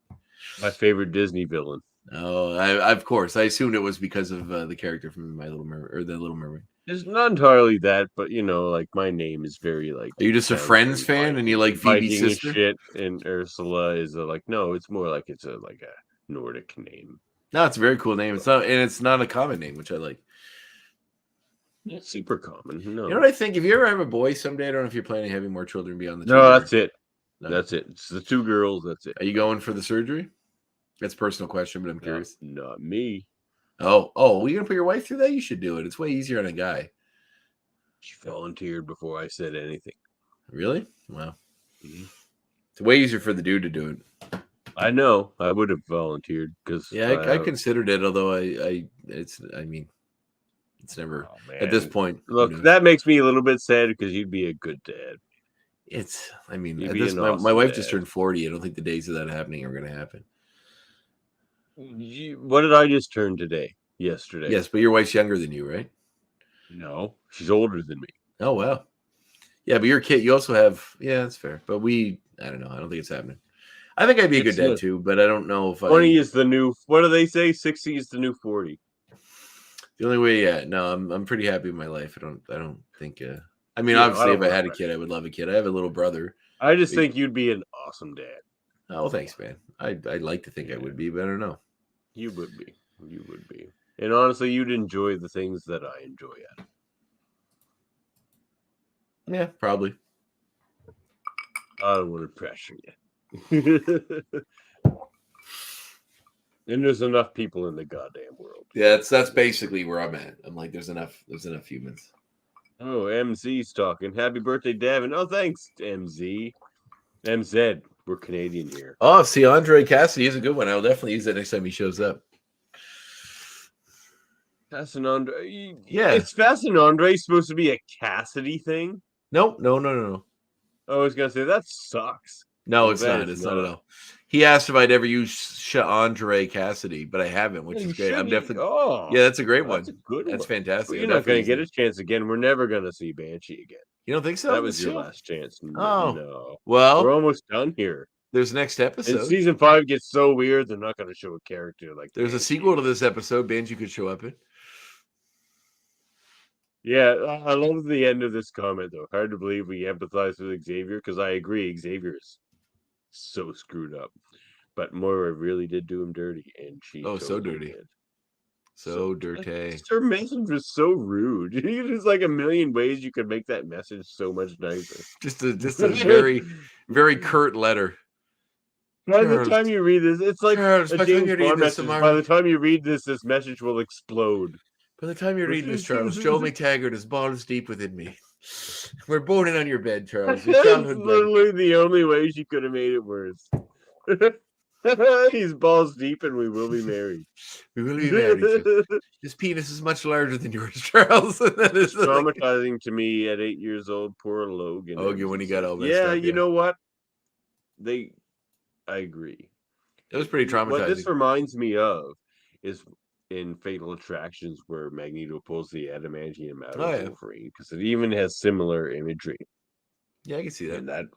My favorite Disney villain. Oh, of course. I assumed it was because of the character from My Little Mermaid or The Little Mermaid. It's not entirely that, but my name is very Are you just a Friends fan and you like Phoebe's sister? Shit, and Ursula is no, it's more like it's a Nordic name. No, it's a very cool name. It's not a common name, which I like. It's super common. No, You know what I think? If you ever have a boy someday, I don't know if you're planning on having more children beyond the two. no, that's it. No. That's it. It's the 2 girls. That's it. Are you going for the surgery? That's a personal question, but I'm curious. Not me. Oh, you're gonna put your wife through that? You should do it. It's way easier on a guy. She volunteered before I said anything. Really? Wow. Mm-hmm. It's way easier for the dude to do it. I know. I would have volunteered because I considered it, although it's never at this point. Look, that makes me a little bit sad because you'd be a good dad. My wife just turned 40. I don't think the days of that happening are going to happen. What did I just turn today? Yesterday. Yes, but your wife's younger than you, right? No, she's older than me. Oh, wow. Yeah, but your kid, you also have, that's fair. But I don't know. I don't think it's happening. I think I'd be a good dad too, but I don't know if 20 is the new, what do they say? 60 is the new 40. The only way, no, I'm pretty happy with my life. I don't think, obviously if I had a kid, I would love a kid. I have a little brother. I just think you'd be an awesome dad. Oh, well, thanks, man. I'd like to think I would be, but I don't know. You would be. You would be. And honestly, you'd enjoy the things that I enjoy at. Yeah, probably. I don't want to pressure you. And there's enough people in the goddamn world. Yeah, that's basically where I'm at. I'm like, there's enough humans. Oh, MZ's talking. Happy birthday, Davan. Oh, thanks, MZ. MZ. We're Canadian here. Oh, see, Andre Cassidy is a good one. I'll definitely use that next time he shows up. Fascin Andre. Yeah. Is Fascin Andre supposed to be a Cassidy thing? No. I was going to say, that sucks. No, it's not. It's not at all. He asked if I'd ever use Andre Cassidy, but I haven't, which is great. I'm definitely. Oh, yeah, that's a great one. That's a good one. That's fantastic. Well, you're not going to get a chance again. We're never going to see Banshee again. You don't think so? That was your last chance. No. Well, we're almost done here. There's next episode. And season 5 gets so weird, they're not going to show a character like There's Banshee. a sequel to this episode. Banshee could show up in. Yeah, I love the end of this comment, though. Hard to believe we empathize with Xavier, because I agree, Xavier is so screwed up. But Moira really did do him dirty, and she so dirty. Did. So dirty. Her message was so rude. There's like a million ways you could make that message so much nicer. Just a very, very curt letter. By the time you read this, it's like Charles, a James Bond message. By the time you read this message will explode. By the time you read this, Charles, Joel McTaggert is balls deep within me. We're boning on your bed, Charles. Your childhood literally the only way she could have made it worse. He's balls deep and we will be married. We will be married. His penis is much larger than yours, Charles. That is traumatizing to me at 8 years old. Poor Logan. Logan when he got all messed up. Yeah, you know what? I agree. It was pretty traumatizing. What this reminds me of is in Fatal Attractions where Magneto pulls the adamantium out of Wolverine, because it even has similar imagery. Yeah, I can see that. And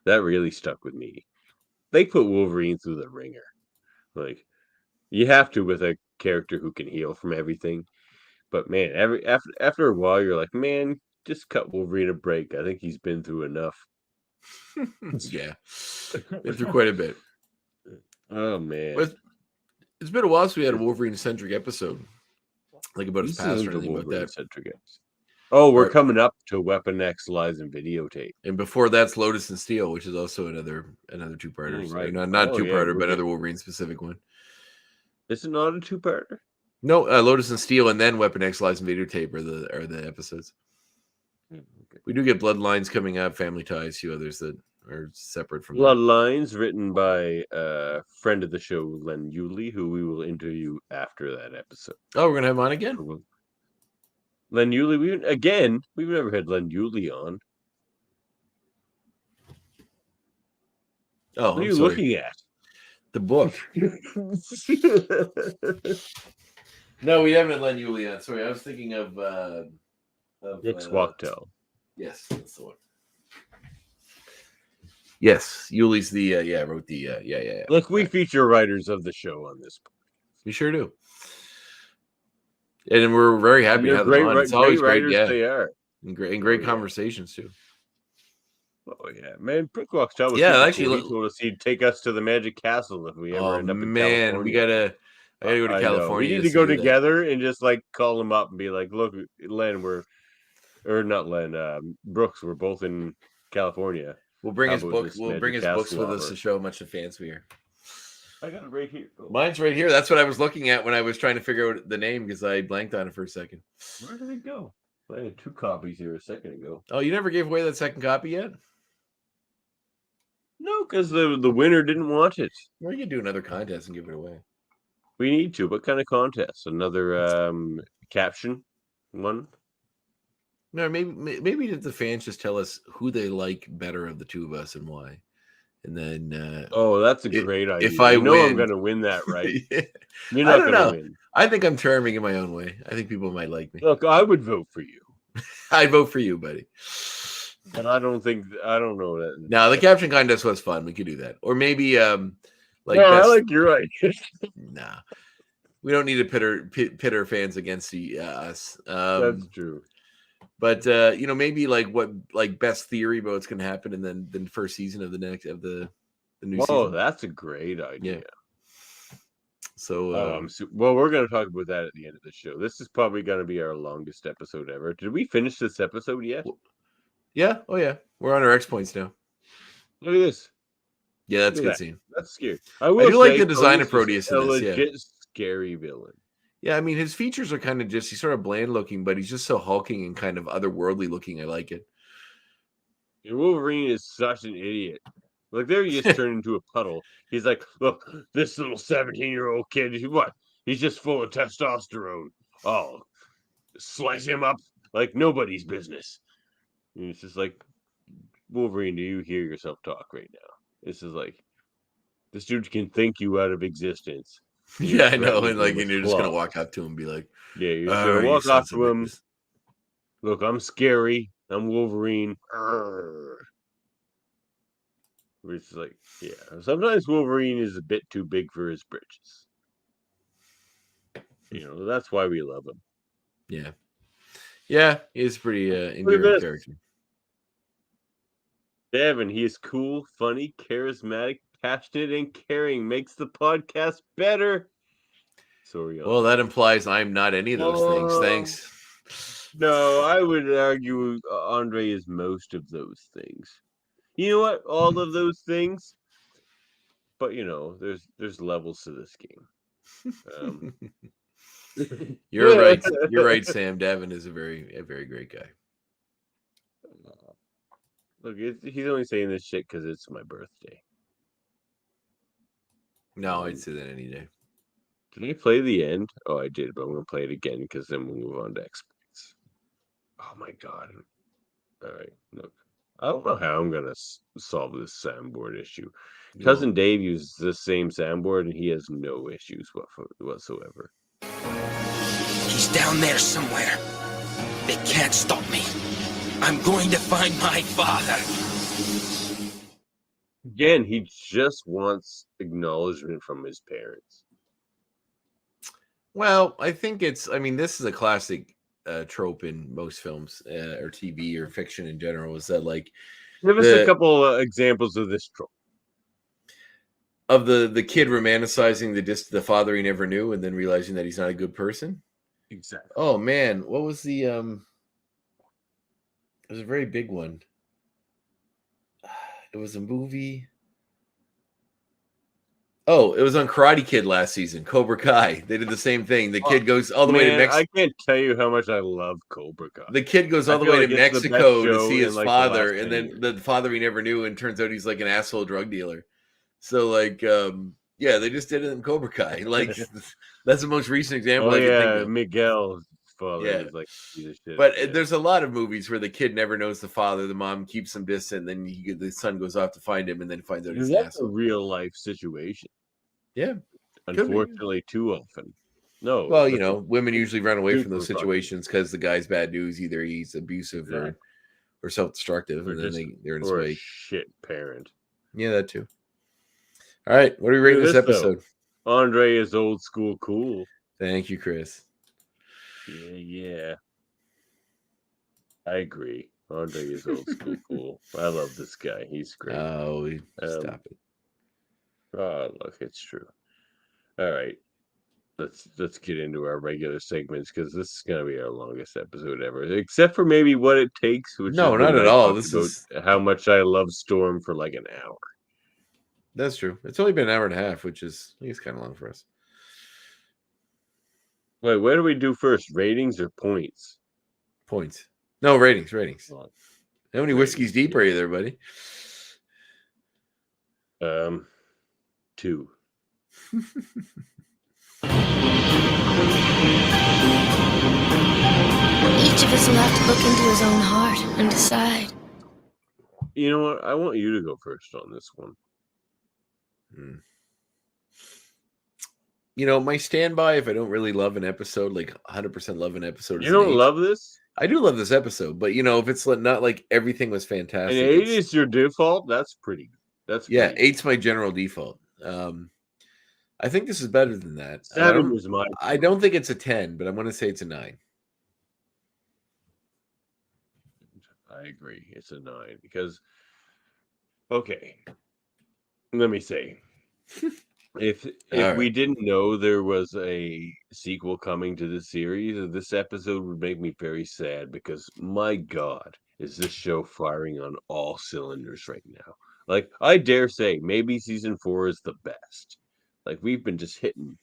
that really stuck with me. They put Wolverine through the ringer. Like, you have to with a character who can heal from everything. But man, after a while, you're like, man, just cut Wolverine a break. I think he's been through enough. Yeah, been through quite a bit. Oh man, but it's been a while since we had a Wolverine-centric episode, like about his past or anything about that. Oh, we're coming up to Weapon X Lies and Videotape, and before that's Lotus and Steel, which is also another two-parter. Oh, right. Not two-parter, but another Wolverine-specific one. Is it not a two-parter? No, Lotus and Steel, and then Weapon X Lies and Videotape are the episodes. Okay. We do get Bloodlines coming up, Family Ties, a few others that are separate from Bloodlines, written by a friend of the show, Len Yulee, who we will interview after that episode. Oh, we're gonna have him on again. Len Yulee, we've never had Len Yulee on. Oh, what are you looking at? The book. No, we haven't had Len Yulee on. Sorry, I was thinking of Nick Swalwell. Yes, that's the one. Yes, Yulee's wrote the Look, we feature writers of the show on this. We sure do. And we're very happy to have them on. It's always great, they are. And great conversations too. Oh yeah, man! Prickwalk's Tower. Yeah, actually, cool to see take us to the Magic Castle if we ever end up in California. We gotta. I gotta go to I know. California. We need to go together and just like call him up and be like, look, Len, not Len, Brooks, we're both in California. We'll bring How his about book. this We'll Magic bring his books Castle with us offer? to show how much of fans we are. I got it right here. Mine's right here. That's what I was looking at when I was trying to figure out the name because I blanked on it for a second. Where did it go? I had 2 copies here a second ago. Oh, you never gave away that second copy yet? No, because the winner didn't want it. Well, you can do another contest and give it away. We need to. What kind of contest? Another caption one? No, maybe the fans just tell us who they like better of the two of us and why. And then oh, that's a great idea. If I know win, I'm going to win that, right? Yeah. You're not going to win. I think I'm charming in my own way. I think people might like me. Look, I would vote for you. I'd vote for you, buddy. But I don't know that. No, the caption contest was fun. We could do that. Or maybe I like your idea. Nah. We don't need to pit our fans against us. That's true. But maybe like best theory about what's going to happen, and then the first season of the new season. Oh, that's a great idea. Yeah. So, well, we're going to talk about that at the end of the show. This is probably going to be our longest episode ever. Did we finish this episode yet? Yeah. Oh, yeah. We're on our X points now. Look at this. Yeah, that's a good scene. That's scary. I do like the design of Proteus in this. Legit scary villain. Yeah, I mean, his features are kind of he's sort of bland looking, but he's just so hulking and kind of otherworldly looking. I like it. Wolverine is such an idiot. Like, there he just turned into a puddle. He's like, look, this little 17-year-old kid, he's just full of testosterone. Oh, slice him up like nobody's business. And it's just like, Wolverine, do you hear yourself talk right now? This is like, this dude can think you out of existence. Yeah, I know. And you're just going to walk up to him and be like, yeah, you're just going to walk up to him. Look, I'm scary. I'm Wolverine. It's like, yeah. Sometimes Wolverine is a bit too big for his britches. That's why we love him. Yeah. Yeah, he's pretty endearing character. Davan, he is cool, funny, charismatic, passionate, and caring. Makes the podcast better. Sorry. Well, that implies I'm not any of those things. Thanks. No, I would argue Andre is most of those things. You know what? All of those things. But there's levels to this game. You're right. You're right, Sam. Davan is a very great guy. Look, he's only saying this shit because it's my birthday. No, I'd say that any day. Did I play the end? Oh, I did, but I'm going to play it again because then we'll move on to exploits. Oh my god. All right, look. I don't know how I'm going to solve this soundboard issue. Cousin Dave uses the same soundboard and he has no issues whatsoever. He's down there somewhere. They can't stop me. I'm going to find my father. Again, he just wants acknowledgement from his parents. Well, I think this is a classic trope in most films or TV or fiction in general, is that give us a couple examples of this trope. Of the kid romanticizing the father he never knew and then realizing that he's not a good person. Exactly. Oh man, what was the it was a very big one. It was a movie. Oh, it was on Karate Kid last season, Cobra Kai. They did the same thing. The kid goes all the way to Mexico. I can't tell you how much I love Cobra Kai. The kid goes all the way to Mexico to see his father, and then the father he never knew, and turns out he's like an asshole drug dealer. So yeah, they just did it in Cobra Kai. That's the most recent example I can think of. Miguel's father is like shit. But there's a lot of movies where the kid never knows the father, the mom keeps him distant, and then the son goes off to find him and then finds out he's an asshole. That's a real life situation. Yeah. Unfortunately, too often. No. Well, women usually run away from those situations because the guy's bad news. Either he's abusive or self-destructive, and then they're in his way. Shit parent. Yeah, that too. All right, what are we rating this episode? Andre is old school cool. Thank you, Chris. Yeah. I agree. Andre is old school cool. I love this guy. He's great. Oh, stop it. Oh, look, it's true. All right. let's get into our regular segments because this is gonna be our longest episode ever, except for maybe what it takes, which is No, not when at I all. talked This about is how much I love Storm for like an hour. That's true. It's only been an hour and a half, which is I think it's kind of long for us. Wait, what do we do first? Ratings or points? Points. No, ratings. Oh, How many whiskeys deep are you there, buddy? 2. Each of us will have to look into his own heart and decide. You know what? I want you to go first on this one. You know, my standby, if I don't really love an episode, like 100% love an episode, You don't love this? I do love this episode, but you know, if it's not like everything was And fantastic, 8 is your default? That's pretty good. That's yeah, pretty 8's my general default. I think this is better than that. 7 was my. I don't think it's a 10, but I'm going to say it's a 9. I agree. It's a 9 because, okay, let me say, if we didn't know there was a sequel coming to this series, this episode would make me very sad because my God, is this show firing on all cylinders right now? Like, I dare say, maybe season 4 is the best. Like, we've been just hitting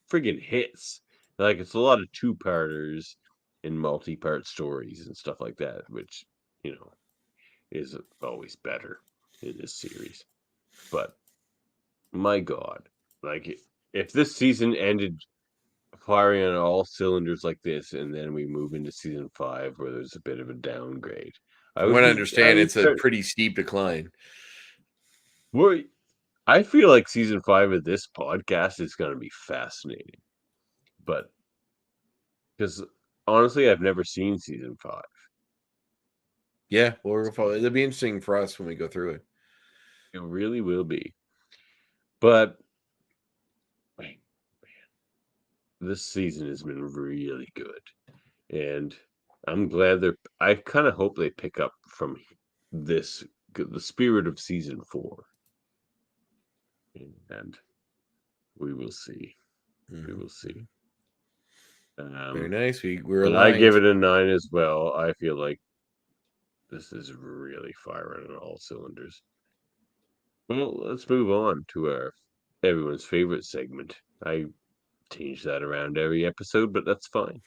friggin' hits. Like, it's a lot of 2-parters and multi-part stories and stuff like that, which, you know, is always better in this series. But my God, like, if this season ended firing on all cylinders like this, and then we move into season 5 where there's a bit of a downgrade, I would understand it's a pretty steep decline. Well, I feel like season 5 of this podcast is going to be fascinating, but because honestly, I've never seen season 5. Yeah, well, it'll be interesting for us when we go through it. It really will be. But man, this season has been really good, and I'm glad I kind of hope they pick up from the spirit of season 4, and we will see. We will see. Very nice. We're but I give it a 9 as well. I feel like this is really firing on all cylinders. Well, let's move on to everyone's favorite segment. I change that around every episode, but that's fine.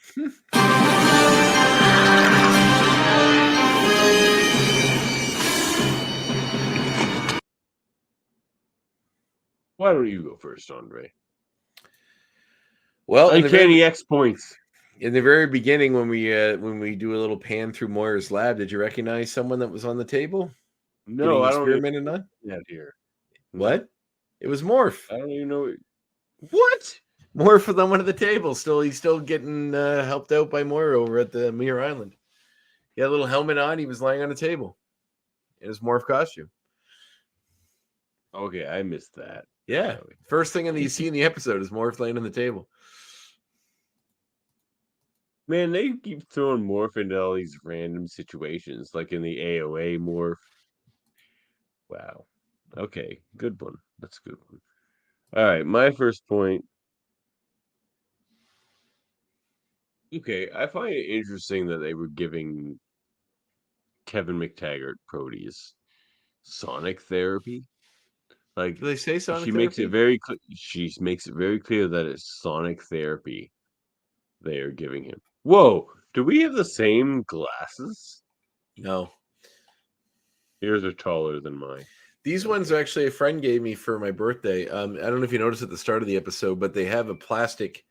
Why don't you go first, Andre? Well, Uncanny X points. In the very beginning, when we do a little pan through Moira's lab, did you recognize someone that was on the table? No, I don't experimented on that here. What? It was Morph. I don't even know. What? Morph was on one of the tables. He's still getting helped out by Moira over at the Muir Island. He had a little helmet on. He was lying on a table in his Morph costume. Okay, I missed that. Yeah. First thing you see in the episode is Morph laying on the table. Man, they keep throwing Morph into all these random situations, like in the AOA Morph. Wow. Okay, good one. That's a good one. All right, my first point. Okay, I find it interesting that they were giving Kevin McTaggert, Proteus, sonic therapy. Like, do they say sonic she therapy? makes it very she makes it very clear that it's sonic therapy they are giving him. Whoa, do we have the same glasses? No. Yours are taller than mine. These ones are actually a friend gave me for my birthday. I don't know if you noticed at the start of the episode, but they have a plastic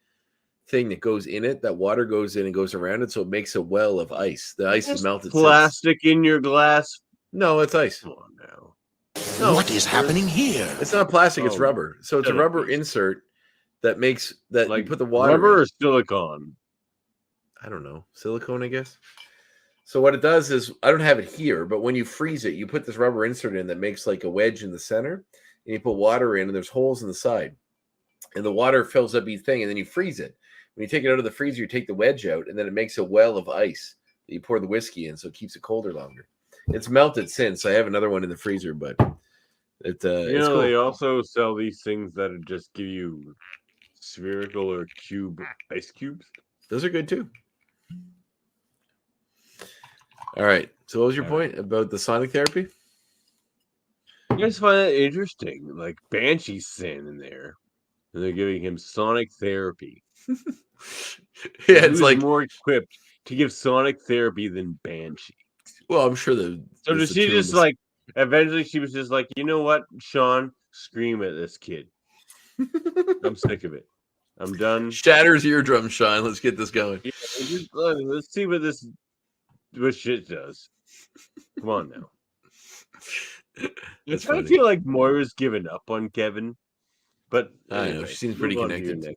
thing that goes in it, that water goes in and goes around it, so it makes a well of ice. The ice is melted. Plastic in your glass? No, it's ice. Come on now. No, what is happening here? It's not plastic, it's rubber. So it's a rubber insert that makes that like you put the water rubber in. Or silicone? I don't know. Silicone, I guess. So what it does is, I don't have it here, but when you freeze it, you put this rubber insert in that makes like a wedge in the center, and you put water in, and there's holes in the side. And the water fills up each thing, and then you freeze it. When you take it out of the freezer, you take the wedge out, and then it makes a well of ice that you pour the whiskey in, so it keeps it colder longer. It's melted since. I have another one in the freezer, but it's you know, cool. They also sell these things that just give you spherical or cube ice cubes. Those are good too. All right. So what was your point about the sonic therapy? I just find that interesting. Like Banshee's standing there, and they're giving him sonic therapy. Yeah, it's like more equipped to give sonic therapy than Banshee. Well, I'm sure the. So does she just like? Eventually, she was just like, you know what, Sean, scream at this kid. I'm sick of it. I'm done. Shatters eardrum, Sean. Let's get this going. Yeah, let's see what shit does. Come on now. I feel like Moira's given up on Kevin, but I know she seems pretty connected.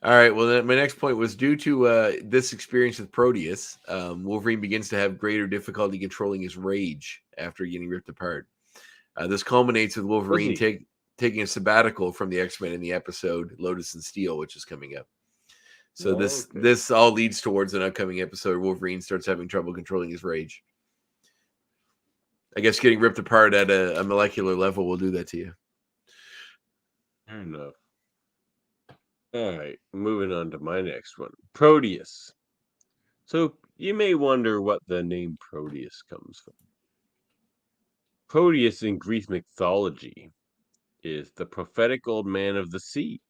All right. Well, my next point was due to this experience with Proteus, Wolverine begins to have greater difficulty controlling his rage after getting ripped apart. This culminates with Wolverine taking a sabbatical from the X-Men in the episode Lotus and Steel, which is coming up. So this all leads towards an upcoming episode. Wolverine starts having trouble controlling his rage. I guess getting ripped apart at a molecular level will do that to you. Fair enough. All right, moving on to my next one. Proteus. So you may wonder what the name Proteus comes from. Proteus in Greek mythology is the prophetic old man of the sea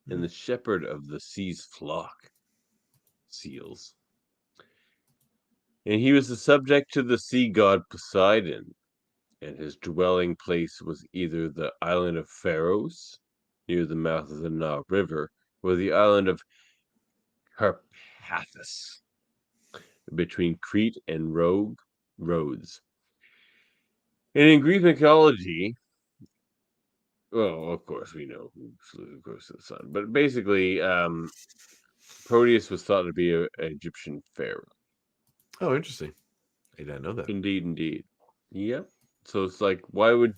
and the shepherd of the sea's flock, seals. And he was the subject to the sea god Poseidon, and his dwelling place was either the island of Pharos, near the mouth of the Nile River, or the island of Carpathus, between Crete and Rhodes. And in Greek mythology, well, of course we know who flew across the sun, but basically, Proteus was thought to be an Egyptian pharaoh. Oh, interesting. I didn't know that. Indeed. Yep. So it's like, okay,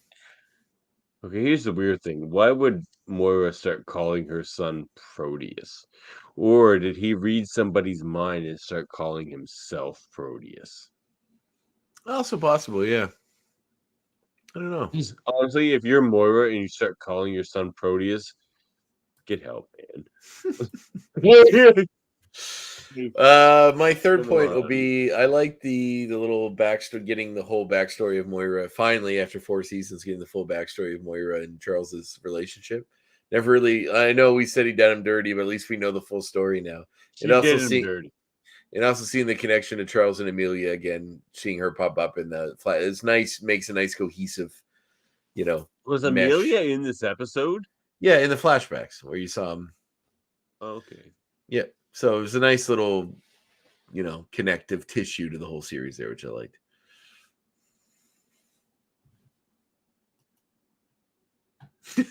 here's the weird thing. Why would Moira start calling her son Proteus? Or did he read somebody's mind and start calling himself Proteus? Also possible, yeah. I don't know. Honestly, if you're Moira and you start calling your son Proteus, get help, man. My third point will be I like the little backstory, getting the whole backstory of Moira. Finally, after 4 seasons, getting the full backstory of Moira and Charles's relationship. Never really. I know we said he done him dirty, but at least we know the full story now. And also seeing the connection to Charles and Amelia again, seeing her pop up in the flat. It's nice. Makes a nice cohesive. Was Amelia in this episode? Yeah, in the flashbacks where you saw him. Okay. Yeah. So it was a nice little, connective tissue to the whole series there, which I liked.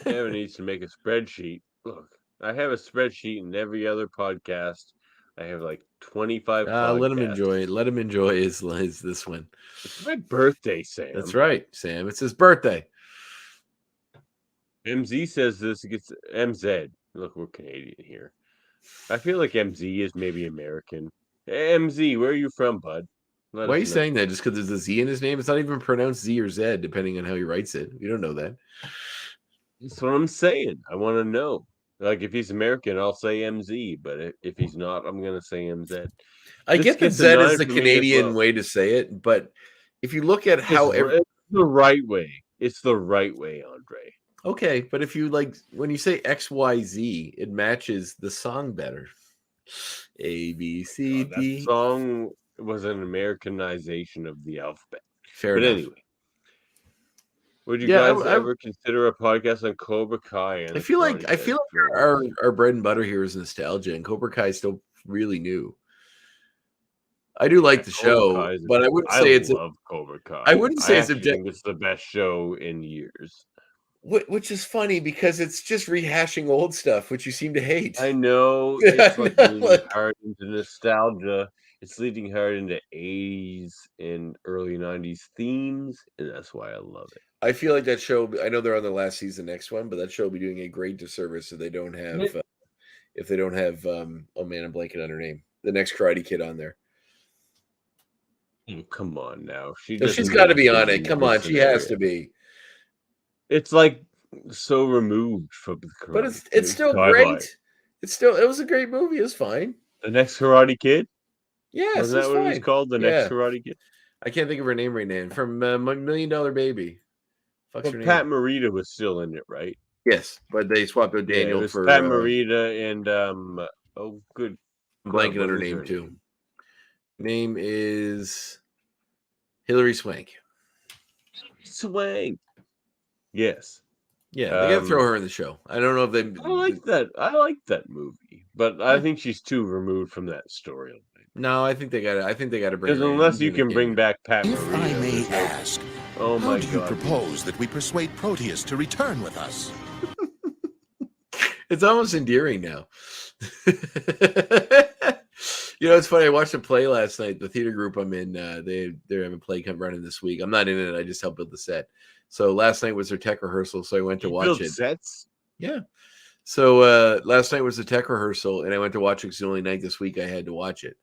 Kevin needs to make a spreadsheet. Look, I have a spreadsheet in every other podcast. I have like 25 podcasts. Let him enjoy it. Let him enjoy his this one. It's my birthday, Sam. That's right, Sam. It's his birthday. MZ says this gets MZ. Look, we're Canadian here. I feel like MZ is maybe American. MZ, where are you from, bud? Why are you saying that? Just because there's a Z in his name? It's not even pronounced Z or Z, depending on how he writes it. You don't know that. That's what I'm saying. I want to know. Like, if he's American, I'll say MZ. But if he's not, I'm going to say MZ. I get that Z is the Canadian way to say it. But if you look at how... It's the right way. It's the right way, Andre. Okay, but if you when you say XYZ, it matches the song better. A, B, C, D. That song was an Americanization of the alphabet. Fair enough. Anyway, would you guys ever consider a podcast on Cobra Kai? I feel like our bread and butter here is nostalgia, and Cobra Kai is still really new. I do like the show, but I wouldn't say it's. I love Cobra Kai. I wouldn't say it's objective. It's the best show in years. Which is funny because it's just rehashing old stuff, which you seem to hate. I know. It's leading hard into nostalgia. It's leading hard into 80s and early 90s themes, and that's why I love it. I feel like that show, I know they're on the last season, next one, but that show will be doing a great disservice if they don't have, oh man, I'm blanking on her name, the next Karate Kid on there. Oh, come on now. She's got to be on it. Come on, she has to be. It's like so removed from the Karate But Kid. it's still great. It was a great movie. It was fine. The Next Karate Kid? Yes, Wasn't that what it was called? The Next Karate Kid? I can't think of her name right now. From $1 Million Baby. But Pat Morita was still in it, right? Yes, but they swapped out Daniel for Pat Morita and I'm blanking on her name too. Name is Hilary Swank. Swank. Yes. Yeah, they gotta throw her in the show. I don't know if they. I like that. I like that movie, but I think she's too removed from that story. No, I think they got to bring. Because unless you can bring back Pat Morita, if I may ask, oh my how do you God, propose that we persuade Proteus to return with us? It's almost endearing now. You know, it's funny. I watched a play last night. The theater group I'm in, they're having a play come running this week. I'm not in it. I just helped build the set. So last night was their tech rehearsal. So I went to watch it. Sets? Yeah. So last night was the tech rehearsal, and I went to watch it. It's the only night this week I had to watch it.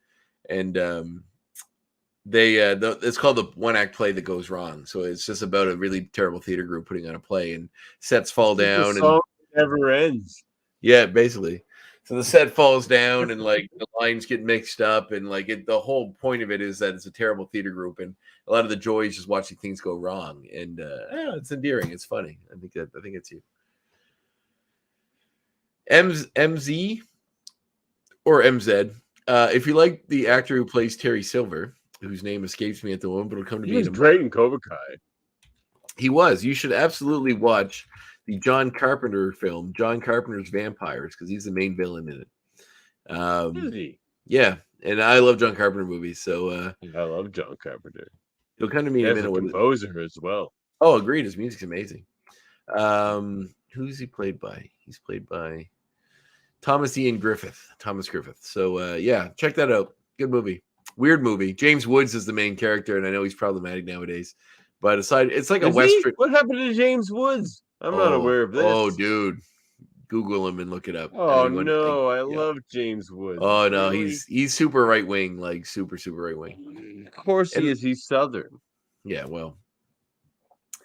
And it's called the one act play that goes wrong. So it's just about a really terrible theater group putting on a play, and sets fall down. The song never ends. Yeah, basically. So the set falls down, and like the lines get mixed up, and like the whole point of it is that it's a terrible theater group, and a lot of the joy is just watching things go wrong. And it's endearing. It's funny. I think it's you. MZ or MZ. If you like the actor who plays Terry Silver, whose name escapes me at the moment, but it'll come to me. He was great in Cobra Kai. He was. You should absolutely watch the John Carpenter film, John Carpenter's Vampires, because he's the main villain in it. Is he? Yeah, and I love John Carpenter movies, so I love John Carpenter. He'll come to me in a minute. As a composer as well. Oh, agreed. His music's amazing. Who's he played by? He's played by Thomas Griffith. So yeah, check that out. Good movie. Weird movie. James Woods is the main character, and I know he's problematic nowadays. But aside, it's like a Western. What happened to James Woods? I'm not aware of this. Oh, dude. Google him and look it up. Oh, no. I love James Woods. Oh, no. Really? He's super right wing, like super, super right wing. Of course he is. He's Southern. Yeah, well,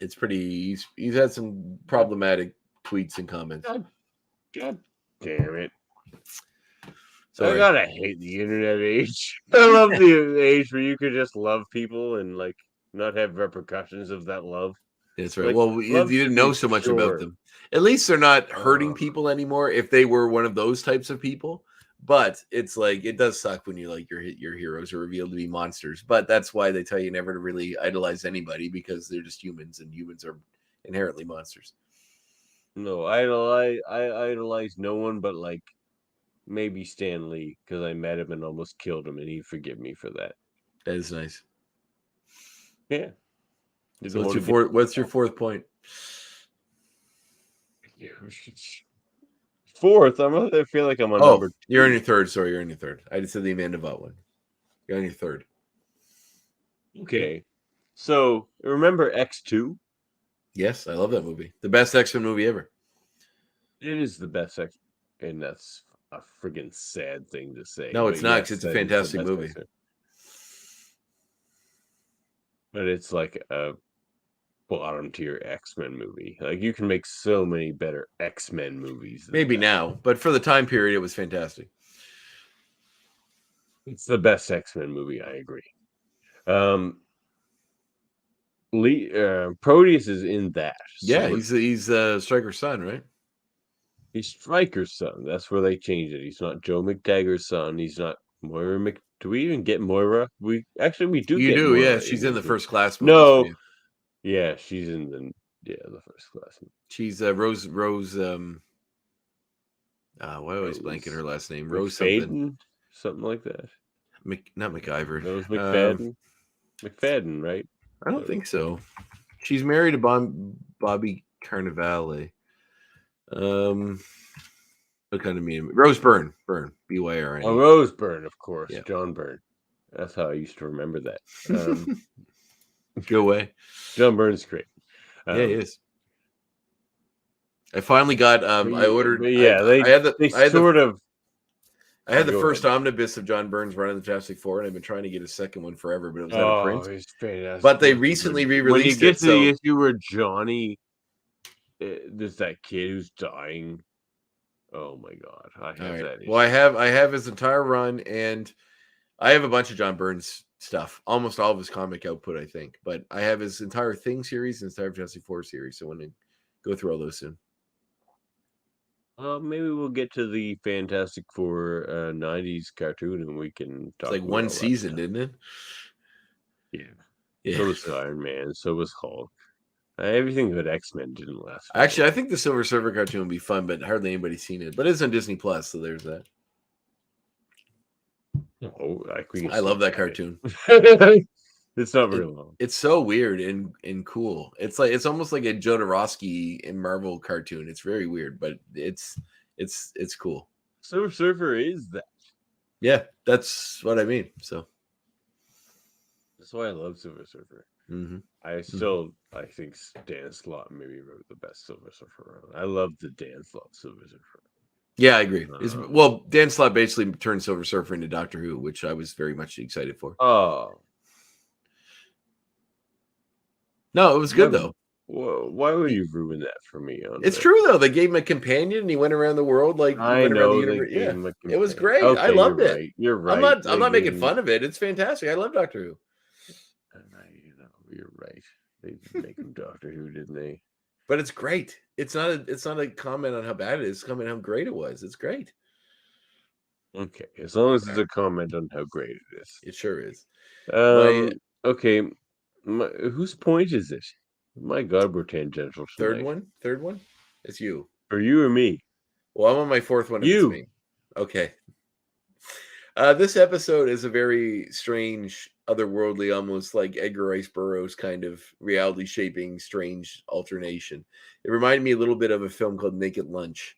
it's pretty. He's had some problematic tweets and comments. God damn it. Sorry. I gotta hate the internet age. I love the age where you could just love people and like not have repercussions of that love. That's right. Like, well, you didn't know so much about them. At least they're not hurting people anymore. If they were one of those types of people, but it's like it does suck when you like your heroes are revealed to be monsters. But that's why they tell you never to really idolize anybody, because they're just humans, and humans are inherently monsters. No, I idolize no one but like maybe Stan Lee, because I met him and almost killed him, and he'd forgive me for that. That is nice. Yeah. So what's your fourth point? Fourth, I feel like I'm on number two. You're on your third. Sorry, you're on your third. I just said the Amanda Vaught one. You're on your third. Okay. So remember X2? Yes, I love that movie. The best X-Men movie ever. It is the best X, and that's a friggin' sad thing to say. No, it's not. Yes, it's a fantastic movie. X-Men. But it's like a bottom tier X-Men movie. Like you can make so many better X-Men movies. Maybe now, but for the time period, it was fantastic. It's the best X-Men movie. I agree. Proteus is in that. Yeah, he's Stryker's son, right? He's Stryker's son. That's where they changed it. He's not Joe McTaggert's son. He's not Moira Do we even get Moira? We do. You do, Moira, yeah. She's in the First Class. No, yeah, she's in the First Class. She's Rose. Why always blanking her last name? Rose something like that. Not McIver. Rose McFadden. McFadden, right? I don't think so. She's married to Bobby Cannavale. What kind of mean? Rose Byrne. Byrne. Oh, Rose Byrne, of course. Yeah. John Byrne. That's how I used to remember that. Go away. John Byrne's great. Yeah, he is. I finally got. I ordered. Yeah, I had the first ahead. omnibus of John Byrne's Run of the Fantastic Four, and I've been trying to get a second one forever, but it was out of print. It's fantastic. But they recently re-released when you get it. to the issue where Johnny there's that kid who's dying. Oh my god, I have that. Well, I have his entire run, and I have a bunch of John Burns stuff. Almost all of his comic output, I think. But I have his entire Thing series and his entire Fantastic Four series. So I want to go through all those soon. Maybe we'll get to the Fantastic Four 90s cartoon and we can talk. It's like one season, didn't it? Yeah. So was Iron Man. So was Hulk. Everything but X-Men didn't last. Actually, I think the Silver Surfer cartoon would be fun, but hardly anybody's seen it. But it's on Disney Plus, so there's that. Oh, I love that cartoon. It's not very long. It's so weird and cool. It's almost like a Jodorowsky in Marvel cartoon. It's very weird, but it's cool. Silver Surfer is that. Yeah, that's what I mean. So that's why I love Silver Surfer. Mm-hmm. I think Dan Slott maybe wrote the best Silver Surfer around. I love the Dan Slott Silver Surfer. Yeah, I agree. Well, Dan Slott basically turned Silver Surfer into Doctor Who, which I was very much excited for. Oh. No, it was good though. Why would you ruin that for me? It's true though. They gave him a companion, and he went around the world like I know. Yeah, it was great. Okay, I loved it. Right. You're right. I'm not making fun of it. It's fantastic. I love Doctor Who. You're right. They did make him Doctor Who, didn't they? But it's great. It's not a comment on how bad it is. It's a comment on how great it was. It's great. Okay, as long as it's a comment on how great it is. It sure is. Okay. Whose point is it? My God, we're tangential tonight. Third one? It's you. Or you or me? Well, I'm on my fourth one. You. It's me. Okay. This episode is a very strange, otherworldly, almost like Edgar Rice Burroughs kind of reality shaping, strange alternation. It reminded me a little bit of a film called Naked Lunch,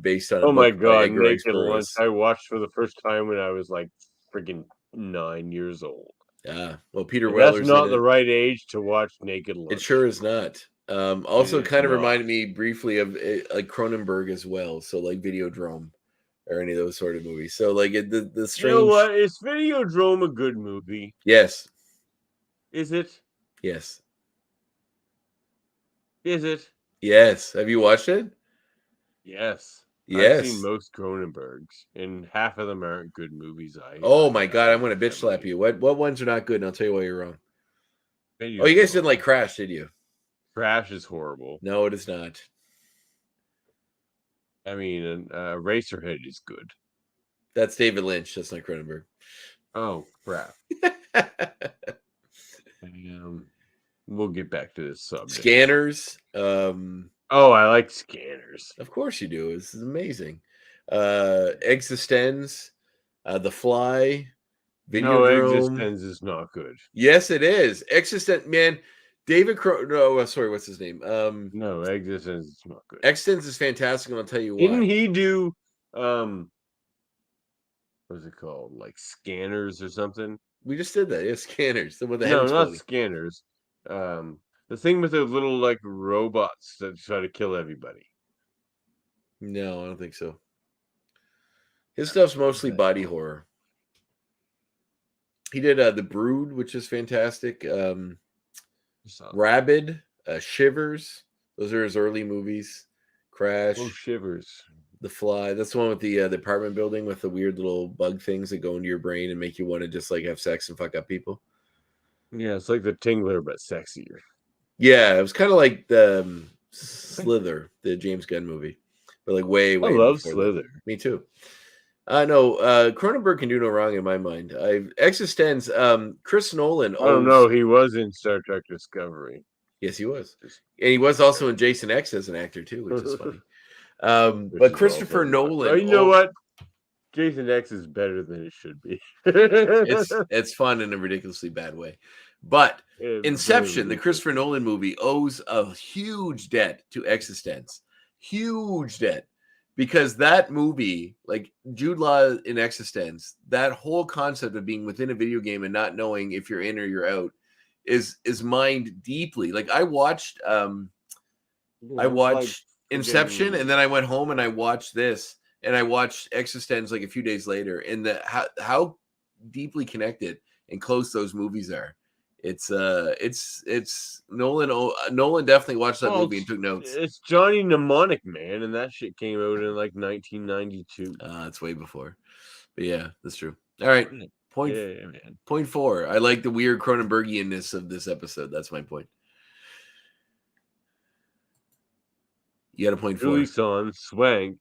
based on. Oh my God, Naked Lunch! I watched for the first time when I was like freaking 9 years old. Yeah, well, Peter Weller's that's not the right age to watch Naked Lunch. It sure is not. Also, kind of reminded me briefly of like Cronenberg as well. So like Videodrome. Or any of those sort of movies. So like the strange. You know what? Is Videodrome a good movie? Yes. Is it? Yes. Is it? Yes. Have you watched it? Yes. Yes. I've seen most Cronenbergs, and half of them aren't good movies. Oh my God! I'm gonna bitch slap you. What ones are not good? And I'll tell you why you're wrong. Oh, you guys didn't like Crash, did you? Crash is horrible. No, it is not. I mean, Eraserhead is good. That's David Lynch. That's not Cronenberg. Oh, crap. We'll get back to this subject. Scanners. Oh, I like Scanners. Of course you do. This is amazing. Existenz. The Fly. Videodrome. No, Existenz is not good. Yes, it is. Existenz, man. David sorry, what's his name? No, Existenz is not good. Existenz is fantastic, and I'll tell you why. Didn't he do what's it called? Like Scanners or something? We just did that. Yeah, Scanners. The one that no, not Scanners. The thing with the little like robots that try to kill everybody. No, I don't think so. His stuff's mostly body horror. He did The Brood, which is fantastic. Rabid, Shivers. Those are his early movies. Crash. Oh, Shivers. The Fly. That's the one with the apartment building with the weird little bug things that go into your brain and make you want to just like have sex and fuck up people. Yeah, it's like the Tingler, but sexier. Yeah, it was kind of like the Slither, the James Gunn movie, but like way. I love Slither. Me too. No, Cronenberg can do no wrong in my mind. Existenz, Chris Nolan. Oh no, he was in Star Trek Discovery. Yes, he was, and he was also in Jason X as an actor too, which is funny. But Christopher Nolan. Oh, you know what? Jason X is better than it should be. it's fun in a ridiculously bad way. But Inception, the Christopher Nolan movie, owes a huge debt to Existenz. Huge debt. Because that movie, like Jude Law in Existenz, that whole concept of being within a video game and not knowing if you're in or you're out is mined deeply. Like I watched Inception, and then I went home and I watched this, and I watched Existenz like a few days later, and how deeply connected and close those movies are It's Nolan. Nolan definitely watched that movie and took notes. It's Johnny Mnemonic, man, and that shit came out in like 1992. It's way before, but yeah, that's true. All right, point 4. I like the weird Cronenbergianness of this episode. That's my point. You got a point 4. Louis-son Swank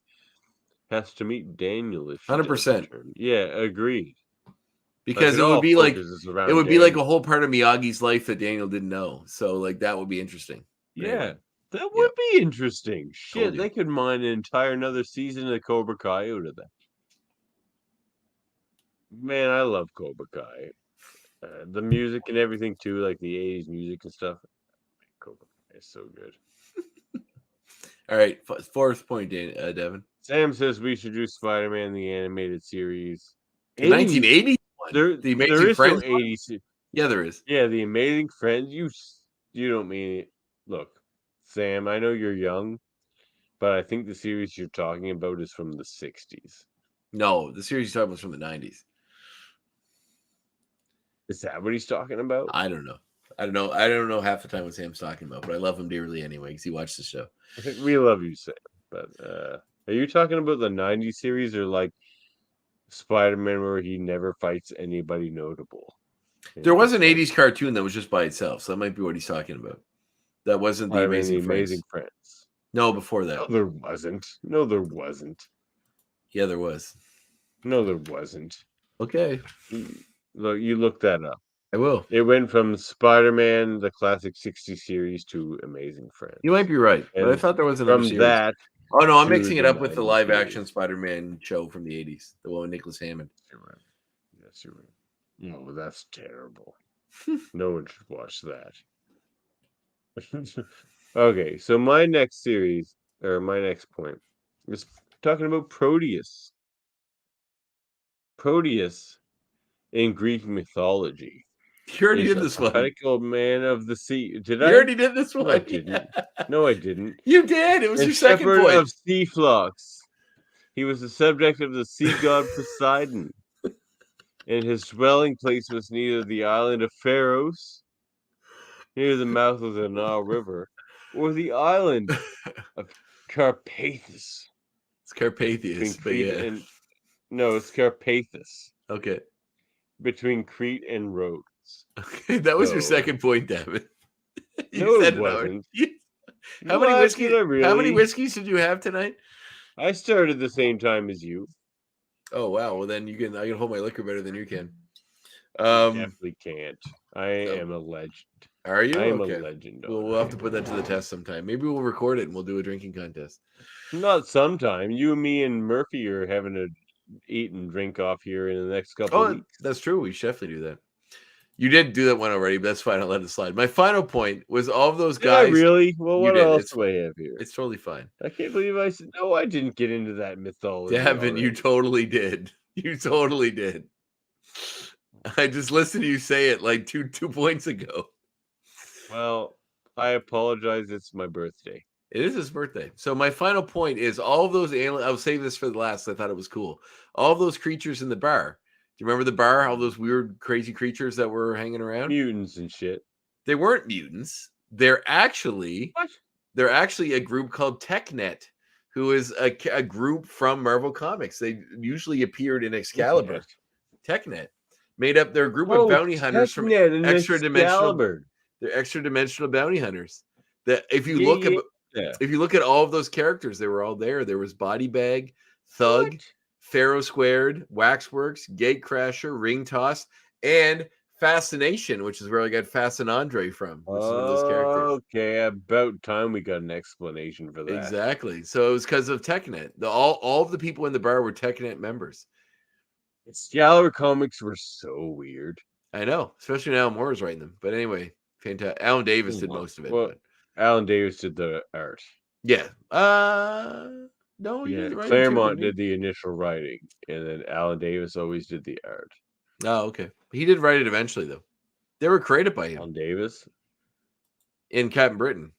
has to meet Daniel if 100%. Yeah, agreed. Because it would be like a whole part of Miyagi's life that Daniel didn't know. So like that would be interesting. Yeah, that would be interesting. Shit, they could mine an entire another season of Cobra Kai out of that. Man, I love Cobra Kai. The music and everything too, like the 80s music and stuff. Cobra Kai is so good. All right, 4th point, Devin. Sam says we should do Spider-Man the animated series. 1980. The Amazing Friends. No 80s. Yeah, there is. Yeah, the Amazing Friends. You don't mean it. Look, Sam, I know you're young, but I think the series you're talking about is from the 60s. No, the series you're talking about is from the 90s. Is that what he's talking about? I don't know. I don't know half the time what Sam's talking about, but I love him dearly anyway because he watched the show. I think we love you, Sam. But are you talking about the 90s series or like Spider-Man where he never fights anybody notable? There was an 80s cartoon that was just by itself, so that might be what he's talking about. That wasn't the Amazing Friends. No, before that. No, there wasn't. No, there wasn't. Yeah, there was. No, there wasn't. Okay. Look, you look that up. I will. It went from Spider-Man, the classic 60 series, to Amazing Friends. You might be right, but I thought there was another series. That. Oh no, I'm mixing it up with the live-action Spider-Man show from the 80s, the one with Nicholas Hammond. You're right. Yes, you're right. No, that's terrible. No one should watch that. Okay, so my next point is talking about Proteus. Proteus in Greek mythology. You already did this one. Poetical man of the sea. You already did this one. No, I didn't. No, I didn't. You did. It was your second shepherd point. Of sea flocks. He was the subject of the sea god Poseidon. And his dwelling place was near the island of Pharos, near the mouth of the Nile River, or the island of Carpathus. It's Carpathius, but yeah. No, it's Carpathus. Okay. Between Crete and Rhodes. Okay, that was your second point, David. No, it wasn't. How many whiskeys did you have tonight? I started the same time as you. Oh wow! Well, then I can hold my liquor better than you can. Definitely can't. I am a legend. Are you? I am a legend. Well, we'll have to put that to the test sometime. Maybe we'll record it and we'll do a drinking contest. Not sometime. You, me, and Murphy are having to eat and drink off here in the next couple of weeks. That's true. We should definitely do that. You did do that one already, but that's fine. I'll let it slide. My final point was all of those guys. Yeah, really? Well, what else do I have here? It's totally fine. I can't believe I said no. I didn't get into that mythology. Devin, you totally did. You totally did. I just listened to you say it like two points ago. Well, I apologize. It's my birthday. It is his birthday. So my final point is all of those aliens. I'll save this for the last. I thought it was cool. All of those creatures in the bar. Do you remember the bar? All those weird, crazy creatures that were hanging around? Mutants and shit. They weren't mutants. They're actually a group called TechNet, who is a group from Marvel Comics. They usually appeared in Excalibur. TechNet made up their group of bounty hunters from extra dimensional. They're extra dimensional bounty hunters. That if you look at all of those characters, they were all there. There was Body Bag, Thug. Pharaoh Squared, Waxworks, Gatecrasher, Ring Toss, and Fascination, which is where I got Fascin Andre from. Those characters. Okay, about time we got an explanation for that. Exactly. So it was because of TechNet. All of the people in the bar were TechNet members. Excalibur comics were so weird. I know, especially when Alan Moore is writing them. But anyway, fantastic. Alan Davis did most of it. Well, Alan Davis did the art. Yeah. No, Claremont did the initial writing, and then Alan Davis always did the art. Oh, okay. He did write it eventually, though. They were created by him. Alan Davis in Captain Britain.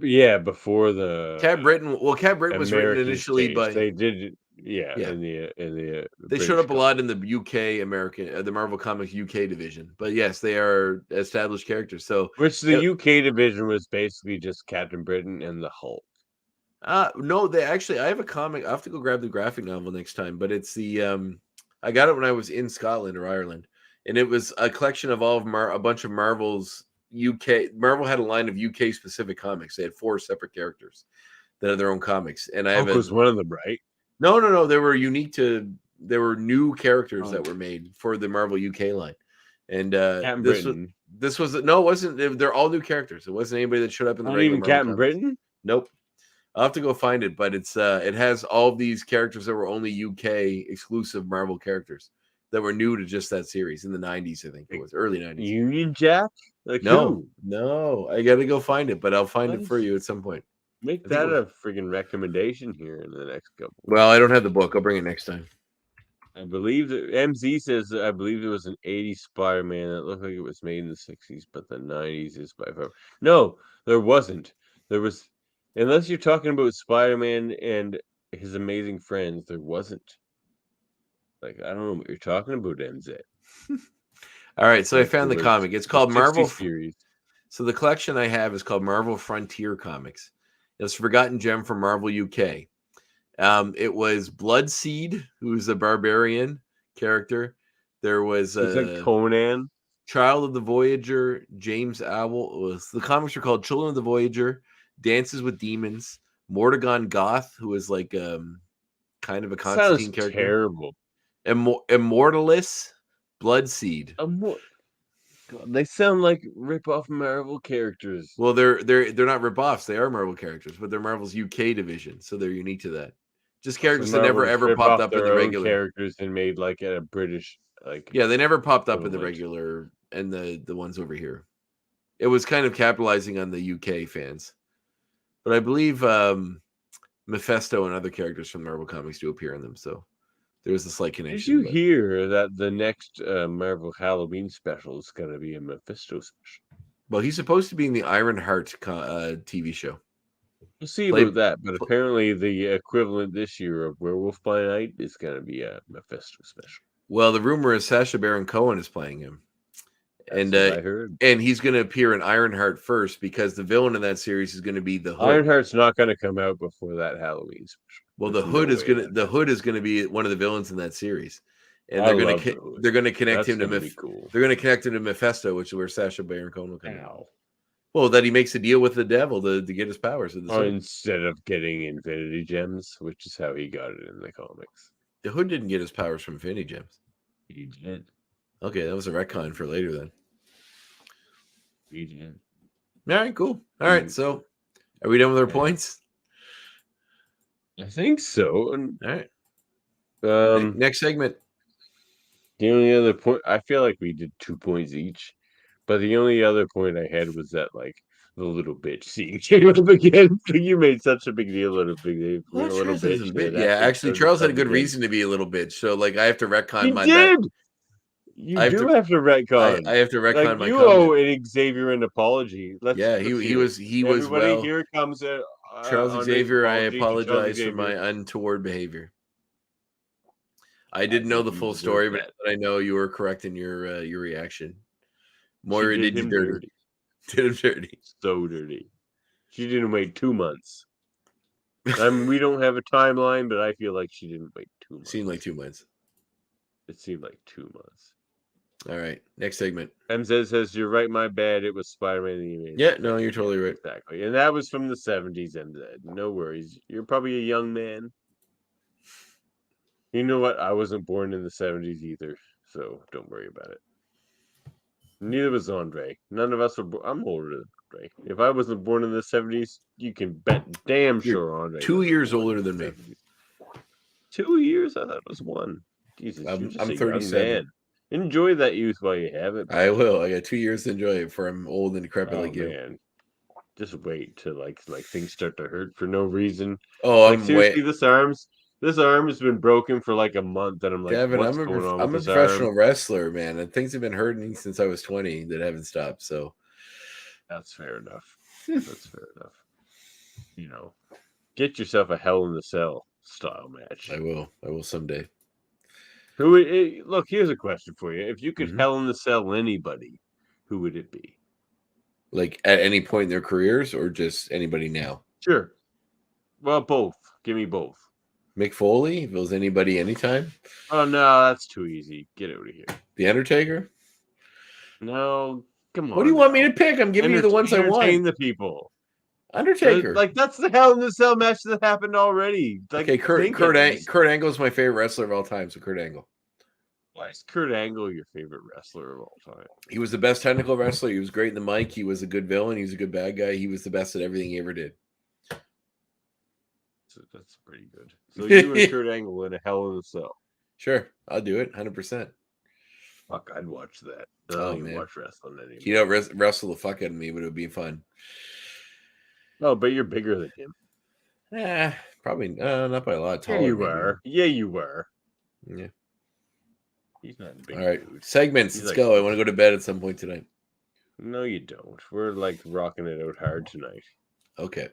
Yeah, before the Captain Britain. Well, Captain Britain was written initially by. They did Yeah, Yeah. in the They showed up a lot in the UK American, the Marvel Comics UK division. But yes, they are established characters. So, which the UK division was basically just Captain Britain and the Hulk. no, they actually. I have a comic. I have to go grab the graphic novel next time. But it's the I got it when I was in Scotland or Ireland, and it was a collection of all of a bunch of Marvel's UK. Marvel had a line of UK specific comics. They had 4 separate characters that are their own comics, and I have Hulk was one of them, right? No. They were unique to. There were new characters that were made for the Marvel UK line, and Captain Britain. This was no, it wasn't. They're all new characters. It wasn't anybody that showed up in the Not regular even Marvel Captain comics. Britain. Nope. I'll have to go find it, but it's it has all of these characters that were only UK exclusive Marvel characters that were new to just that series in the 90s. I think it was early 90s. Union Jack? Like No, who? I got to go find it, but I'll find it for you at some point. Make that a freaking recommendation here in the next couple. Well, I don't have the book. I'll bring it next time. I believe that MZ says I believe it was an 80s Spider-Man that looked like it was made in the 60s, but the 90s is by far. No, there wasn't. There was, unless you're talking about Spider-Man and his amazing friends, there wasn't. Like, I don't know what you're talking about, MZ. All right, so I found the comic. It's called Marvel series. So the collection I have is called Marvel Frontier Comics. It's a forgotten gem from Marvel UK. It was Bloodseed, who's a barbarian character. There was Conan, Child of the Voyager, James Owl. The comics were called Children of the Voyager, Dances with Demons, Mordegon Goth, who is like kind of a Constantine character. Terrible. Immortalis, Bloodseed. God, they sound like rip-off Marvel characters. Well, they're not rip-offs. They are Marvel characters, but they're Marvel's UK division, so they're unique to that. Just characters that never ever popped up in the regular characters and made like a British they never popped up in the regular and the ones over here. It was kind of capitalizing on the UK fans, but I believe Mephisto and other characters from Marvel Comics do appear in them. So there was a slight connection. Did you hear that the next Marvel Halloween special is going to be a Mephisto special? Well, he's supposed to be in the Ironheart TV show. We'll see about that, but apparently the equivalent this year of Werewolf by Night is going to be a Mephisto special. Well, the rumor is Sacha Baron Cohen is playing him. That's what I heard. And he's going to appear in Ironheart first because the villain in that series is going to be the Hood. Ironheart's not going to come out before that Halloween special. Well, the Hood is going to be one of the villains in that series, and they're going to connect him to They're going to connect him to Mephisto, which is where Sacha Baron Cohen will come out. Well, that he makes a deal with the devil to get his powers. Instead of getting Infinity Gems, which is how he got it in the comics. The Hood didn't get his powers from Infinity Gems. He did. Okay, that was a retcon for later then. He did. All right, cool. All right, so are we done with our points? I think so. All right. Next segment. The only other point, I feel like we did 2 points each, but the only other point I had was that, like, the little bitch scene came up again. You made such a big deal out of a little bitch. Yeah, actually, Charles had a good reason to be a little bitch. So, like, I have to retcon my. You have to retcon. I have to retcon my. You owe Xavier an apology. He was. Everybody here comes in. Charles Xavier, I apologize for my untoward behavior. I didn't know the full story, but I know you were correct in your reaction. Moira did you dirty. Did him dirty. So dirty. She didn't wait 2 months. I mean, we don't have a timeline, but I feel like she didn't wait 2 months. Seemed like 2 months. It seemed like 2 months. All right, next segment. MZ says, "You're right, my bad. It was Spider-Man the Amazing." Yeah, no, you're totally right. Exactly. And that was from the 70s, MZ. No worries. You're probably a young man. You know what? I wasn't born in the 70s either, so don't worry about it. Neither was Andre. None of us were born. I'm older than Andre. If I wasn't born in the 70s, you can bet damn sure Andre. 2 years older than me. 2 years? I thought it was 1. Jesus, I'm 37. Enjoy that youth while you have it. I will. I got 2 years to enjoy it before I'm old and decrepit like you. Man. Just wait till like things start to hurt for no reason. Oh, like, seriously, this arm has been broken for like a month, and I'm like, Kevin, what's going on I'm a professional wrestler, man, and things have been hurting since I was 20 that haven't stopped. So that's fair enough. That's fair enough. You know, get yourself a Hell in the Cell style match. I will someday. Look, here's a question for you. If you could Mhm. Hell in the Cell anybody, who would it be? Like at any point in their careers, or just anybody now? Sure. Well, both. Give me both. Mick Foley, if it was anybody anytime. Oh no, that's too easy. Get out of here. The Undertaker. No, come on. What do you want me to pick? I'm giving you the ones I Entertain want. the people. Undertaker. Like that's the Hell in the Cell match that happened already. Like, Okay, Kurt Angle is my favorite wrestler of all time. So Kurt Angle. Why is Kurt Angle your favorite wrestler of all time? He was the best technical wrestler. He was great in the mic. He was a good villain. He was a good bad guy. He was the best at everything he ever did. So that's pretty good. So you and Kurt Angle in a Hell in a Cell. Sure, I'll do it. 100%. Fuck, I'd watch that. I don't even man. watch wrestling anymore. You don't wrestle the fuck out of me, but it would be fun. Oh, but you're bigger than him. Probably not by a lot. Yeah, you were. Yeah, you were. Yeah. He's not a big All right, dude. segments. He's Let's like- go. I want to go to bed at some point tonight. No, you don't. We're like rocking it out hard tonight. Okay.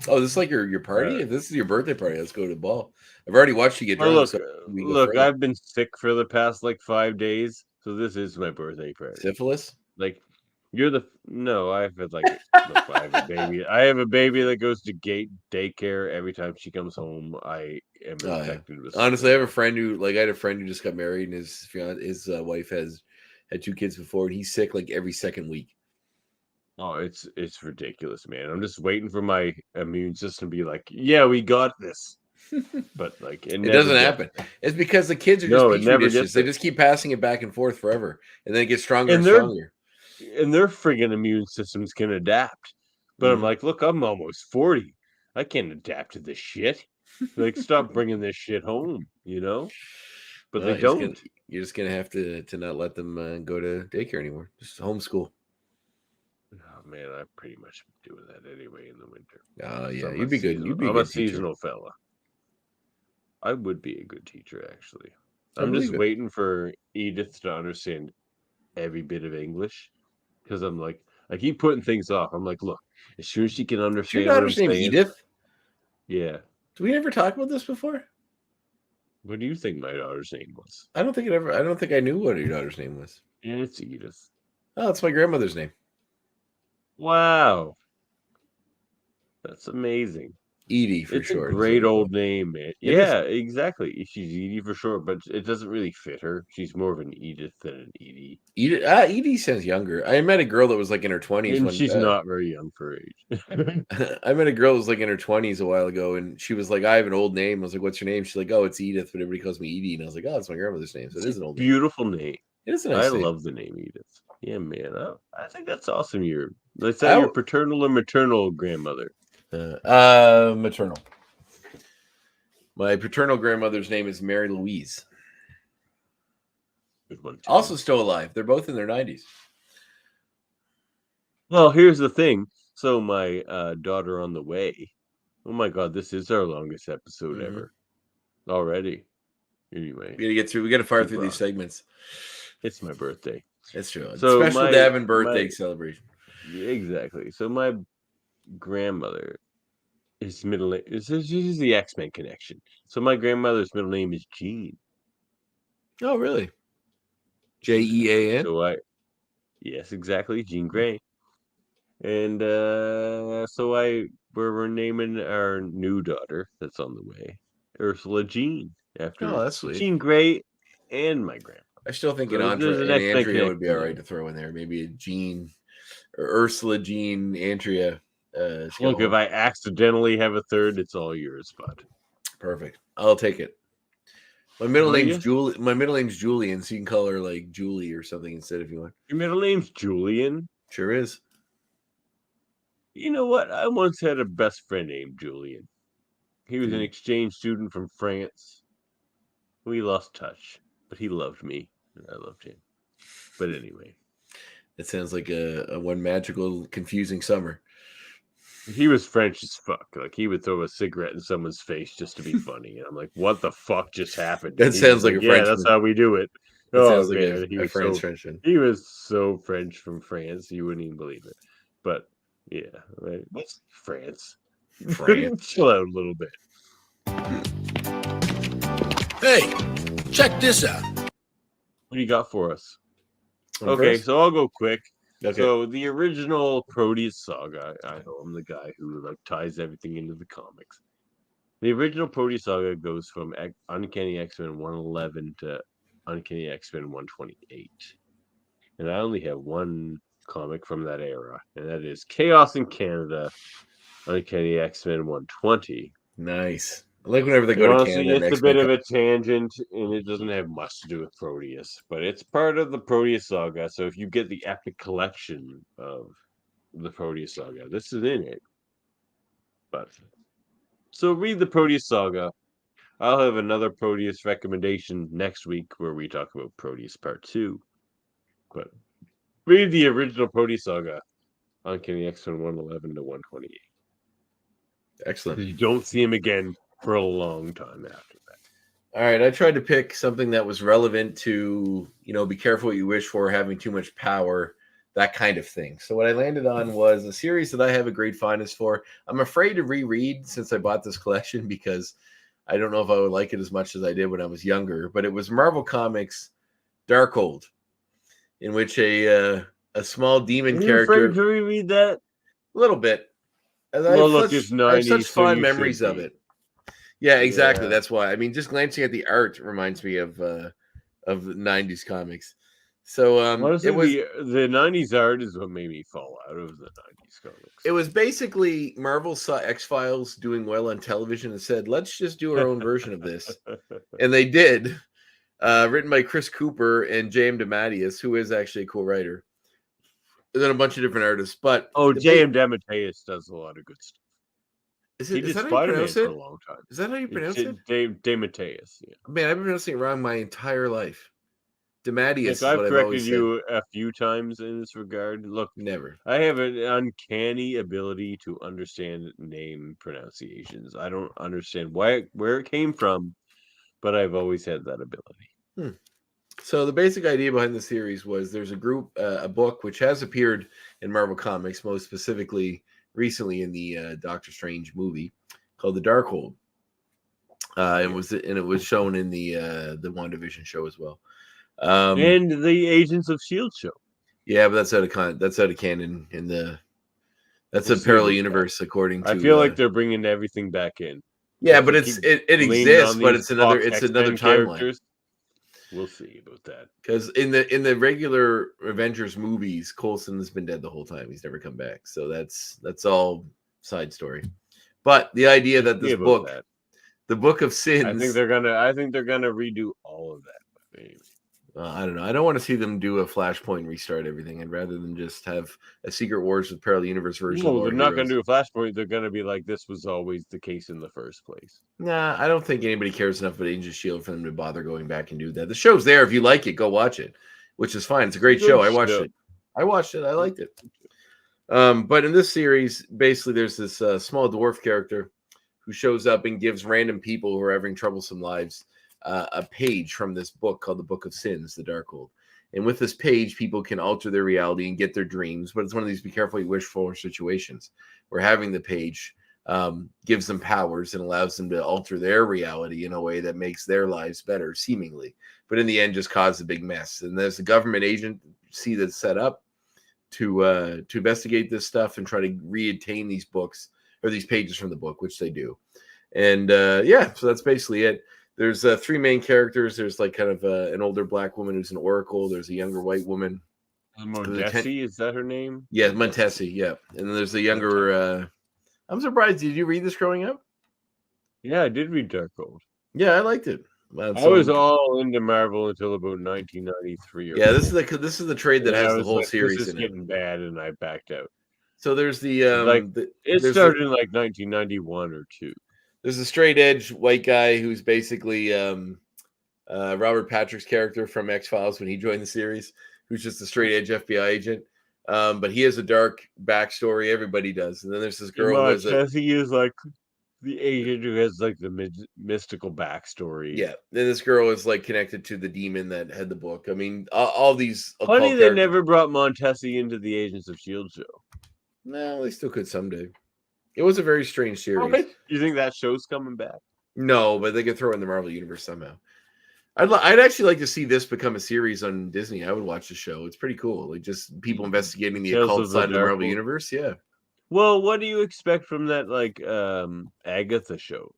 Oh, this is like your party? Right. If this is your birthday party, let's go to the ball. I've already watched you get Well, drunk. look, so we can go look. further. I've been sick for the past like 5 days, so this is my birthday party. Syphilis? Like, you're the no. I have like look, I have a baby. I have a baby that goes to daycare every time she comes home. I am infected with. Honestly, I have a friend who I had a friend who just got married, and his wife had 2 kids before, and he's sick like every second week. Oh, it's ridiculous, man. I'm just waiting for my immune system to be like, yeah, we got this. But like, It doesn't happen. It's because the kids are just No, it petri never dishes. gets They there. just keep passing it back and forth forever, and then it gets stronger and And they're- stronger. And their friggin' immune systems can adapt. But I'm like, look, I'm almost 40. I can't adapt to this shit. Like, stop bringing this shit home, you know? But they don't. You're just gonna have to not let them go to daycare anymore. Just homeschool. Oh, man, I'm pretty much doing that anyway in the winter. Yeah, I'm you'd a be good. seasonal- You'd be a I'm good a teacher. seasonal fella. I would be a good teacher, actually. I I'm just believe it. waiting for Edith to understand every bit of English. Because I'm like, I keep putting things off. I'm like, look, as soon as she can Is your understand what I'm daughter's name saying. Edith? Yeah. Did we ever talk about this before? What do you think my daughter's name was? I don't think I knew what your daughter's name was. Yeah, it's Edith. Oh, it's my grandmother's name. Wow. That's amazing. Edie for It's short. a great old name, man. Yeah, exactly. She's Edie for short, but it doesn't really fit her. She's more of an Edith than an Edie. Edie sounds younger. I met a girl that was like in her 20s. And she's not very young for her age. I met a girl that was like in her 20s a while ago, and she was like, I have an old name. I was like, what's your name? She's like, oh, it's Edith, but everybody calls me Edie. And I was like, oh, it's my grandmother's name. So it is an old name. Beautiful name. It is a nice I name. love the name Edith. Yeah, man. I think that's awesome. Is that your paternal or maternal grandmother? Maternal. My paternal grandmother's name is Mary Louise. Good one, too. Also still alive. They're both in their 90s. Well, here's the thing. So my daughter on the way. Oh my God, this is our longest episode ever. Already. Anyway. We got to fire through these segments. It's my birthday. That's true. So Special Davan birthday celebration. Yeah, exactly. So my grandmother, his middle name this is the X-Men connection. So my grandmother's middle name is Jean. Oh, really? Jean? Yes, exactly, Jean Grey. And so we're naming our new daughter that's on the way Ursula Jean after that's sweet. Jean Grey and my grandma. I still think So an there's an X-Men Andrea would be all right connection to throw in there. Maybe a Jean or Ursula Jean Andrea. Look, if I accidentally have a third, it's all yours, bud. Perfect. I'll take it. My middle Will name's ya? Julie. My middle name's Julian, so you can call her like Julie or something instead if you want. Your middle name's Julian? Sure is. You know what? I once had a best friend named Julian. He was an exchange student from France. We lost touch, but he loved me, and I loved him. But anyway. It sounds like a one magical, confusing summer. He was French as fuck. Like, he would throw a cigarette in someone's face just to be funny. And I'm like, what the fuck just happened? That And he sounds was like a yeah, Frenchman. that's how we do it. That sounds like man, a Frenchman. He was so French from France, you wouldn't even believe it. But yeah, right. What's France? France. Chill out a little bit. Hey, check this out. What do you got for us? I'm Okay, first? so I'll go quick. Okay. So the original Proteus saga, I know I'm the guy who like ties everything into the comics. The original Proteus saga goes from Uncanny X-Men 111 to Uncanny X-Men 128. And I only have one comic from that era, and that is Chaos in Canada, Uncanny X-Men 120. Nice. I like whenever they And go to honestly, Canada. it's a bit of a tangent, and it doesn't have much to do with Proteus, but it's part of the Proteus saga. So if you get the epic collection of the Proteus saga, this is in it. But so read the Proteus saga. I'll have another Proteus recommendation next week where we talk about Proteus Part 2. But read the original Proteus saga, Uncanny X-Men 111 to 128. Excellent. You don't see him again for a long time after that. All right, I tried to pick something that was relevant to, be careful what you wish for, having too much power, that kind of thing. So what I landed on was a series that I have a great fondness for. I'm afraid to reread since I bought this collection because I don't know if I would like it as much as I did when I was younger, but it was Marvel Comics Darkhold, in which a small demon character. Afraid to reread that? A little bit. I have such fond memories of it. Yeah, exactly. Yeah. That's why. I mean, just glancing at the art reminds me of the 90s comics. So Honestly, it was the 90s art is what made me fall out of the 90s comics. It was basically Marvel saw X-Files doing well on television and said, let's just do our own version of this. And they did. Written by Chris Cooper and J.M. DeMatteis, who is actually a cool writer. And then a bunch of different artists. But J.M. DeMatteis does a lot of good stuff. He did that how you Spider-Man pronounce for it? a long time. Is that how you pronounce it? DeMatteis, yeah. Man, I've been pronouncing it wrong my entire life. DeMatteis. I've corrected you a few times in this regard. Look, never. I have an uncanny ability to understand name pronunciations. I don't understand where it came from, but I've always had that ability. So the basic idea behind the series was there's a group, a book which has appeared in Marvel Comics, most specifically recently in the Doctor Strange movie called The Darkhold. It was shown in the WandaVision show as well. And the Agents of S.H.I.E.L.D. show. Yeah, but that's out of canon that's a parallel universe according to. I feel like they're bringing everything back in. Yeah, but it exists, but it's another timeline. Characters. We'll see about that. Because in the regular Avengers movies, Coulson has been dead the whole time. He's never come back. So that's all side story. But the idea that this book, the Book of Sins, I think they're gonna redo all of that. Maybe. I don't know. I don't want to see them do a Flashpoint and restart everything. I'd rather them just have a Secret Wars with parallel universe version. No, they're not going to do a Flashpoint. They're going to be like, this was always the case in the first place. Nah, I don't think anybody cares enough about Agents of S.H.I.E.L.D. for them to bother going back and do that. The show's there. If you like it, go watch it, which is fine. It's a great show. I watched it. I liked it. But in this series, basically, there's this small dwarf character who shows up and gives random people who are having troublesome lives a page from this book called the Book of Sins, the Darkhold. And with this page, people can alter their reality and get their dreams. But it's one of these be careful you wish for situations where having the page gives them powers and allows them to alter their reality in a way that makes their lives better, seemingly. But in the end, just cause a big mess. And there's a government agency that's set up to investigate this stuff and try to reattain these books or these pages from the book, which they do. And so that's basically it. There's three main characters. There's like kind of an older black woman who's an oracle. There's a younger white woman. Montesi, is that her name? Yeah, Montesi, yeah. And then there's the younger... I'm surprised. Did you read this growing up? Yeah, I did read Darkhold. Yeah, I liked it. I was all into Marvel until about 1993. Yeah, this is the trade that has the whole series this is in it. getting bad, and I backed out. So there's the... it started in like 1991 or 2. There's a straight edge white guy who's basically Robert Patrick's character from X-Files when he joined the series, who's just a straight edge FBI agent. But he has a dark backstory. Everybody does. And then there's this girl he is like the agent who has like the mystical backstory. Yeah. Then this girl is like connected to the demon that had the book. I mean, all these. Funny they never brought Montesi into the Agents of S.H.I.E.L.D. show. No, they still could someday. It was a very strange series. Okay. You think that show's coming back? No, but they could throw in the Marvel Universe somehow. I'd actually like to see this become a series on Disney. I would watch the show. It's pretty cool. Like just people investigating the Tales occult of the side of the Marvel Darkhold. Universe. Yeah. Well, what do you expect from that, like, Agatha show?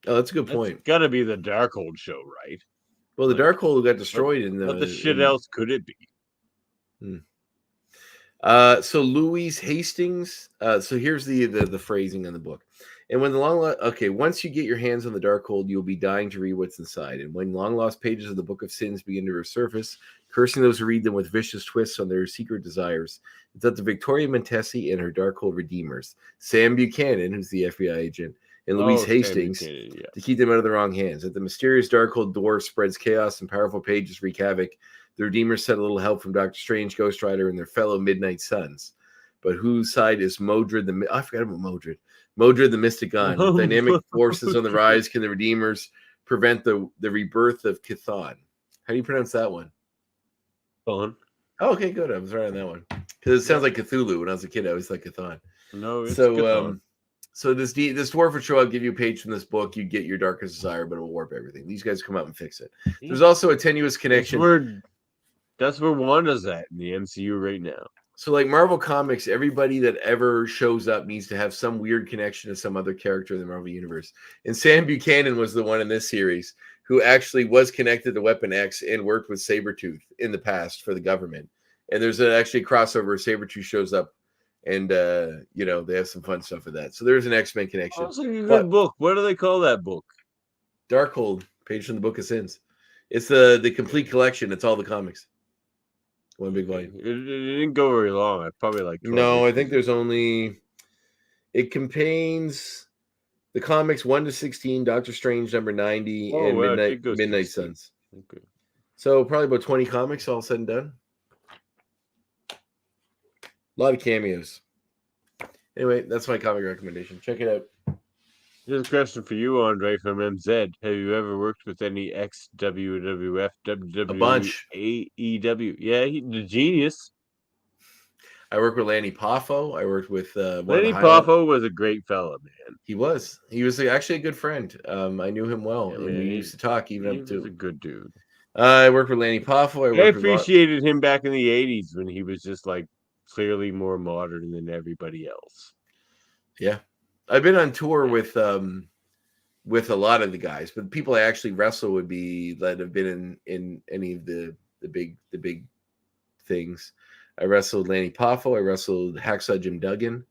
Oh, that's a good point. It's got to be the Darkhold show, right? Well, the Like, Darkhold got destroyed in the. What the shit else could it be? So Louise Hastings. So here's the phrasing on the book. And when the once you get your hands on the Darkhold, you'll be dying to read what's inside. And when long lost pages of the Book of Sins begin to resurface, cursing those who read them with vicious twists on their secret desires, it's up to Victoria Montesi and her Darkhold redeemers, Sam Buchanan, who's the FBI agent, and Louise Hastings, to keep them out of the wrong hands. At the mysterious Darkhold dwarf spreads chaos and powerful pages wreak havoc, the Redeemers set a little help from Doctor Strange, Ghost Rider, and their fellow Midnight Suns. But whose side is Modred I forgot about Modred. Modred the Mystic Gun. With dynamic forces on the rise, can the Redeemers prevent the rebirth of Chthon? How do you pronounce that one? Chthon. Oh, okay, good. I was right on that one. Because it sounds like Cthulhu. When I was a kid, I always thought Chthon. No, it's Chthon. So this dwarf would show up, give you a page from this book, you get your darkest desire, but it will warp everything. These guys come out and fix it. There's also a tenuous connection. That's where Wanda's at in the MCU right now. So, like Marvel Comics, everybody that ever shows up needs to have some weird connection to some other character in the Marvel Universe. And Sam Buchanan was the one in this series who actually was connected to Weapon X and worked with Sabretooth in the past for the government. And there's actually a crossover. Sabretooth shows up and, they have some fun stuff with that. So there's an X-Men connection. Oh, it's like a good book. What do they call that book? Darkhold, page from the Book of Sins. It's the complete collection. It's all the comics. One big volume. It didn't go very long. I probably like 12 No, I think there's only. It contains the comics 1 to 16, Doctor Strange number 90, and Midnight Suns. Okay. So probably about 20 comics all said and done. A lot of cameos. Anyway, that's my comic recommendation. Check it out. Here's a question for you, Andre, from MZ. Have you ever worked with any ex-WWF, WWE, A bunch. AEW? Yeah, the genius. I worked with Lanny Poffo. I worked with Lanny Poffo was a great fella, man. He was. He was actually a good friend. I knew him well, and we used to talk even up to. He was a good dude. I worked with Lanny Poffo. I appreciated him back in the 80s when he was just like clearly more modern than everybody else. Yeah. I've been on tour with a lot of the guys, but people I actually wrestle would be that have been in any of the big things. I wrestled Lanny Poffo. I wrestled Hacksaw Jim Duggan.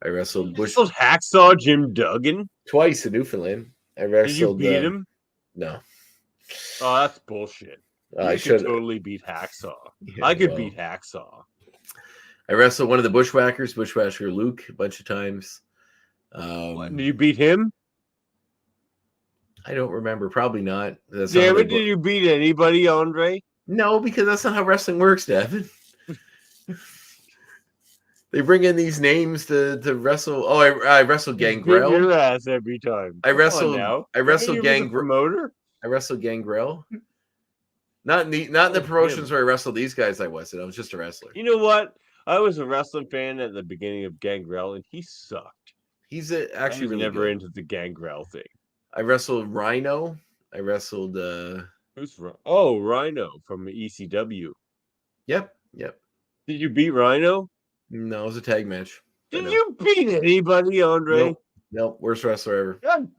I wrestled Hacksaw Jim Duggan twice in Newfoundland. I wrestled. Did you beat him? No. Oh, that's bullshit. I should totally beat Hacksaw. Yeah, I could beat Hacksaw. I wrestled one of the Bushwhackers, Bushwhacker Luke, a bunch of times. Did you beat him? I don't remember. Probably not. Damn it! Did you beat anybody, Andre? No, because that's not how wrestling works, Devin. They bring in these names to wrestle. Oh, I wrestled Gangrel. Your ass every time. I wrestled Gangrel. Promoter. I wrestled Gangrel. Not in the promotions where I wrestled these guys. I was just a wrestler. You know what? I was a wrestling fan at the beginning of Gangrel, and he sucked. He's actually really never good. Into the Gangrel thing. I wrestled Rhino. I wrestled. Who's Rhino from ECW? Yep. Did you beat Rhino? No, it was a tag match. Did you beat anybody, Andre? Nope. Worst wrestler ever. God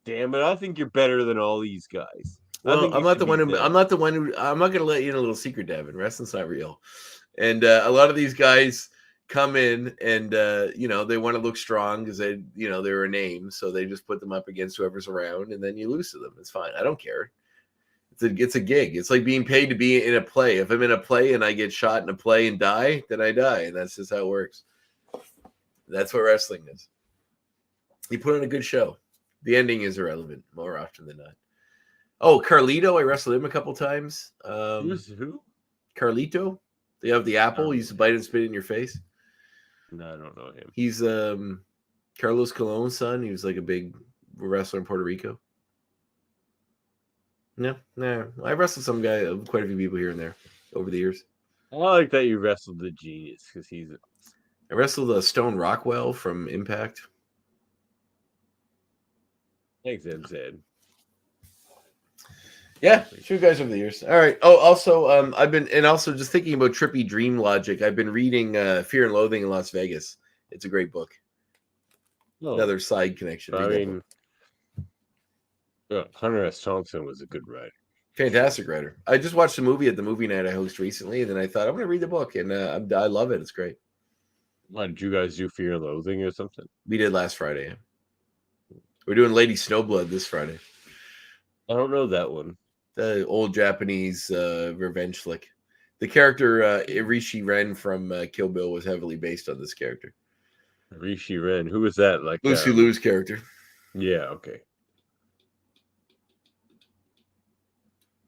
damn it! I think you're better than all these guys. Well, I'm not the one who. I'm not going to let you in a little secret, Devin. Wrestling's not real, and a lot of these guys come in and they want to look strong because they're a name, so they just put them up against whoever's around, and then you lose to them. It's fine. I don't care. It's a gig. It's like being paid to be in a play. If I'm in a play and I get shot in a play and die, then I die, and that's just how it works. That's what wrestling is. You put on a good show. The ending is irrelevant more often than not. Oh, Carlito, I wrestled him a couple times. Who? Carlito. They have the apple. He used to bite and spit in your face. No, I don't know him. He's Carlos Colon's son. He was like a big wrestler in Puerto Rico. No. I wrestled some guy, quite a few people here and there over the years. I like that you wrestled the genius because he's. I wrestled Stone Rockwell from Impact. Thanks, MZ. Yeah, shoot guys over the years. All right. Oh, also, I've been also just thinking about trippy dream logic. I've been reading Fear and Loathing in Las Vegas. It's a great book. Another side connection. I mean, Hunter S. Thompson was a good writer. Fantastic writer. I just watched a movie at the movie night I host recently, and then I thought I'm going to read the book, and I love it. It's great. Why did you guys do Fear and Loathing or something? We did last Friday. We're doing Lady Snowblood this Friday. I don't know that one. The old Japanese revenge flick. The character Irishi Ren from Kill Bill was heavily based on this character. Irishi Ren. Who was that? Like Lucy Liu's character. Yeah. Okay.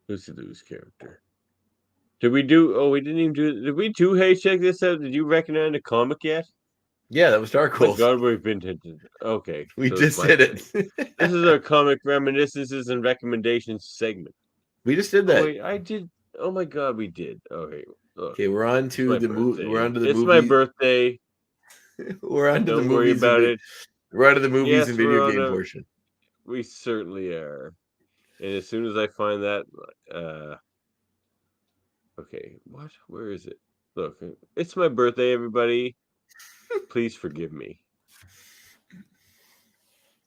Lucy Liu's character. Did we do? Oh, we didn't even do. Did we do? Hey, check this out. Did you recognize the comic yet? Yeah, that was Dark-Wolf. Oh God, we've been to. Okay, we just did it. This is our comic reminiscences and recommendations segment. We just did that. Oh, wait, I did. Oh my God, we did. Okay. Look, okay, we're on to the movie. We're on to the it's movie. my birthday. We're on to the Don't worry movies about it. We're on to the movies Yes, and video game a, portion. We certainly are. And as soon as I find that, okay, what? Where is it? Look, it's my birthday, everybody. Please forgive me.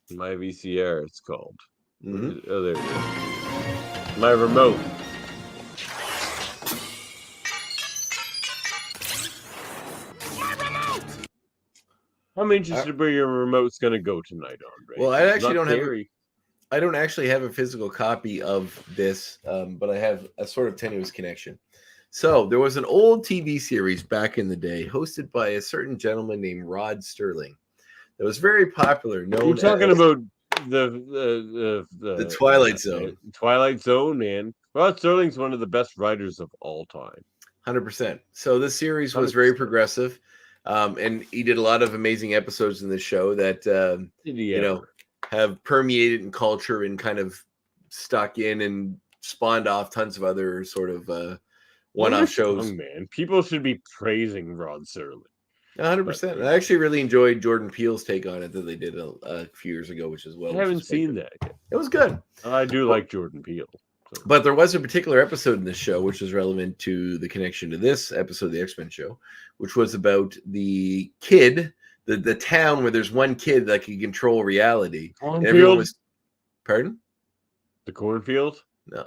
My VCR, it's called. Mm-hmm. Oh, there it is. My remote. I'm interested where your remote's going to go tonight, Andre. Well, I actually don't have. I don't actually have a physical copy of this, but I have a sort of tenuous connection. So there was an old TV series back in the day, hosted by a certain gentleman named Rod Sterling, that was very popular. You're talking about the Twilight Zone. Twilight Zone, man. Rod Sterling's one of the best writers of all time. 100%. So this series was very progressive, and he did a lot of amazing episodes in this show that you know, have permeated in culture and kind of stuck in and spawned off tons of other sort of one-off shows. Man, people should be praising Rod Serling. 100%. I actually really enjoyed Jordan Peele's take on it that they did a few years ago, which is well. I haven't seen that yet. It was good. I do like Jordan Peele. So. But there was a particular episode in this show which was relevant to the connection to this episode of the X-Men show, which was about the kid, the town where there's one kid that can control reality. Everyone was, pardon? The cornfield? No.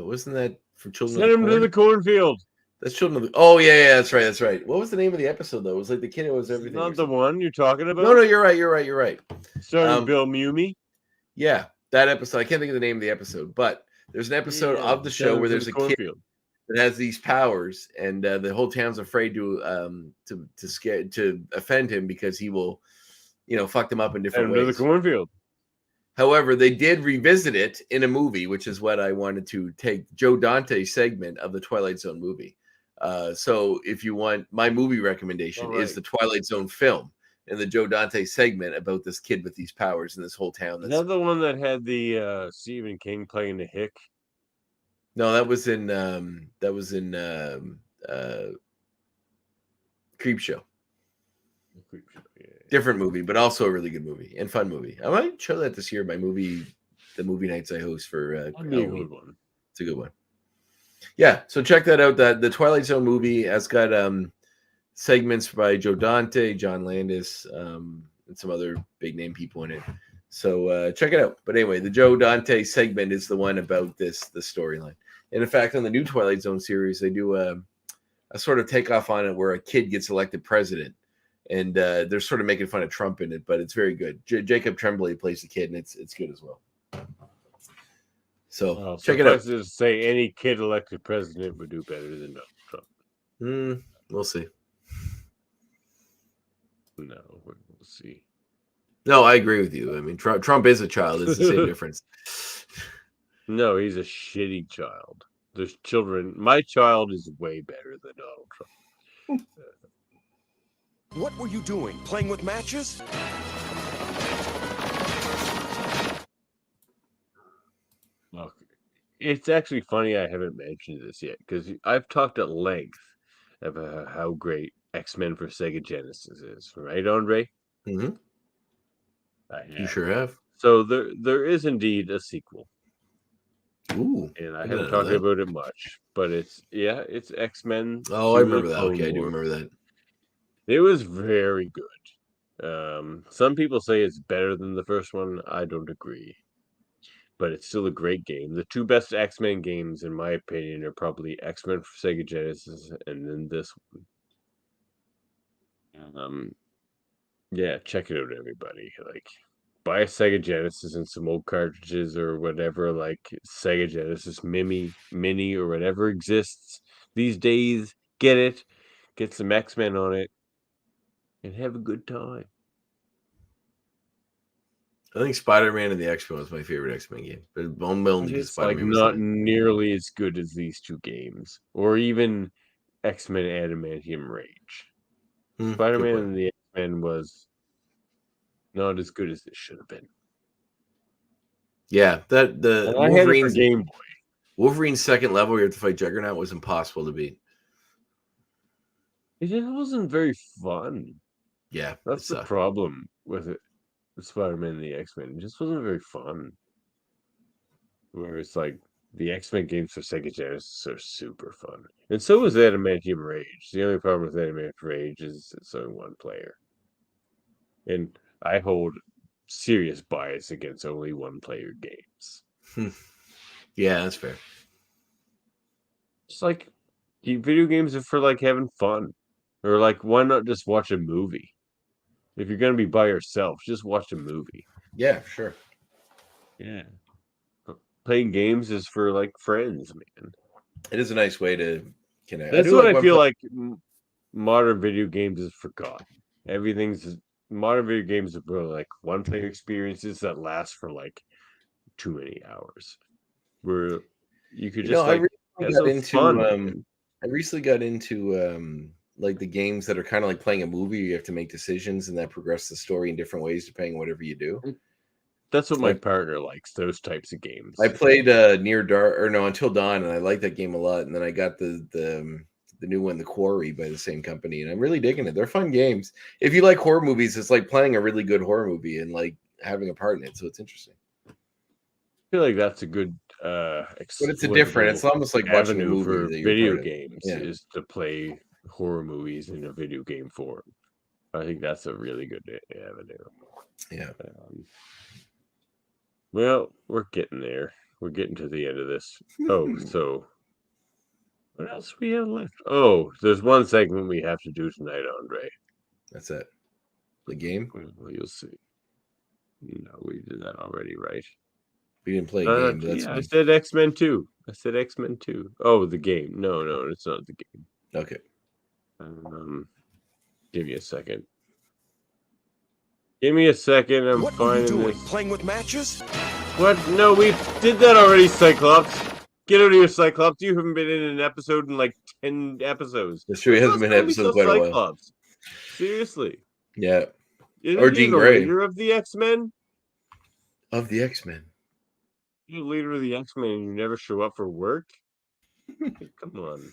Wasn't that from Children Send of the him to the cornfield. That's Children of the... Oh, yeah, that's right, that's right. What was the name of the episode, though? It was like the kid who was everything. Not the one you're talking about? No, you're right. Starring Bill Mumy? Yeah, that episode. I can't think of the name of the episode, but there's an episode of the show where there's a kid that has these powers, and the whole town's afraid to offend him because he will, fuck them up in different ways. To the cornfield. However, they did revisit it in a movie, which is what I wanted to take Joe Dante's segment of the Twilight Zone movie. So if you want, my movie recommendation is the Twilight Zone film and the Joe Dante segment about this kid with these powers in this whole town. Is that the one that had the Stephen King playing the hick? No, that was in Creep Show. Different movie, but also a really good movie and fun movie. I might show that this year. The movie nights I host for Halloween. One. It's a good one. Yeah, so check that out. The Twilight Zone movie has got segments by Joe Dante, John Landis, and some other big name people in it. So check it out. But anyway, the Joe Dante segment is the one about the storyline. And in fact, on the new Twilight Zone series, they do a sort of takeoff on it where a kid gets elected president. And they're sort of making fun of Trump in it, but it's very good. Jacob Tremblay plays the kid, and it's good as well. So check it out. To say any kid elected president would do better than Trump. We'll see. No, we'll see. No, I agree with you. I mean, Trump is a child. It's the same difference. No, he's a shitty child. There's children. My child is way better than Donald Trump. What were you doing? Playing with matches? Look, it's actually funny I haven't mentioned this yet because I've talked at length about how great X-Men for Sega Genesis is, right, Andre? Mm-hmm. You sure have. So there is indeed a sequel. Ooh, and I I didn't haven't know talked that. about it much, but it's X-Men. Oh, I remember that. Okay, I do remember that. It was very good. Some people say it's better than the first one. I don't agree, but it's still a great game. The two best X-Men games, in my opinion, are probably X-Men for Sega Genesis and then this one. Yeah, check it out, everybody. Like, buy a Sega Genesis and some old cartridges or whatever, like Sega Genesis Mini or whatever exists these days. Get it, get some X-Men on it, and have a good time. I think Spider-Man and the X-Men was my favorite X-Men game, but only because It's like Spider-Man was not in it. nearly as good as these two games, or even X-Men Adamantium Rage. Spider-Man and the X-Men was not as good as it should have been. Yeah, that the And I had it for Game Boy. Wolverine's second level, you have to fight Juggernaut, was impossible to beat. It just wasn't very fun. Yeah, that's the problem with it. With Spider-Man and the X-Men, it just wasn't very fun. Whereas, like, the X-Men games for Sega Genesis are super fun, and so was Adamantium Rage. The only problem with Adamantium Rage is it's only one player, and I hold serious bias against only one-player games. Yeah, that's fair. It's like video games are for like having fun, or like why not just watch a movie? If you're gonna be by yourself, just watch a movie. Yeah, sure. Yeah. Playing games is for like friends, man. It is a nice way to connect. That's what I feel like modern video games is forgotten. Modern video games are like one-player experiences that last for like too many hours. Where you could just I recently got into like the games that are kind of like playing a movie. You have to make decisions and that progress the story in different ways depending on whatever you do. That's what my partner likes, those types of games. I played Until Dawn, and I like that game a lot. And then I got the new one, The Quarry, by the same company, and I'm really digging it. They're fun games. If you like horror movies, it's like playing a really good horror movie and like having a part in it. So it's interesting. I feel like that's a good but it's it's almost like watching a movie for that video games is to play horror movies in a video game form. I think that's a really good avenue. Yeah. Well, we're getting there. We're getting to the end of this. Oh, so what else do we have left? Oh, there's one segment we have to do tonight, Andre. That's it. The game? Well, you'll see. No, we did that already, right? We didn't play a game. Yeah, I said X-Men 2. Oh, the game. No, it's not the game. Okay. Give me a second. I'm what were you doing? Playing with matches? What? No, we did that already, Cyclops. Get out of here, Cyclops. You haven't been in an episode in like 10 episodes. That's true. He hasn't been in an episode in quite a while. Cyclops. Seriously. Yeah. Or Jean Grey. Leader of the X-Men? Of the X-Men. You're leader of the X-Men and you never show up for work? Come on.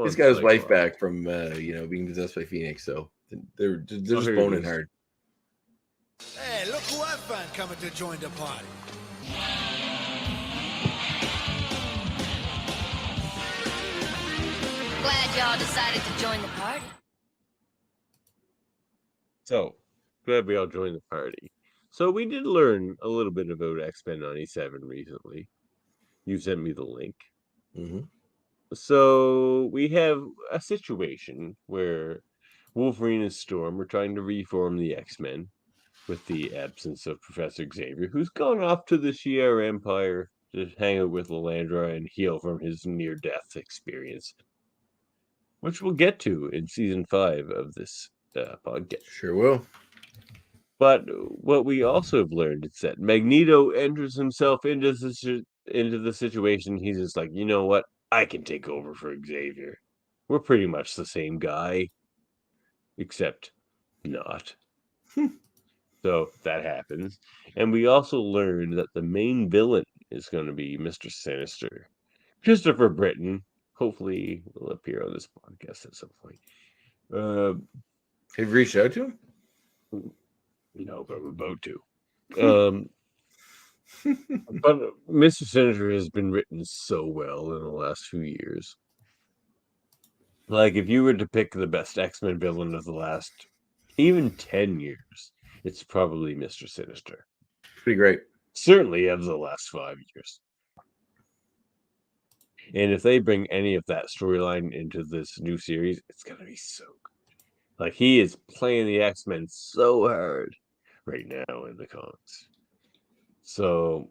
He's got his wife back from being possessed by Phoenix, so they're just boning hard. Hey, look who I found coming to join the party. Glad y'all decided to join the party. So, glad we all joined the party. So, we did learn a little bit about X-Men 97 recently. You sent me the link. Mm-hmm. So, we have a situation where Wolverine and Storm are trying to reform the X-Men with the absence of Professor Xavier, who's gone off to the Shi'ar Empire to hang out with Lilandra and heal from his near-death experience, which we'll get to in Season 5 of this podcast. Sure will. But what we also have learned is that Magneto enters himself into the situation. He's just like, you know what? I can take over for Xavier. We're pretty much the same guy, except not. So that happens. And we also learned that the main villain is going to be Mr. Sinister. Christopher Britton, hopefully, will appear on this podcast at some point. Have you reached out to him? No, but we're about to. But Mr. Sinister has been written so well in the last few years. Like, if you were to pick the best X-Men villain of the last even 10 years, it's probably Mr. Sinister. Pretty great. Certainly of the last 5 years. And if they bring any of that storyline into this new series, it's going to be so good. Like, he is playing the X-Men so hard right now in the comics. So,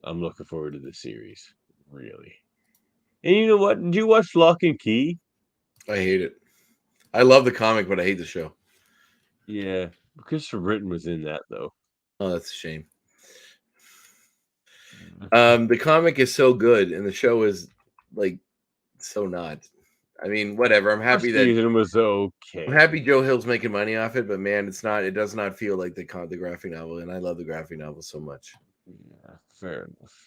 I'm looking forward to this series, really. And you know what? Did you watch Lock and Key? I hate it. I love the comic, but I hate the show. Yeah, Christopher Britton was in that, though. Oh, that's a shame. The comic is so good, and the show is like so not. I mean, whatever. I'm happy that Season was okay. I'm happy Joe Hill's making money off it, but man, it's not. It does not feel like the graphic novel, and I love the graphic novel so much. Yeah, fair enough.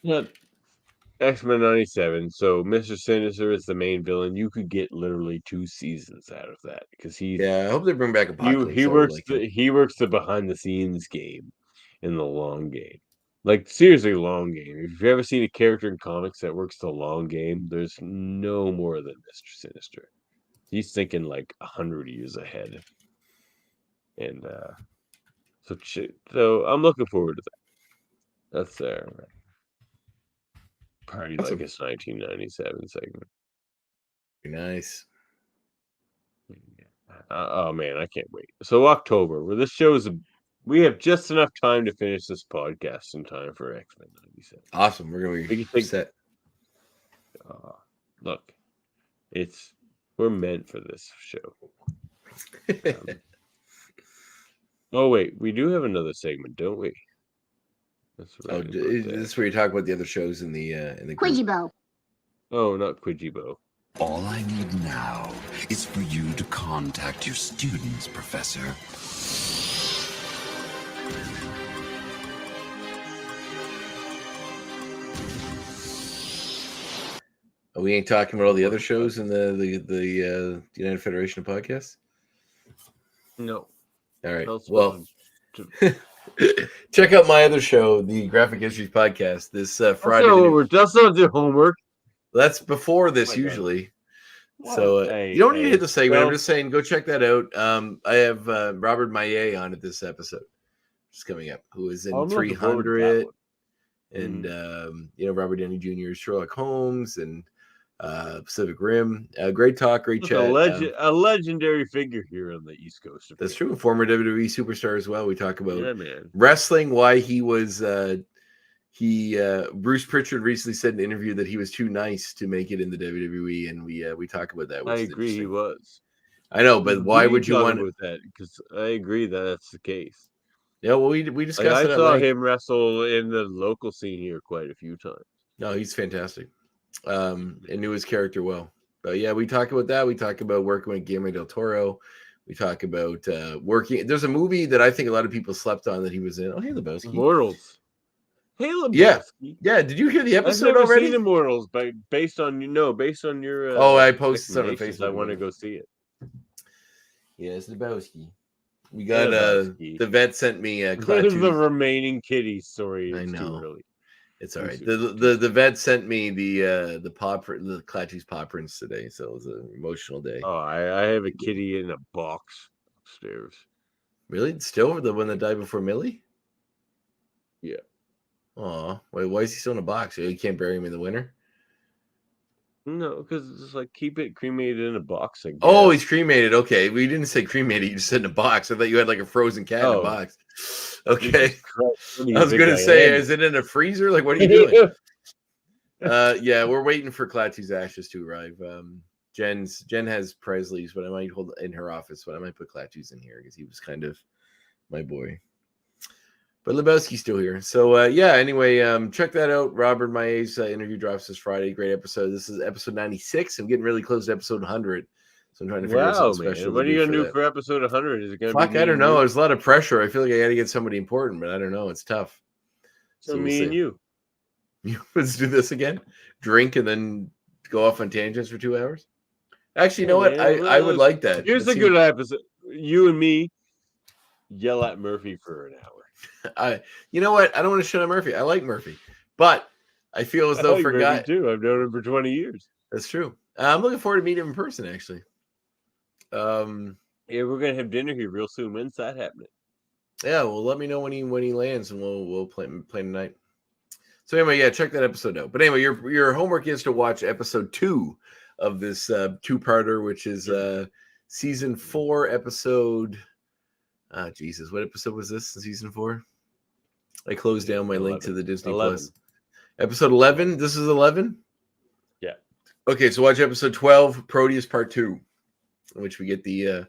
But X-Men 97. So Mr. Sinister is the main villain. You could get literally 2 seasons out of that because he's. Yeah, I hope they bring back Apocalypse. He works the behind the scenes game in the long game. Like, seriously, long game. If you've ever seen a character in comics that works the long game, there's no more than Mr. Sinister. He's thinking like 100 years ahead. And so I'm looking forward to that. That's there. Party like it's 1997 segment. Nice. Oh man, I can't wait. So October, where this show is we have just enough time to finish this podcast in time for X-Men 97. Awesome. We're gonna be set. Look, we're meant for this show. Oh wait, we do have another segment, don't we? That's right. This is where you talk about the other shows in the Quidgibo. Oh, not Quidgibo. All I need now is for you to contact your students, Professor. We ain't talking about all the other shows in the United Federation of Podcasts? No. All right. Well, check out my other show, the Graphic Histories Podcast, this Friday. That's not the homework. That's before this usually. So you don't need to hit the segment. I'm just saying, go check that out. I have Robert Maillet on at this episode, which is coming up, who is in 300, and Robert Downey Jr.'s Sherlock Holmes and Pacific Rim. Great talk, great chat. A legendary figure here on the East Coast. That's true. Former WWE superstar as well. We talk about wrestling, why he was. Bruce Pritchard recently said in an interview that he was too nice to make it in the WWE, and we talk about that. I agree, he was. I know, but why would you want with that? Because I agree that that's the case. Yeah, well, we discussed. I saw him wrestle in the local scene here quite a few times. No, he's fantastic. And knew his character well. But yeah, we talk about that. We talk about working with Guillermo del Toro. We talk about working. There's a movie that I think a lot of people slept on that he was in. Oh, hey, Lebowski. Immortals. Hey, Lebowski. Yeah. Did you hear the episode I've never already? Seen Immortals, but based on your. I posted on Facebook. I want to go see it. Yes, Lebowski. We got the vet sent me a the remaining kitty story. I know. It's all right. The vet sent me the Klaatu's paw prints today, so it was an emotional day. Oh, I have a kitty in a box upstairs. Really? Still the one that died before Millie? Yeah. Oh, why is he still in a box? You can't bury him in the winter? No, because it's like keep it cremated in a box. Oh, he's cremated. Okay, we didn't say cremated. You just said in a box. I thought you had like a frozen cat in a box. Okay, I was going to say, is it in a freezer? Like, what are you doing? Yeah, we're waiting for Klaatu's ashes to arrive. Jen has Presley's, but I might hold in her office, but I might put Klaatu's in here because he was kind of my boy. But Lebowski's still here. So, anyway, check that out. Robert Maillet's interview drops this Friday. Great episode. This is episode 96. I'm getting really close to episode 100. So I'm trying to figure out something special. What are you going to do for episode 100? Is it going to be I don't know. There's a lot of pressure. I feel like I got to get somebody important, but I don't know. It's tough. So me and you. Let's do this again. Drink and then go off on tangents for 2 hours. Actually, you know what? I would like that. Here's a good episode. You and me yell at Murphy for an hour. You know what? I don't want to shut on Murphy. I like Murphy, but I feel as I though like for Murphy guy, too. I've known him for 20 years. that's true. I'm looking forward to meeting him in person. Actually, Yeah, we're gonna have dinner here real soon. When's that happening? yeah. Well, let me know when he lands, and we'll play tonight. So anyway, yeah, check that episode out. But anyway, your homework is to watch episode 2 of this two-parter, which is season 4, episode. Jesus, what episode was this in season 4? I closed down my 11. link to the Disney 11. Plus. Episode 11. This is 11. Yeah. Okay, so watch episode 12, Proteus Part 2, in which we get the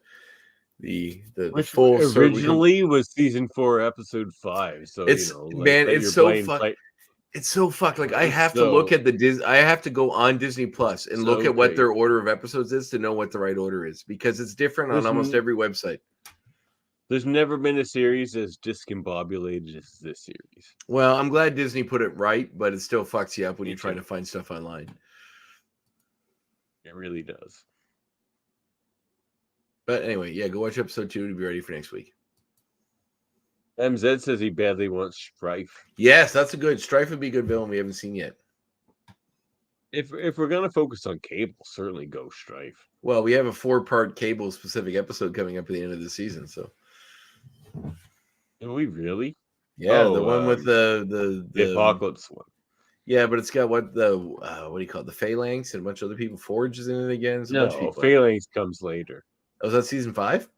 full. Originally was season 4, episode 5. So it's it's so fucked. It's so fucked. Like I have to look at I have to go on Disney Plus and look at what their order of episodes is to know what the right order is, because it's different on almost every website. There's never been a series as discombobulated as this series. Well, I'm glad Disney put it right, but it still fucks you up when you're trying to find stuff online. It really does. But anyway, yeah, go watch episode 2 to be ready for next week. MZ says he badly wants Strife. Yes, that's a good. Strife would be a good villain we haven't seen yet. If we're gonna focus on Cable, certainly go Strife. Well, we have a 4-part Cable specific episode coming up at the end of the season, so. Are we really? Yeah, the one with the Apocalypse one. Yeah, but it's got what do you call it? The Phalanx and a bunch of other people. Forge is in it again. It's a bunch of people. Phalanx comes later. Oh, is that season 5?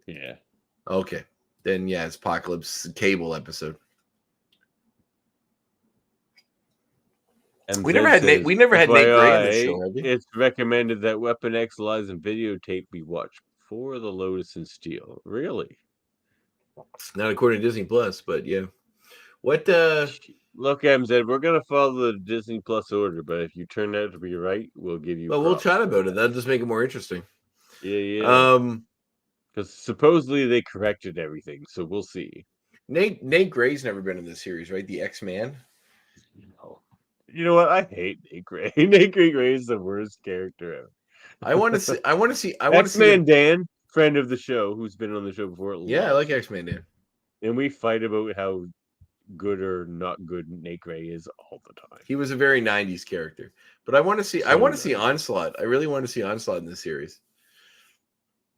Yeah. Okay. Then yeah, it's Apocalypse Cable episode. And we never had Nate Gray on the show, have we? It's recommended that Weapon X Lies and videotape be watched before the Lotus and Steel. Really? Not according to Disney Plus, but yeah. What look, MZ, we're gonna follow the Disney Plus order, but if you turn out to be right, we'll give you. Well, we'll chat about it. That'll just make it more interesting. Yeah. Because supposedly they corrected everything, so we'll see. Nate Gray's never been in this series, right? The X-Man. You know what? I hate Nate Gray. Nate Gray is the worst character ever. I want to see. X-Man Dan, friend of the show, who's been on the show before. Yeah, I like X-Man Dan. And we fight about how good or not good Nate Gray is all the time. He was a very 90s character. But I want to see. I want to see Onslaught. I really want to see Onslaught in this series.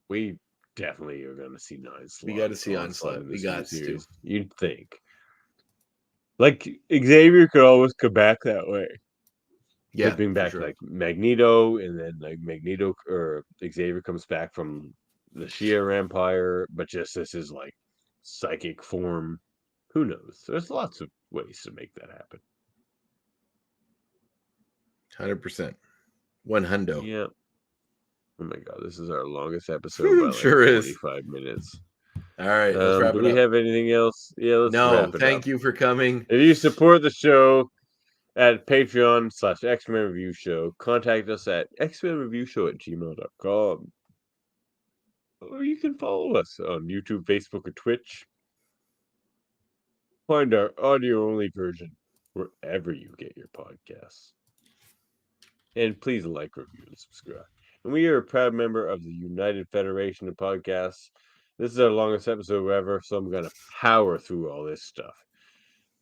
We definitely are going to see Onslaught. We got to see Onslaught. We got to. You'd think. Like Xavier could always come back that way. Yeah, bring back like Magneto, and then like Magneto or Xavier comes back from the Shia Empire, but just this is like psychic form. Who knows? There's lots of ways to make that happen. 100%. 100. Yeah. Oh my god, this is our longest episode. By Sure is 45 minutes. All right. Let's wrap it do we have anything else? Yeah, let's wrap it thank up. you for coming. If you support the show at Patreon/X-Men Review Show, contact us at xmenreviewshow@gmail.com. Or you can follow us on YouTube, Facebook, or Twitch. Find our audio-only version wherever you get your podcasts. And please like, review, and subscribe. And we are a proud member of the United Federation of Podcasts. This is our longest episode ever, so I'm going to power through all this stuff.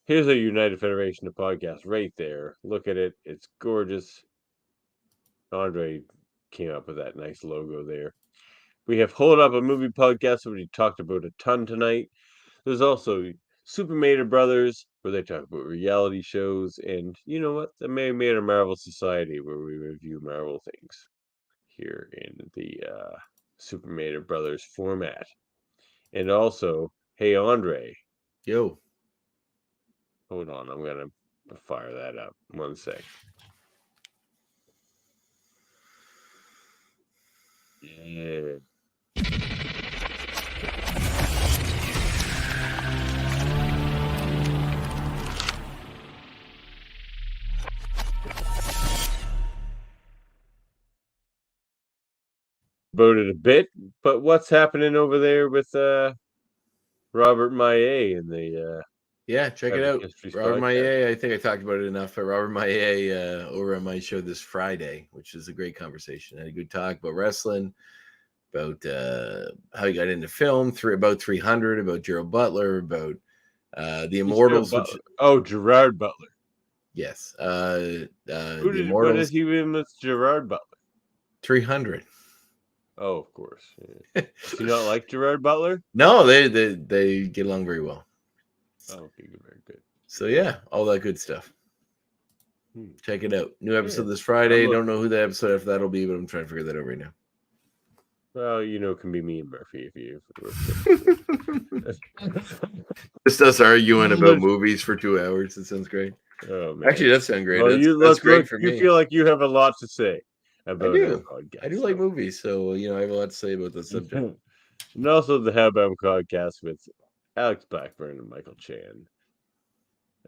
Here's a United Federation of Podcasts right there. Look at it. It's gorgeous. Andre came up with that nice logo there. We have Hold Up, a movie podcast, which we talked about a ton tonight. There's also Super Mater Brothers, where they talk about reality shows. And you know what? The Mater Marvel Society, where we review Marvel things here in the Super Mater Brothers format. And also, hey, Andre. Yo. Hold on, I'm going to fire that up. 1 sec. Yeah. Voted a bit, but what's happening over there with Robert Maillet and the yeah, check it out. Robert Maillet, I think I talked about it enough. Robert Maillet over on my show this Friday, which is a great conversation. I had a good talk about wrestling, about how he got into film, about 300, about Gerald Butler, about the Immortals. Gerard Butler. Yes. What Immortals. is he in with Gerard Butler? 300. Oh, of course. Yeah. Does he not like Gerard Butler? No, they get along very well. Oh, okay, very good. So yeah, all that good stuff. Check it out. New episode this Friday. Don't know who the episode after that'll be, but I'm trying to figure that out right now. Well, it can be me and Murphy if you. Just us arguing about movies for 2 hours. It sounds great. Oh, man. Actually, that sounds great. Well, that's great for me. You feel like you have a lot to say about our podcast. I do like movies, so I have a lot to say about the subject. And also the Hellbound podcast with Alex Blackburn and Michael Chan.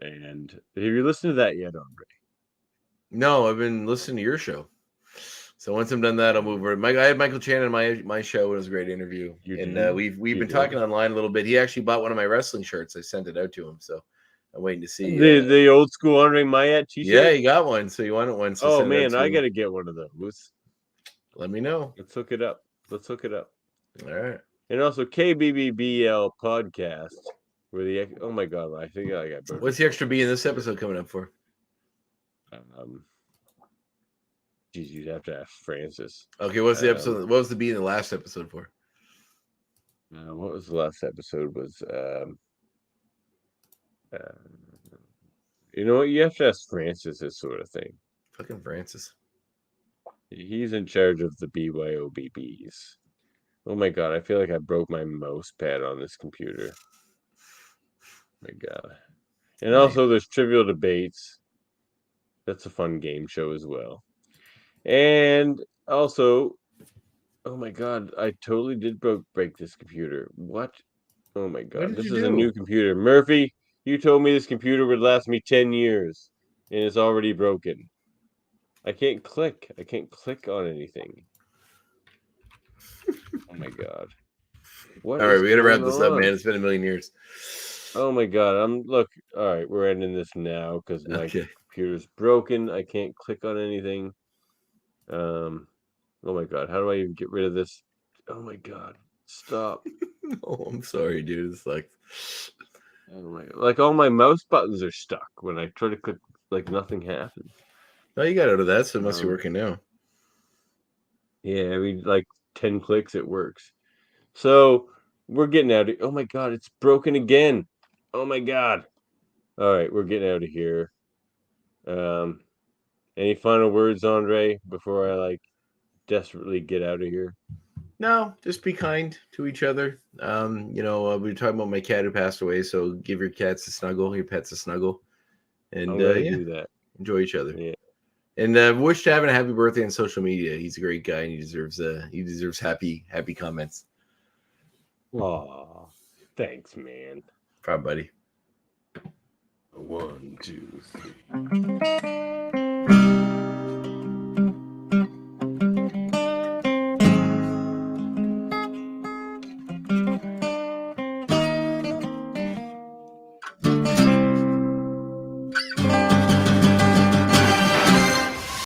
And have you listened to that yet, Andre? No, I've been listening to your show. So once I'm done that, I'll move over. I had Michael Chan on my show. It was a great interview. We've been talking online a little bit. He actually bought one of my wrestling shirts. I sent it out to him. So I'm waiting to see the old school Andre Mayat t-shirt. Yeah, he got one. So he wanted one. So man, I got to get one of those. Let me know. Let's hook it up. All right. And also KBBBL podcast. Oh my god, I think I got. What's the extra B in this episode coming up for? Geez, you'd have to ask Francis. Okay, what's the episode? What was the B in the last episode for? What was the last episode? Was you know what? You have to ask Francis this sort of thing. Fucking Francis. He's in charge of the BYOBBs. Oh my god, I feel like I broke my mouse pad on this computer. My god. And also there's Trivial Debates. That's a fun game show as well. And also, oh my god, I totally did break this computer. What? Oh my god, this is a new computer. Murphy, you told me this computer would last me 10 years, and it's already broken. I can't click. I can't click on anything. Oh my god. What? All right, we gotta wrap this up, man. It's been a million years. Oh my god, all right, we're ending this now because my computer's broken. I can't click on anything. Oh my god, how do I even get rid of this? Oh my god, stop. Oh, I'm sorry, dude. It's like, oh my god, like all my mouse buttons are stuck when I try to click, like nothing happens. No, you got out of that, so it must be working now. Yeah, I mean, like 10 clicks, it works. So we're getting out of. Oh my god, it's broken again. Oh my god. All right, we're getting out of here. Any final words, Andre, before I desperately get out of here? No, just be kind to each other. We were talking about my cat who passed away, so give your cats a snuggle, your pets a snuggle, and do that. Enjoy each other. Yeah. And wish to have a happy birthday on social media. He's a great guy, and he deserves happy comments. Aw, thanks, man. Proud buddy. 1, 2, 3.